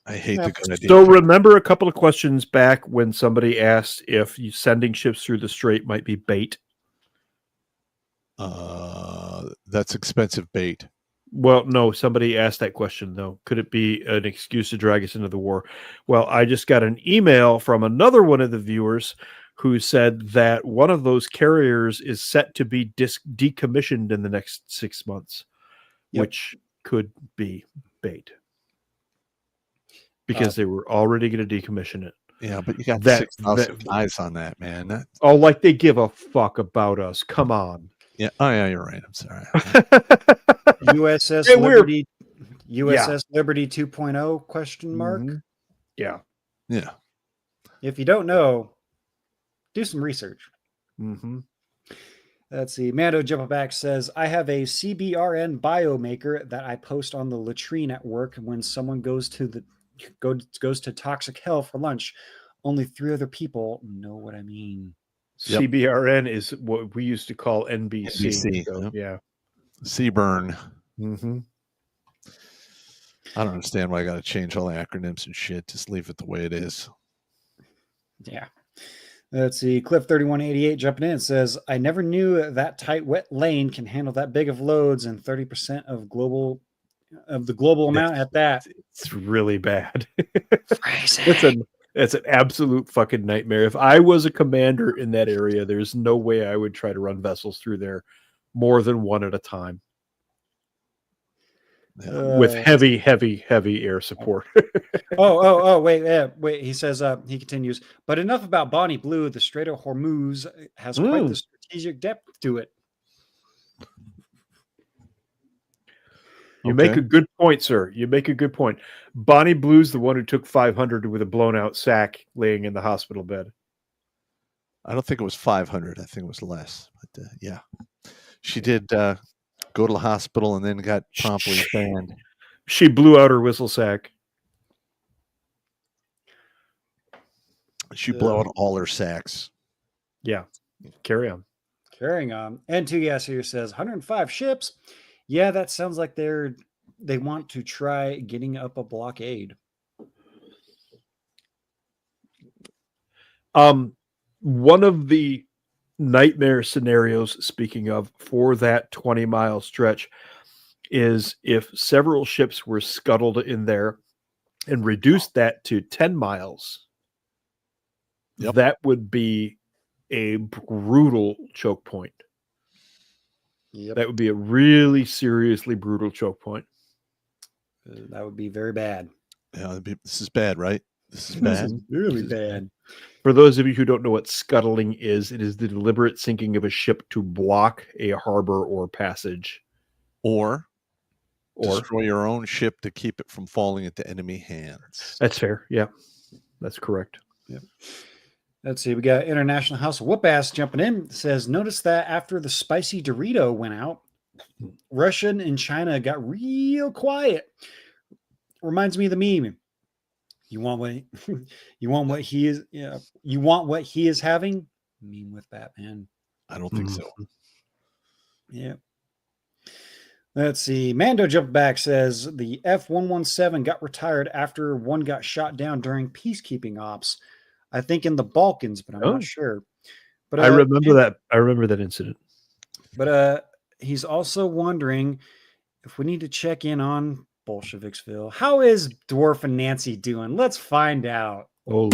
I hate the good idea. So remember a couple of questions back when somebody asked if you sending ships through the strait might be bait? That's expensive bait. Well, no, somebody asked that question, though. Could it be an excuse to drag us into the war? Well, I just got an email from another one of the viewers who said that one of those carriers is set to be decommissioned in the next 6 months, which could be bait because they were already going to decommission it. Yeah, but you got That- 6,000 eyes on that, man. Oh, like they give a fuck about us. Come on. Yeah. Oh, yeah, you're right. I'm sorry. USS Hey, we're- Liberty, USS Liberty 2.0 question mark. Mhm. Yeah. Yeah. If you don't know, do some research. Mm-hmm. Let's see. Mando Jumpback says, I have a CBRN biomaker that I post on the latrine at work when someone goes to toxic hell for lunch. Only 3 other people know what I mean. Yep. CBRN is what we used to call NBC. NBC, So, yep. yeah. Seaburn. Mm-hmm. I don't understand why I got to change all the acronyms and shit. Just leave it the way it is. Yeah. Let's see. Cliff3188 jumping in says, I never knew that tight, wet lane can handle that big of loads and 30% of the global amount at that. It's really bad. Crazy. It's an absolute fucking nightmare. If I was a commander in that area, there's no way I would try to run vessels through there more than one at a time. With heavy air support. Wait. He says, he continues, but enough about Bonnie Blue. The Strait of Hormuz has quite the strategic depth to it. You make a good point, sir. You make a good point. Bonnie Blue's the one who took 500 with a blown out sack laying in the hospital bed. I don't think it was 500. I think it was less. But yeah, she did go to the hospital and then got promptly banned. She blew out her whistle sack. She blew out all her sacks. Yeah. Carry on. Carrying on. And 2 Gas here says 105 ships. Yeah, that sounds like they want to try getting up a blockade. One of the nightmare scenarios, speaking of, for that 20-mile stretch is if several ships were scuttled in there and reduced that to 10 miles. Yep. That would be a brutal choke point. Yep. That would be a really seriously brutal choke point. That would be very bad. Yeah, this is bad, right? This is bad. Really bad. For those of you who don't know what scuttling is, it is the deliberate sinking of a ship to block a harbor or passage. Or destroy your own ship to keep it from falling into enemy hands. That's fair. Yeah, that's correct. Yep. Let's see. We got International House of Whoop-Ass jumping in. Says, notice that after the spicy Dorito went out, Russia and China got real quiet. Reminds me of the meme. You want what he is? Yeah. You want what he is having? Meme with Batman. I don't think so. Yeah. Let's see. Mando jumped back, says the F-117 got retired after one got shot down during peacekeeping ops. I think in the Balkans, but I'm not sure. But I remember that. I remember that incident. But he's also wondering if we need to check in on Bolsheviksville. How is Dwarf and Nancy doing? Let's find out. Oh, Lord.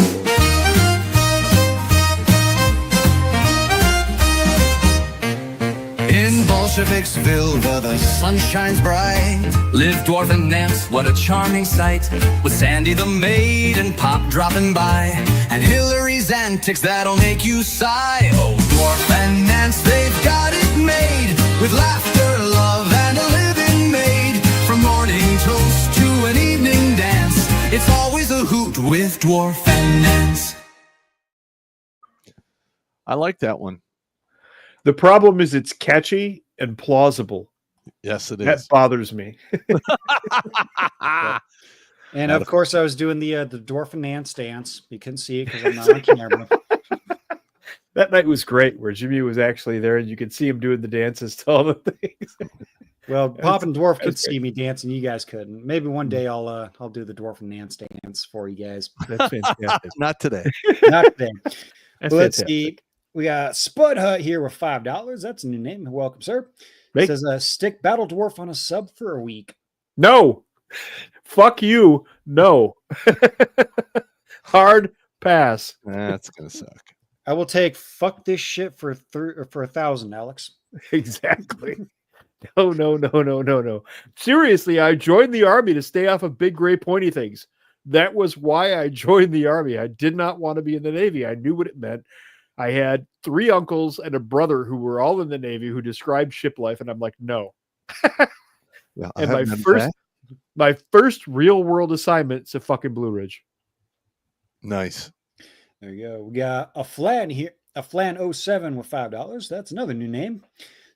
In Bolsheviksville, where the sun shines bright, live Dwarf and Nance, what a charming sight. With Sandy the maid and Pop dropping by, and Hillary's antics that'll make you sigh. Oh, Dwarf and Nance, they've got it made, with laughter, love, and a living made. From morning toast to an evening dance, it's always a hoot with Dwarf and Nance. I like that one. The problem is it's catchy and plausible. Yes, it is. That bothers me. And of course, I was doing the Dwarf and Nance dance. You couldn't see it because I'm not on camera. That night was great, where Jimmy was actually there, and you could see him doing the dances to all the things. Well, Pop and Dwarf could that's see me dancing. You guys couldn't. Maybe one day I'll do the Dwarf and Nance dance for you guys. That's fantastic. Not today. Not today. That's Let's fantastic. see. We got Spud Hut here with $5. That's a new name. Welcome, sir. Right. Says stick Battle Dwarf on a sub for a week. No. Fuck you. No. Hard pass. That's gonna suck. I will take fuck this shit for 1,000, Alex. Exactly. No. Seriously, I joined the army to stay off of big gray pointy things. That was why I joined the army. I did not want to be in the Navy. I knew what it meant. I had 3 uncles and a brother who were all in the Navy who described ship life, and I'm like, no. Yeah, And my first real world assignment's a fucking Blue Ridge. Nice. There you go. We got a Flan here, a Flan 07 with $5. That's another new name.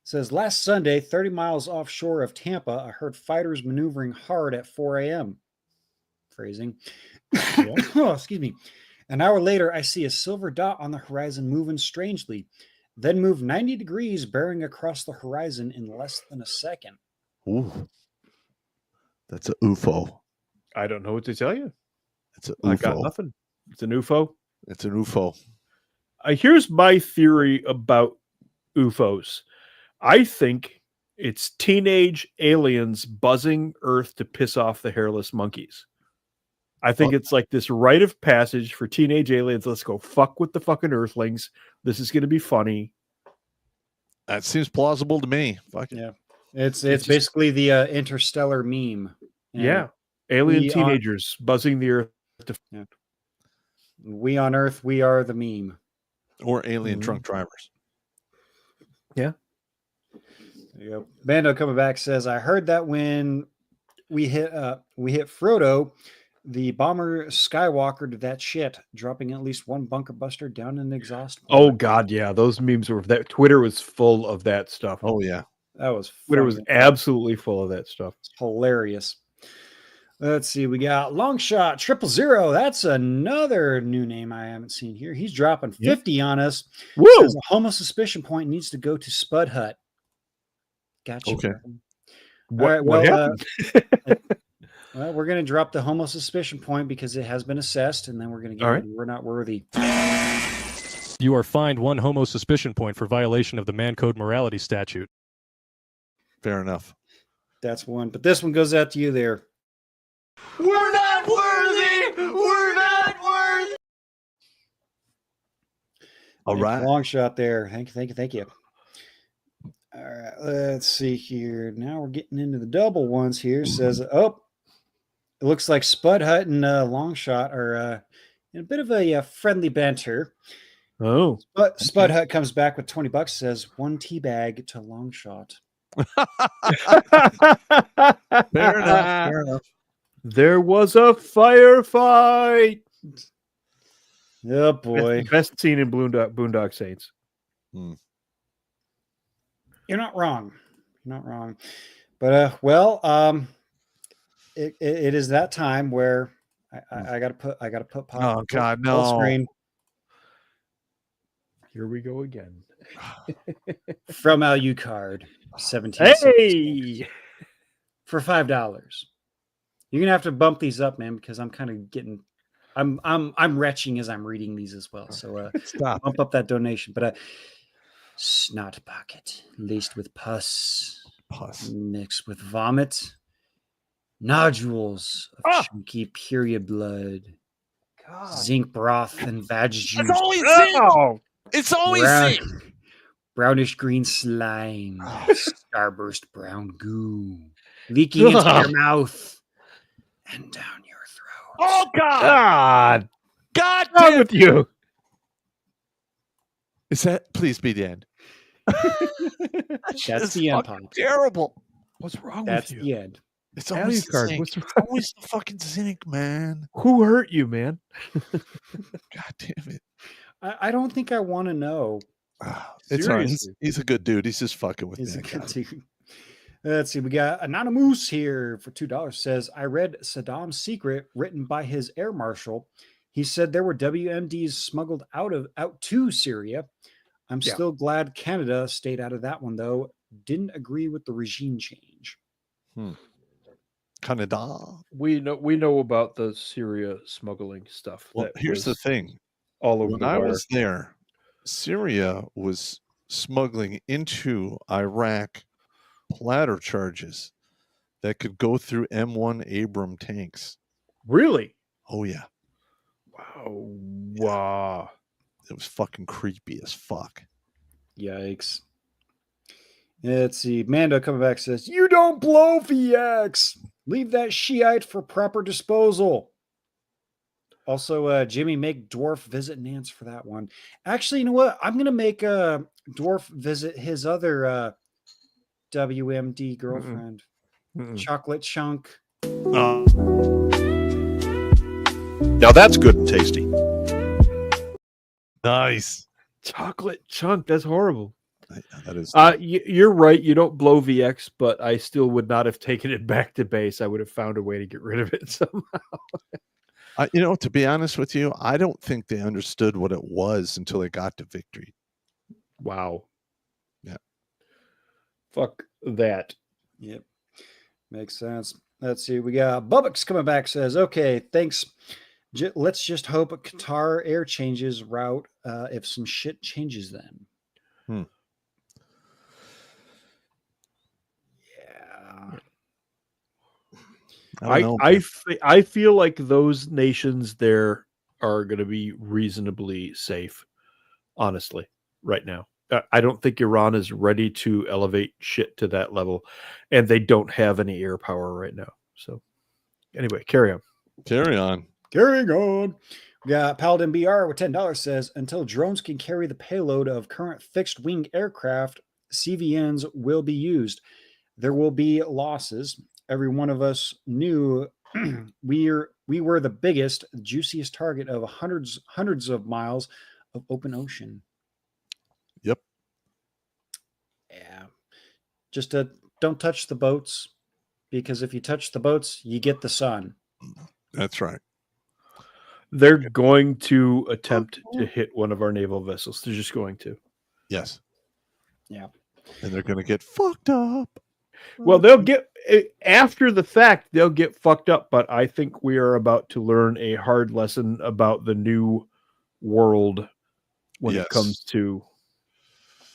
Says last Sunday, 30 miles offshore of Tampa, I heard fighters maneuvering hard at 4 a.m. Phrasing. Oh, excuse me. An hour later, I see a silver dot on the horizon moving strangely, then move 90 degrees, bearing across the horizon in less than a second. Ooh. That's an UFO. I don't know what to tell you. It's an I got UFO. nothing. It's an UFO. It's an UFO. Here's my theory about UFOs. I think it's teenage aliens buzzing Earth to piss off the hairless monkeys. I think it's like this rite of passage for teenage aliens. Let's go fuck with the fucking Earthlings. This is going to be funny. That seems plausible to me. Fuck it. Yeah. It's basically the interstellar meme. And Yeah. Alien we teenagers buzzing the Earth. We on Earth, we are the meme. Or alien drunk drivers. Yeah. There you go. Bando coming back says, I heard that when we hit Frodo, the bomber Skywalker did that shit, dropping at least one bunker buster down an exhaust port. Oh God, yeah. Those memes were that Twitter was full of that stuff. Oh yeah. That was Twitter was absolutely full of that stuff. It's hilarious. Let's see. We got Longshot 000. That's another new name I haven't seen here. He's dropping 50 on us. Woo! Says a homo suspicion point needs to go to Spud Hut. Gotcha. Okay. What happened? Well, we're going to drop the homo suspicion point because it has been assessed, and then we're going to get we're not worthy. You are fined 1 homo suspicion point for violation of the Man Code Morality Statute. Fair enough. That's one. But this one goes out to you there. We're not worthy! We're not worthy! All right. Long shot there. Thank you. All right, let's see here. Now we're getting into the double ones here. Says, it looks like Spud Hut and Longshot are in a bit of a friendly banter. Oh. But Spud Hut comes back with $20, says 1 teabag to Longshot. Fair enough. There was a firefight. Oh boy. Best scene in Boondock Saints. Hmm. You're not wrong. You're not wrong. But it is that time where I gotta put pop. Oh God, full no. screen. Here we go again. From Alucard, 17. Hey, for $5. You're gonna have to bump these up, man, because I'm kind of getting, I'm retching as I'm reading these as well. So Stop. Bump up that donation. But snot pocket laced with pus mixed with vomit, nodules of chunky period blood, zinc broth and vag juice. It's always zinc. It's always zinc. Brownish green slime, starburst brown goo, leaking into your mouth and down your throat. Oh God! God wrong with you? Is that? Please be the end. That's the end, Pop. Terrible. What's wrong That's with you? the end. It's always the Alucard, zinc. what's It's always the fucking zinc, man. Who hurt you, man? God damn it. I don't think I want to know. It's all right. Seriously. He's a good dude. He's just fucking with He's me. a good dude. Let's see. We got Anonymous here for $2. Says, I read Saddam's Secret written by his air marshal. He said there were WMDs smuggled out to Syria. I'm still glad Canada stayed out of that one, though. didn't agree with the regime change. Canada. We know about the Syria smuggling stuff. Well, that here's the was thing. all over When the I wire. was there, Syria was smuggling into Iraq platter charges that could go through M1 Abram tanks. Really? Oh, yeah. Wow. It was fucking creepy as fuck. Yikes. Let's see. Mando coming back says, "You don't blow VX. Leave that Shiite for proper disposal." Also, Jimmy, make Dwarf visit Nance for that one. Actually, you know what? I'm going to make Dwarf visit his other WMD girlfriend, Chocolate Chunk. Now that's good and tasty. Nice. Chocolate Chunk. That's horrible. That is. You're right. You don't blow VX, but I still would not have taken it back to base. I would have found a way to get rid of it somehow. To be honest with you, I don't think they understood what it was until they got to victory. Wow. Yeah. Fuck that. Yep. Makes sense. Let's see. We got Bubbox coming back, says, "Okay, thanks. Let's just hope Qatar Air changes route if some shit changes then." Yeah. I feel like those nations there are going to be reasonably safe, honestly, right now. I don't think Iran is ready to elevate shit to that level, and they don't have any air power right now. So, anyway, carry on. Carry on. Carrying on. We got Paladin BR with $10 says, "Until drones can carry the payload of current fixed wing aircraft, CVNs will be used. There will be losses. Every one of us knew we were the biggest, juiciest target of hundreds of miles of open ocean." Yep. Yeah. Just don't touch the boats, because if you touch the boats, you get the sun. That's right. They're going to attempt to hit one of our naval vessels. They're just going to. Yes. Yeah. And they're going to get fucked up. Well, they'll get after the fact, they'll get fucked up, but I think we are about to learn a hard lesson about the new world when it comes to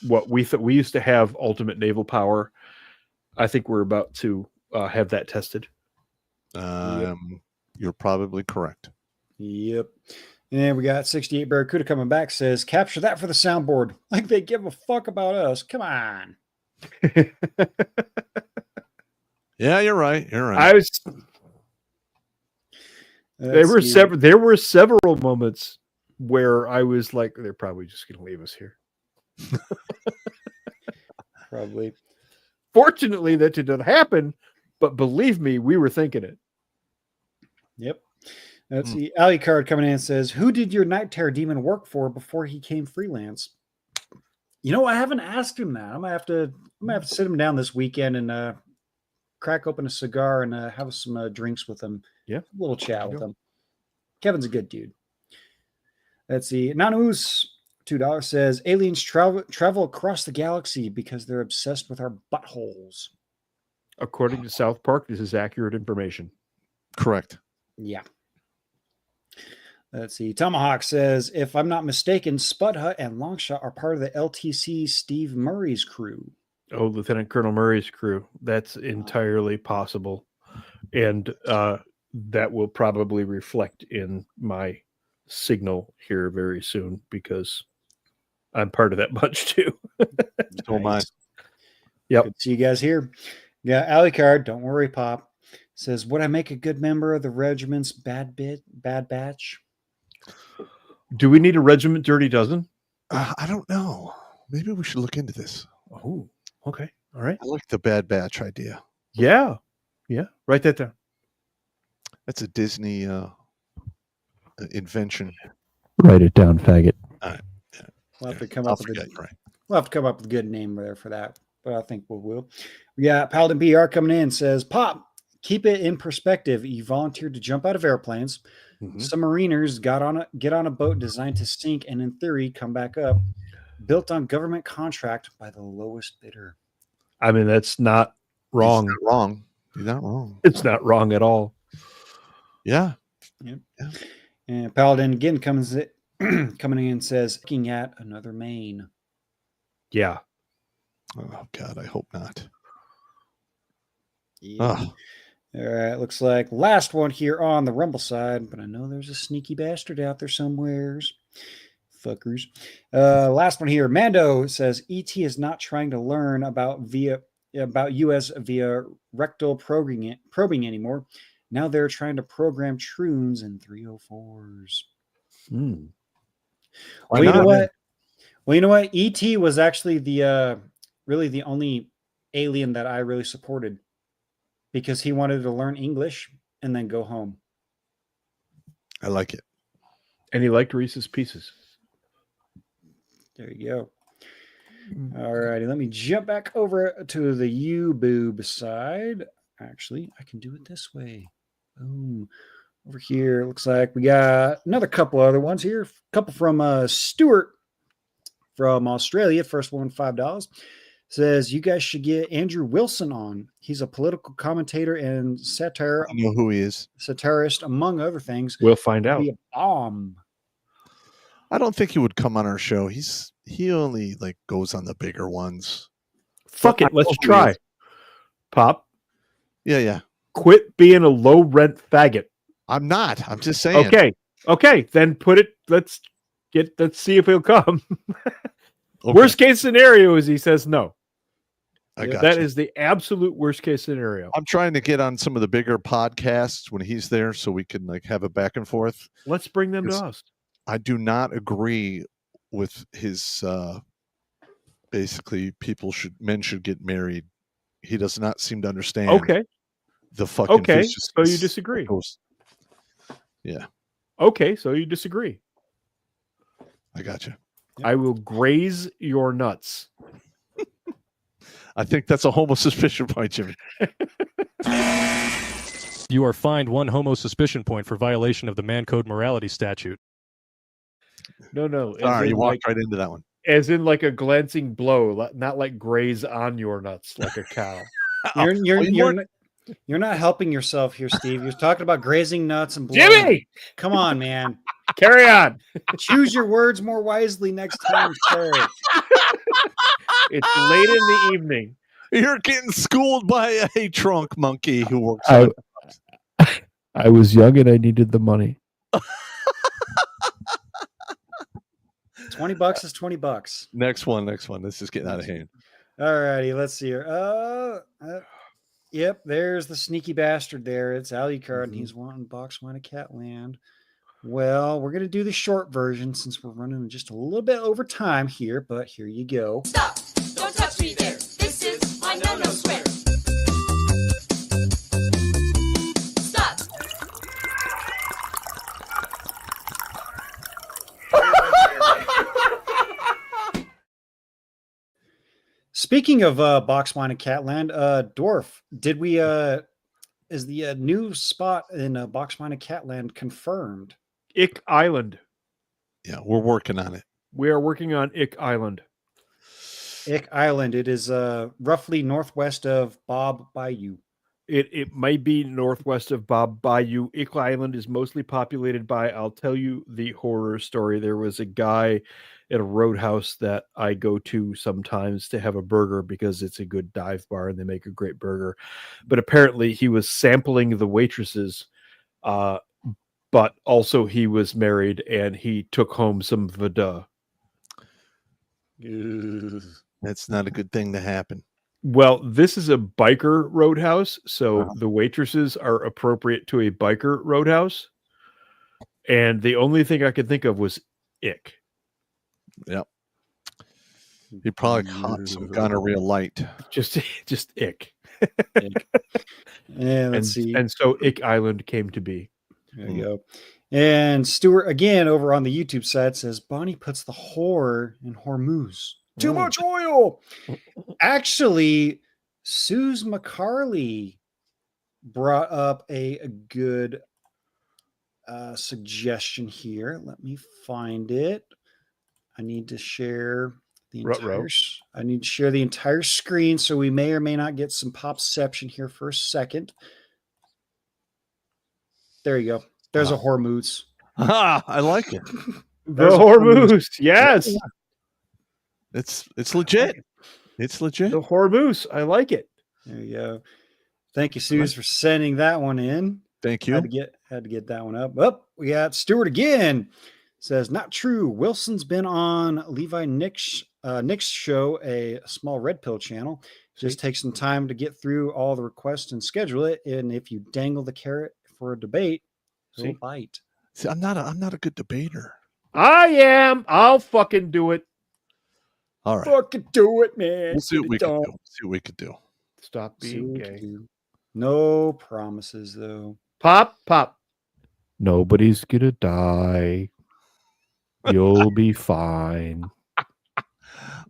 what we thought we used to have ultimate naval power. I think we're about to have that tested. You're probably correct. Yep. And we got 68 Barracuda coming back, says, "Capture that for the soundboard. Like they give a fuck about us. Come on." Yeah, you're right. You're right. There were several moments where I was like, they're probably just going to leave us here. Probably. Fortunately, that did not happen, but believe me, we were thinking it. Yep. Let's see. Ali Card coming in and says, "Who did your Night Terror demon work for before he came freelance?" I haven't asked him that. I'm gonna have to sit him down this weekend and crack open a cigar and have some drinks with him. Yeah, a little chat with him. Kevin's a good dude. Let's see. Nanus $2 says, "Aliens travel across the galaxy because they're obsessed with our buttholes." According to South Park, this is accurate information. Correct. Yeah. Let's see. Tomahawk says, "If I'm not mistaken, Spud Hut and Longshot are part of the LTC Steve Murray's crew." Oh, Lieutenant Colonel Murray's crew. That's entirely possible. And that will probably reflect in my signal here very soon because I'm part of that bunch too. So am I. Yep. Good to see you guys here. Yeah, Alicard, don't worry, Pop. Says, "Would I make a good member of the regiment's bad batch?" Do we need a regiment Dirty Dozen? I don't know. Maybe we should look into this. Oh, okay. All right. I like the Bad Batch idea. Yeah. Yeah. Write that down. That's a Disney invention. Write it down, faggot. All right. Yeah. We'll have to come up with right. We'll have to come up with a good name there for that, but I think we will. We got Paladin BR coming in, says, "Pop, keep it in perspective. You volunteered to jump out of airplanes. Submariners get on a boat designed to sink and in theory come back up, built on government contract by the lowest bidder." I mean, that's not wrong. He's not wrong. He's not wrong. It's not wrong at all. Yeah. Yep. Yeah. And Paladin again coming in and says, looking at another main. Yeah. Oh God, I hope not. Yeah. All right, looks like last one here on the Rumble side, but I know there's a sneaky bastard out there somewheres. Fuckers. Last one here. Mando says ET is not trying to learn about US via rectal probing anymore. Now they're trying to program troons and 304s. Well, you know what? Well, you know what? ET was actually the really the only alien that I really supported, because he wanted to learn English and then go home. I like it. And he liked Reese's Pieces. There you go. All righty. Let me jump back over to the U-boob side. Actually, I can do it this way. Boom. Over here, looks like we got another couple other ones here. A couple from Stuart from Australia. First one, $5. Says, you guys should get Andrew Wilson on. He's a political commentator and satire. I know who he is. Satirist, among other things. We'll find out. Be a bomb. I don't think he would come on our show. He only like goes on the bigger ones. Fuck it. Let's try. Pop. Yeah. Quit being a low rent faggot. I'm not. I'm just saying. Okay. Then put it. Let's see if he'll come. Okay. Worst case scenario is he says no. I got that you. is the absolute worst case scenario. I'm trying to get on some of the bigger podcasts when he's there, so we can like have a back and forth. Let's bring them to us. I do not agree with his basically men should get married. He does not seem to understand. Okay. The fucking Okay. So you disagree. Yeah. Okay. So you disagree. I got you. I will graze your nuts. I think that's a homo suspicion point, Jimmy. You are fined 1 homo suspicion point for violation of the Man Code Morality Statute. No. Sorry, you walked right into that one. As in like a glancing blow, not like graze on your nuts like a cow. You're not helping yourself here, Steve. You're talking about grazing nuts and blood. Jimmy! Come on, man. Carry on. Choose your words more wisely next time, sir. It's late in the evening. You're getting schooled by a trunk monkey who works I was young and I needed the money. $20 is $20. Next one. This is getting out of hand. All righty, let's see here. Yep, there's the sneaky bastard there. It's Alucard, and he's wanting box wine of Catland. Well, we're going to do the short version since we're running just a little bit over time here, but here you go. Stop! Don't touch me there. This is my no-no swear. Stop! Speaking of box wine and Catland, Dwarf, did we is the new spot in box wine and Catland confirmed? Ick Island. Yeah, we're working on it. We are working on Ick Island. Ick Island. It is roughly northwest of Bob Bayou. It might be northwest of Bob Bayou. Ick Island is mostly populated by, I'll tell you the horror story. There was a guy at a roadhouse that I go to sometimes to have a burger because it's a good dive bar and they make a great burger. But apparently he was sampling the waitresses, but also he was married and he took home some vada. That's not a good thing to happen. Well, this is a biker roadhouse, so the waitresses are appropriate to a biker roadhouse. And the only thing I could think of was ick. Yep. He probably caught some gonorrhea light. Just ick. Yeah, let's see. And so Ick Island came to be. There you go. And Stuart, again, over on the YouTube side, says Bonnie puts the whore in Hormuz. Too much oil. Actually, Suze McCarley brought up a good suggestion here. Let me find it. I need to share Ruh-roh. I need to share the entire screen, so we may or may not get some popception here for a second. There you go. There's a Hormuz. I like it. The Hormuz. Yes. It's legit. It's legit. The Hormuz. I like it. There you go. Thank you, Suze, for sending that one in. Thank you. Had to get that one up. Oh, we got Stuart again. Says, not true. Wilson's been on Levi Nick's show, a small red pill channel. Just take some time to get through all the requests and schedule it. And if you dangle the carrot for a debate, he'll bite. See, I'm not a good debater. I am. I'll fucking do it. All right. Fucking do it, man. We'll see what we can do. See what we could do. Stop being gay. No promises, though. Pop. Nobody's gonna die. You'll be fine.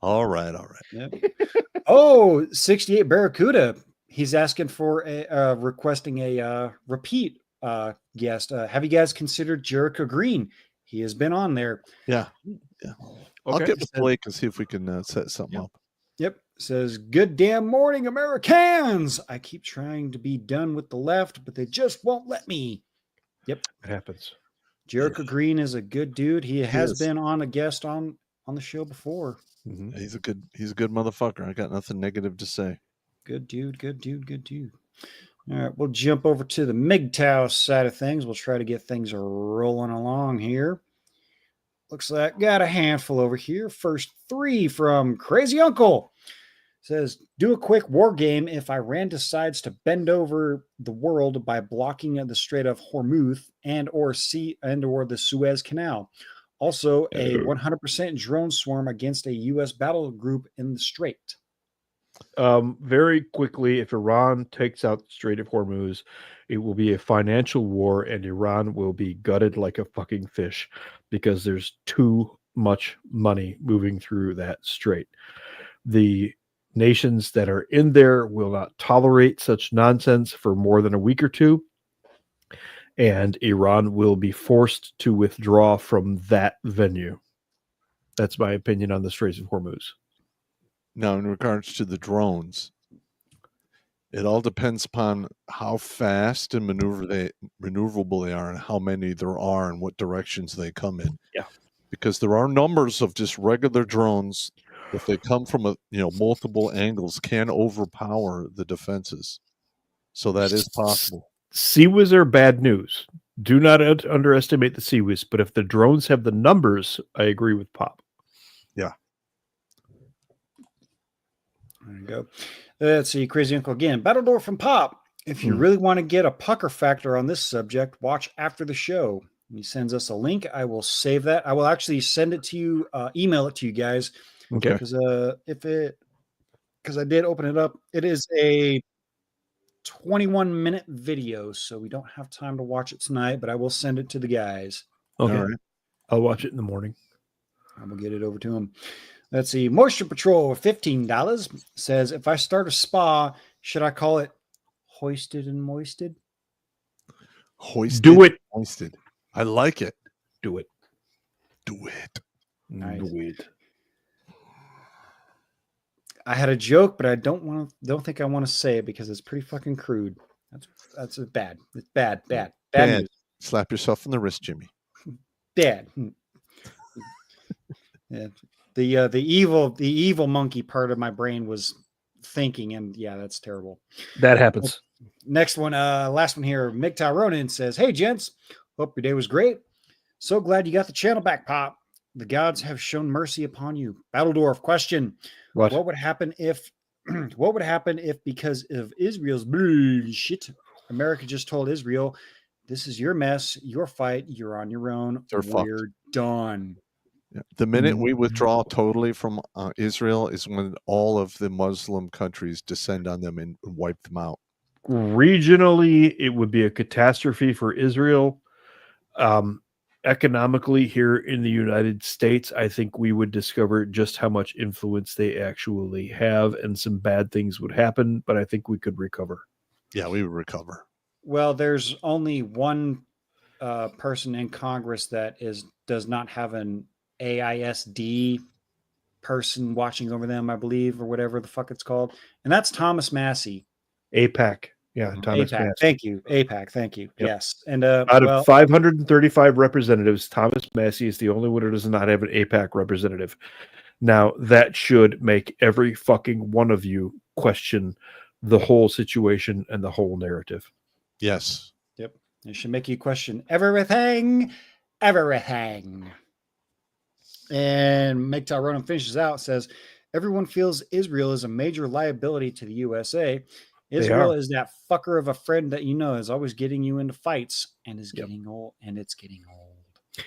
All right. Yep. Oh, 68 Barracuda. He's asking for requesting a repeat guest. Have you guys considered Jericho Green? He has been on there. Yeah. I'll get with Blake and see if we can set something up. Yep. Says, good damn morning, Americans. I keep trying to be done with the left, but they just won't let me. Yep. It happens. Jericho Green is a good dude. He has been on a guest on the show before. Mm-hmm. He's a good motherfucker. I got nothing negative to say. Good dude. All right, we'll jump over to the MGTOW side of things. We'll try to get things rolling along here. Looks like got a handful over here. First 3 from Crazy Uncle. Says, do a quick war game if Iran decides to bend over the world by blocking the Strait of Hormuz and or the Suez Canal. Also, a 100% drone swarm against a U.S. battle group in the Strait. Very quickly, if Iran takes out the Strait of Hormuz, it will be a financial war, and Iran will be gutted like a fucking fish because there's too much money moving through that strait. The nations that are in there will not tolerate such nonsense for more than a week or two, and Iran will be forced to withdraw from that venue. That's my opinion on the Straits of Hormuz. Now, in regards to the drones, it all depends upon how fast and maneuverable they are and how many there are and what directions they come in. Yeah. Because there are numbers of just regular drones, if they come from multiple angles, can overpower the defenses. So that is possible. CIWS are bad news. Do not underestimate the CIWS, but if the drones have the numbers, I agree with Pop. Yeah. There you go. Let's see, Crazy Uncle again. Battledore from Pop. If you really want to get a pucker factor on this subject, watch after the show. He sends us a link. I will save that. I will actually send it to you, email it to you guys. Okay. Because I did open it up. It is a 21-minute video, so we don't have time to watch it tonight, but I will send it to the guys. Okay. All right. I'll watch it in the morning. I will get it over to them. Let's see. Moisture Patrol, $15, says, if I start a spa, should I call it Hoisted and Moisted? Hoisted. Do it. Hoisted. I like it. Do it. Do it. Nice. Do it. I had a joke, but I don't think I want to say it because it's pretty fucking crude. That's bad. It's bad news. Slap yourself in the wrist, Jimmy. Bad. Yeah. The evil monkey part of my brain was thinking, and yeah, that's terrible. That happens. Next one, last one here. MGTOW Ronan says, hey gents, hope your day was great. So glad you got the channel back, Pop. The gods have shown mercy upon you. Battledorf, question. What would happen if because of Israel's bullshit, America just told Israel, this is your mess, your fight, you're on your own. We're done. Yeah. The minute we withdraw totally from Israel is when all of the Muslim countries descend on them and wipe them out. Regionally, it would be a catastrophe for Israel. Economically, here in the United States, I think we would discover just how much influence they actually have, and some bad things would happen, but I think we could recover. Yeah, we would recover. Well, there's only one person in Congress that does not have an AISD person watching over them, I believe, or whatever the fuck it's called. And that's Thomas Massey. APAC. Yeah, Thomas APAC. Massey. Thank you. APAC. Thank you. Yep. Yes. And out of 535 representatives, Thomas Massey is the only one who does not have an APAC representative. Now, that should make every fucking one of you question the whole situation and the whole narrative. Yes. Yep. It should make you question everything. Everything. And MGTOW Ronan finishes out, says, everyone feels Israel is a major liability to the USA. Israel is that fucker of a friend that you know is always getting you into fights and is getting old, and it's getting old.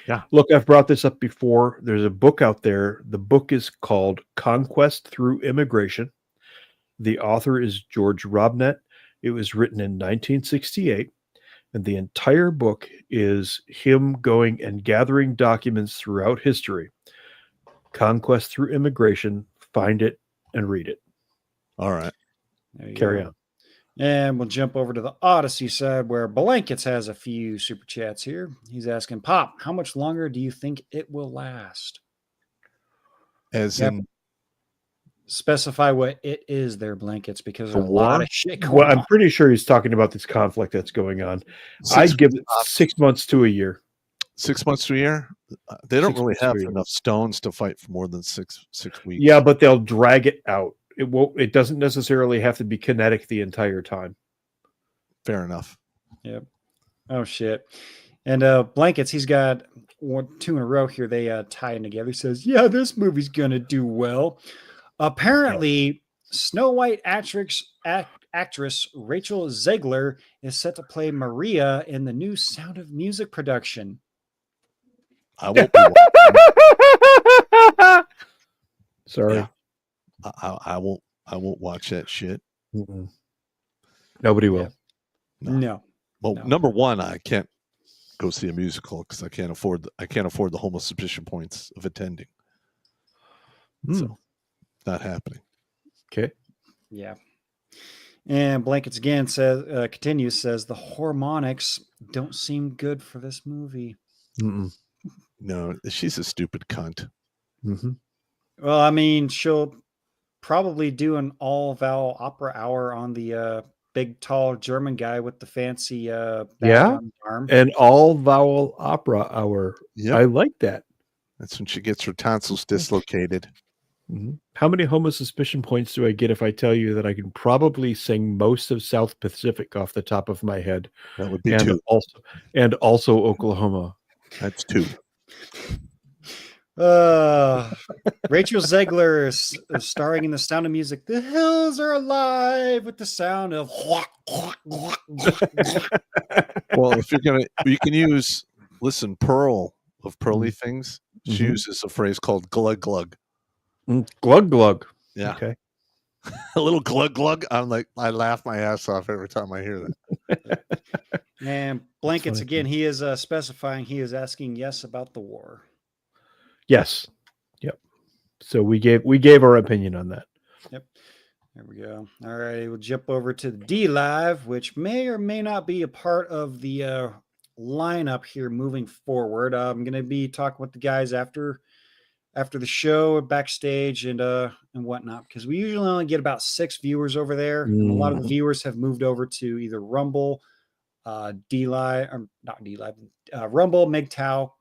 Yeah. Look, I've brought this up before. There's a book out there. The book is called Conquest Through Immigration. The author is George Robnett. It was written in 1968. And the entire book is him going and gathering documents throughout history. Conquest Through Immigration. Find it and read it. All right. Carry on. And we'll jump over to the Odyssey side where Blankets has a few super chats here. He's asking, Pop, how much longer do you think it will last? As in, specify what it is there, Blankets, because there's a war? lot of shit going Well, on. I'm pretty sure he's talking about this conflict that's going on. I'd give it 6 months to a year. 6 months to a year? They don't 6 really months to have a year. enough stones to fight for more than six weeks. Yeah, but they'll drag it out. It won't. It doesn't necessarily have to be kinetic the entire time. Fair enough. Yep. Oh, shit. And Blankets, he's got two in a row here. They tie in together. He says, yeah, this movie's going to do well. Apparently, Snow White actress Rachel Zegler is set to play Maria in the new Sound of Music production. I won't be Sorry. Yeah. I won't watch that shit. Mm-mm. Nobody will. Yeah. No. Well, No. number one, I can't go see a musical because I can't afford the homeless subscription points of attending. So, not happening. Okay. Yeah. And Blankets again says, says the harmonics don't seem good for this movie. Mm-mm. No, she's a stupid cunt. Mm-hmm. Well, I mean, she'll probably do an all vowel opera hour on the big, tall German guy with the fancy badge on the arm. An all vowel opera hour. Yep. I like that. That's when she gets her tonsils dislocated. Mm-hmm. How many homo suspicion points do I get if I tell you that I can probably sing most of South Pacific off the top of my head? That would be 2. Also Oklahoma. That's 2. Rachel Zegler is starring in the Sound of Music. The hills are alive with the sound of. Well, if you can use, Pearl of Pearly Things. She uses a phrase called glug glug. Glug glug. Yeah. Okay. A little glug glug. I laugh my ass off every time I hear that. And Blankets again, he is specifying he is asking yes about the war. Yes. Yep. So we gave our opinion on that. Yep. There we go. All right. We'll jump over to the D Live, which may or may not be a part of the lineup here moving forward. I'm going to be talking with the guys after the show, backstage, and whatnot, because we usually only get about 6 viewers over there. And a lot of the viewers have moved over to either Rumble, D Live, or not D Live, Rumble, MGTOW,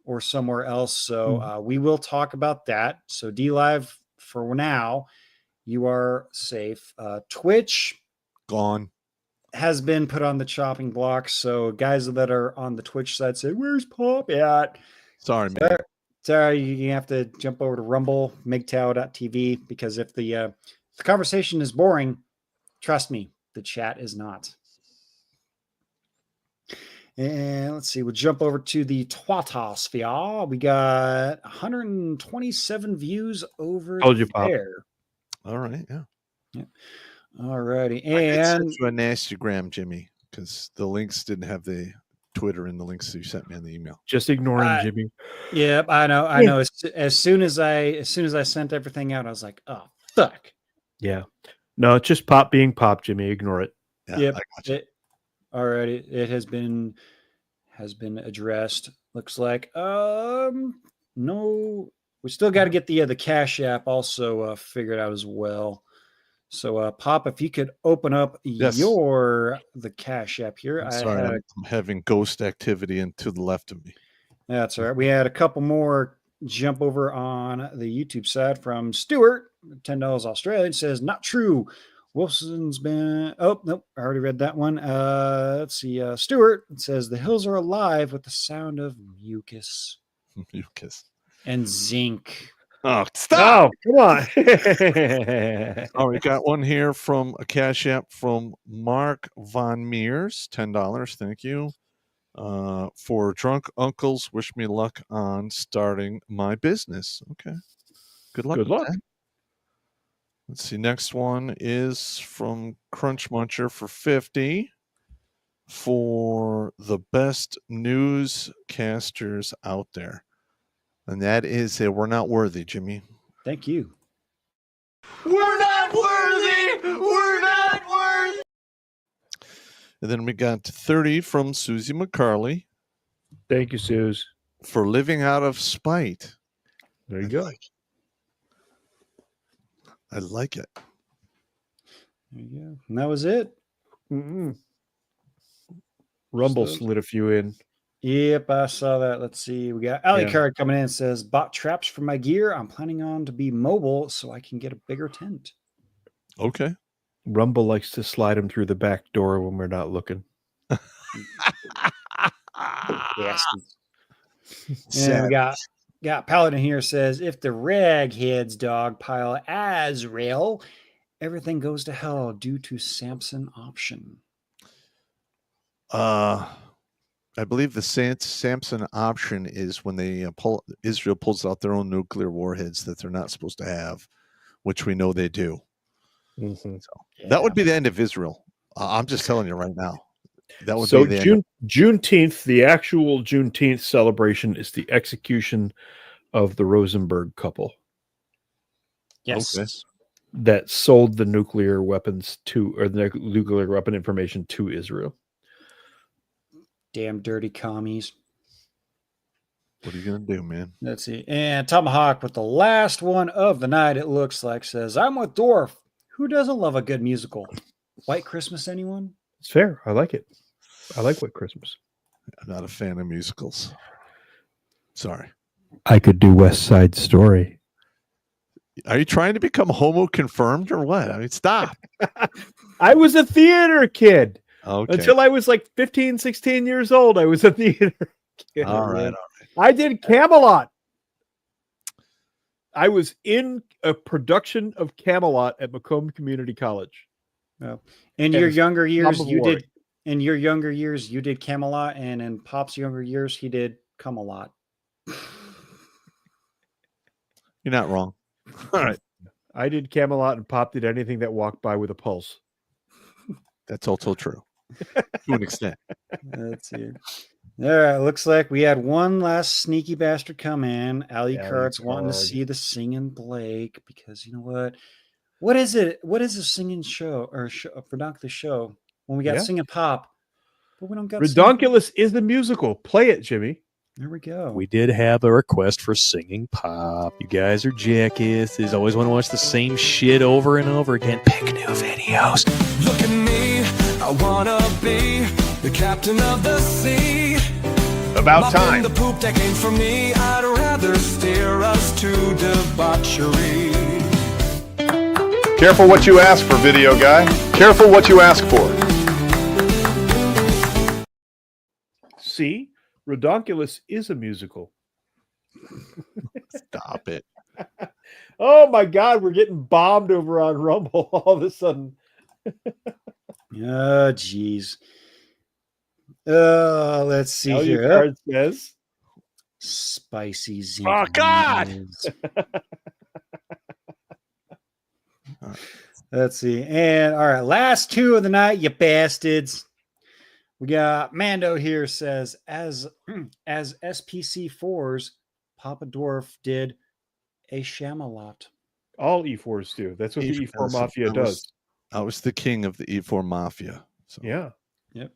or somewhere else. So we will talk about that. So D Live, for now, you are safe. Twitch gone, has been put on the chopping block. So guys that are on the Twitch side say, "Where's Pop at?" Sorry, man. Sorry, you have to jump over to Rumble, MGTOW.tv, because if the conversation is boring, trust me, the chat is not. And let's see, we'll jump over to the Twatosphere. We got 127 views over there. All right, yeah. All righty. I did And send you an Instagram, Jimmy, because the links didn't have the Twitter in the links you sent me in the email. Just ignore him, Jimmy. Yeah, I know. As soon as I sent everything out, I was like, oh fuck. Yeah. No, it's just Pop being Pop, Jimmy. Ignore it. Yeah, Yep. I got you. Alrighty. It has been addressed. Looks like no We still got to get the Cash App also figured out as well. So, Pop, if you could open up the Cash App here. I'm sorry, I'm having ghost activity to the left of me. That's all right. We had a couple more jump over on the YouTube side from Stuart, $10 Australian, says, not true. Wilson's been, oh, nope, I already read that one. Let's see. Stuart says, the hills are alive with the sound of mucus. Mucus. And zinc. Oh, stop! Oh, come on. Oh, we got one here from a Cash App from Mark Von Meers, $10. Thank you. For drunk uncles, wish me luck on starting my business. Okay. Good luck. Good luck. That. Let's see. Next one is from Crunch Muncher for 50 for the best newscasters out there. And that is We're Not Worthy, Jimmy. Thank you. We're not worthy! We're not worthy! And then we got 30 from Susie McCarley. Thank you, Suze. For living out of spite. There you go. I like it. There you go. And that was it. Rumble slid a few in. Yep, I saw that. Let's see. We got Alley Card coming in. Says, bought traps for my gear. I'm planning on to be mobile so I can get a bigger tent. Okay. Rumble likes to slide him through the back door when we're not looking. Yes. And we got Paladin here says, if the ragheads dog pile as rail, everything goes to hell due to Samson option. I believe the Samson option is when they Israel pulls out their own nuclear warheads that they're not supposed to have, which we know they do. Mm-hmm. So that would be the end of Israel. I'm just telling you right now. That would so be the end. Juneteenth, the actual Juneteenth celebration is the execution of the Rosenberg couple. Yes. Okay. That sold the nuclear weapons or the nuclear weapon information to Israel. Damn dirty commies. What are you going to do, man? Let's see. And Tomahawk with the last one of the night, it looks like, says, I'm with Dwarf. Who doesn't love a good musical? White Christmas, anyone? It's fair. I like it. I like White Christmas. I'm not a fan of musicals. Sorry. I could do West Side Story. Are you trying to become homo confirmed or what? I mean, stop. I was a theater kid. Okay. Until I was like 15, 16 years old, I was a theater kid. All right. I did Camelot. I was in a production of Camelot at Macomb Community College. Oh. In your younger years, you did Camelot, and in Pop's younger years, he did Camelot. You're not wrong. All right. I did Camelot, and Pop did anything that walked by with a pulse. That's also true. To an extent. Let's see. All right, looks like we had one last sneaky bastard come in. Alley Cart's wanting to see the singing Blake because you know what? What is it? What is a singing show or Redonkulas show when we got singing Pop? But we don't got Redonkulas is the musical. Play it, Jimmy. There we go. We did have a request for singing Pop. You guys are jackasses. Always want to watch the same shit over and over again. Pick new videos. Look at me, I wanna be the captain of the sea. About time. The poop deck ain't for me. I'd rather steer us to debauchery. Careful what you ask for, video guy. Careful what you ask for. See, Redonkulas is a musical. Stop it. Oh my God, we're getting bombed over on Rumble all of a sudden. Oh, geez. Let's see All here. your card says spicy zinc. Oh God. Let's see. And all right, last two of the night, you bastards. We got Mando here says, as SPC4s, Papa Dwarf did a Shamalot. All E4s do. That's what the E4 Mafia does. I was the king of the E4 Mafia. So. Yeah. Yep.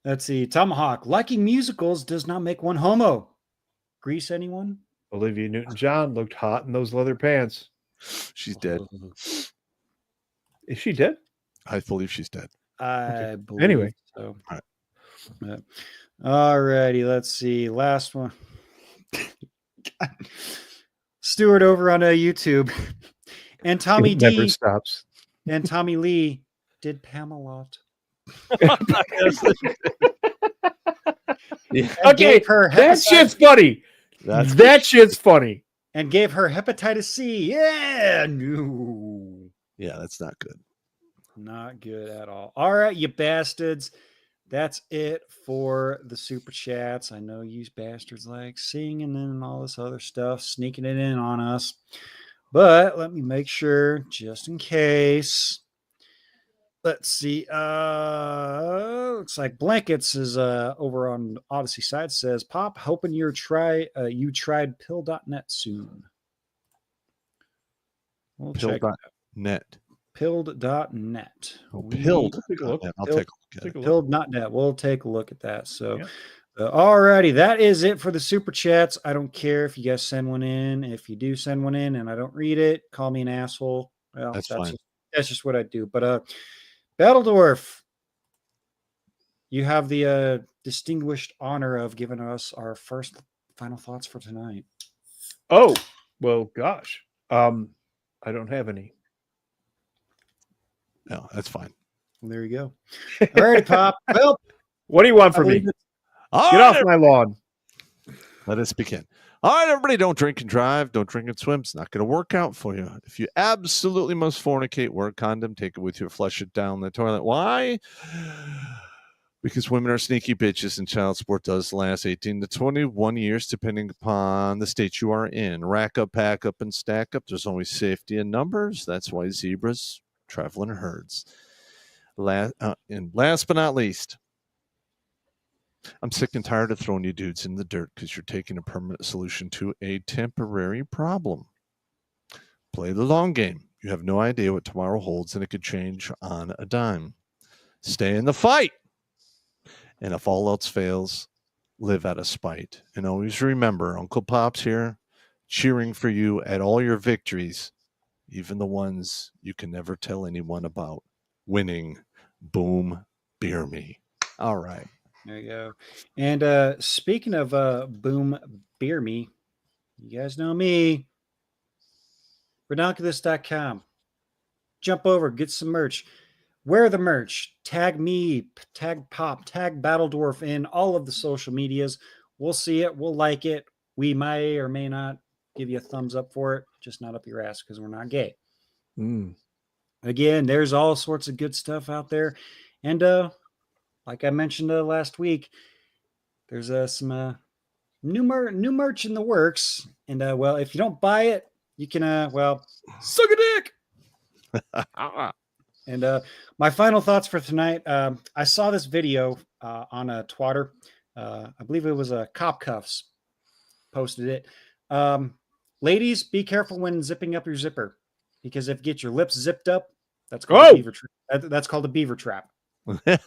Let's see. Tomahawk, liking musicals does not make one homo. Grease, anyone? Olivia Newton-John looked hot in those leather pants. She's dead. Is she dead? I believe she's dead. I believe Anyway. so. All right. All righty, let's see. Last one. Stuart over on YouTube. And Tommy It never D stops. and Tommy Lee did Pam-a-lot. Okay, that shit's funny. That shit's funny. And gave her hepatitis C. Yeah, no. Yeah, that's not good. Not good at all. All right, you bastards. That's it for the super chats. I know you bastards like singing and all this other stuff, sneaking it in on us. But let me make sure, just in case. Let's see. Looks like Blankets is over on Odyssey side, says, Pop, hoping you tried pill.net soon. We'll check Pill.net. Pilled.net. Pilled. Take a look. I'll take a look at it. Pilled.net. We'll take a look at that. So, alrighty, that is it for the super chats. I don't care if you guys send one in. If you do send one in and I don't read it, call me an asshole. Well, That's fine. That's just what I do. But Battledorf, you have the distinguished honor of giving us our first final thoughts for tonight. Oh, well, gosh. I don't have any. No, that's fine. Well, there you go. All right, Pop. Well, what do you want from me? Get off my lawn. Let us begin. All right, everybody, don't drink and drive. Don't drink and swim. It's not going to work out for you. If you absolutely must fornicate, wear a condom, take it with you, flush it down the toilet. Why? Because women are sneaky bitches and child support does last 18 to 21 years, depending upon the state you are in. Rack up, pack up, and stack up. There's always safety in numbers. That's why zebras travel in herds. And last but not least, I'm sick and tired of throwing you dudes in the dirt because you're taking a permanent solution to a temporary problem. Play the long game. You have no idea what tomorrow holds, and it could change on a dime. Stay in the fight. And if all else fails, live out of spite. And always remember, Uncle Pop's here, cheering for you at all your victories, even the ones you can never tell anyone about. Winning. Boom. Beer me. All right. There you go. And speaking of boom, beer me, you guys know me. Redonkulas.com. Jump over, get some merch. Wear the merch. Tag me, tag Pop, tag Battledorf in all of the social medias. We'll see it. We'll like it. We may or may not give you a thumbs up for it, just not up your ass because we're not gay. Again, there's all sorts of good stuff out there. And like I mentioned last week, there's some new merch in the works. And well, if you don't buy it, you can suck a dick. And my final thoughts for tonight. I saw this video on a Twitter. I believe it was Cop Cuffs posted it. Ladies, be careful when zipping up your zipper, because if you get your lips zipped up, that's called a beaver that's called a beaver trap.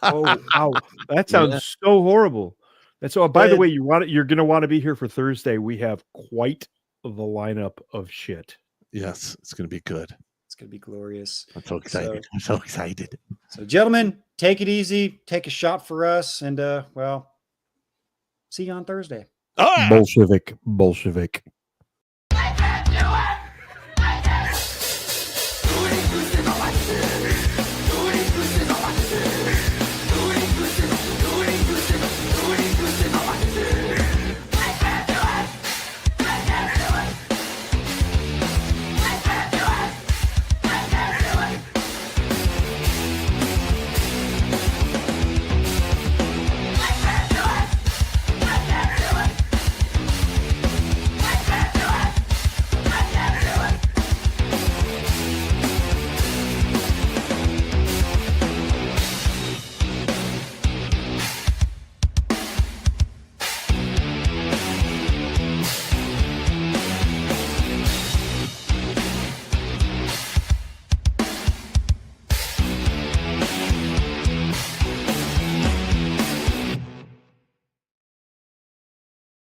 Oh, wow. That sounds so horrible. And so, by the way, you're going to want to be here for Thursday. We have quite the lineup of shit. Yes, it's going to be good. It's going to be glorious. I'm so excited. I'm so excited. So, gentlemen, take it easy. Take a shot for us. And, well, see you on Thursday. Bolshevik.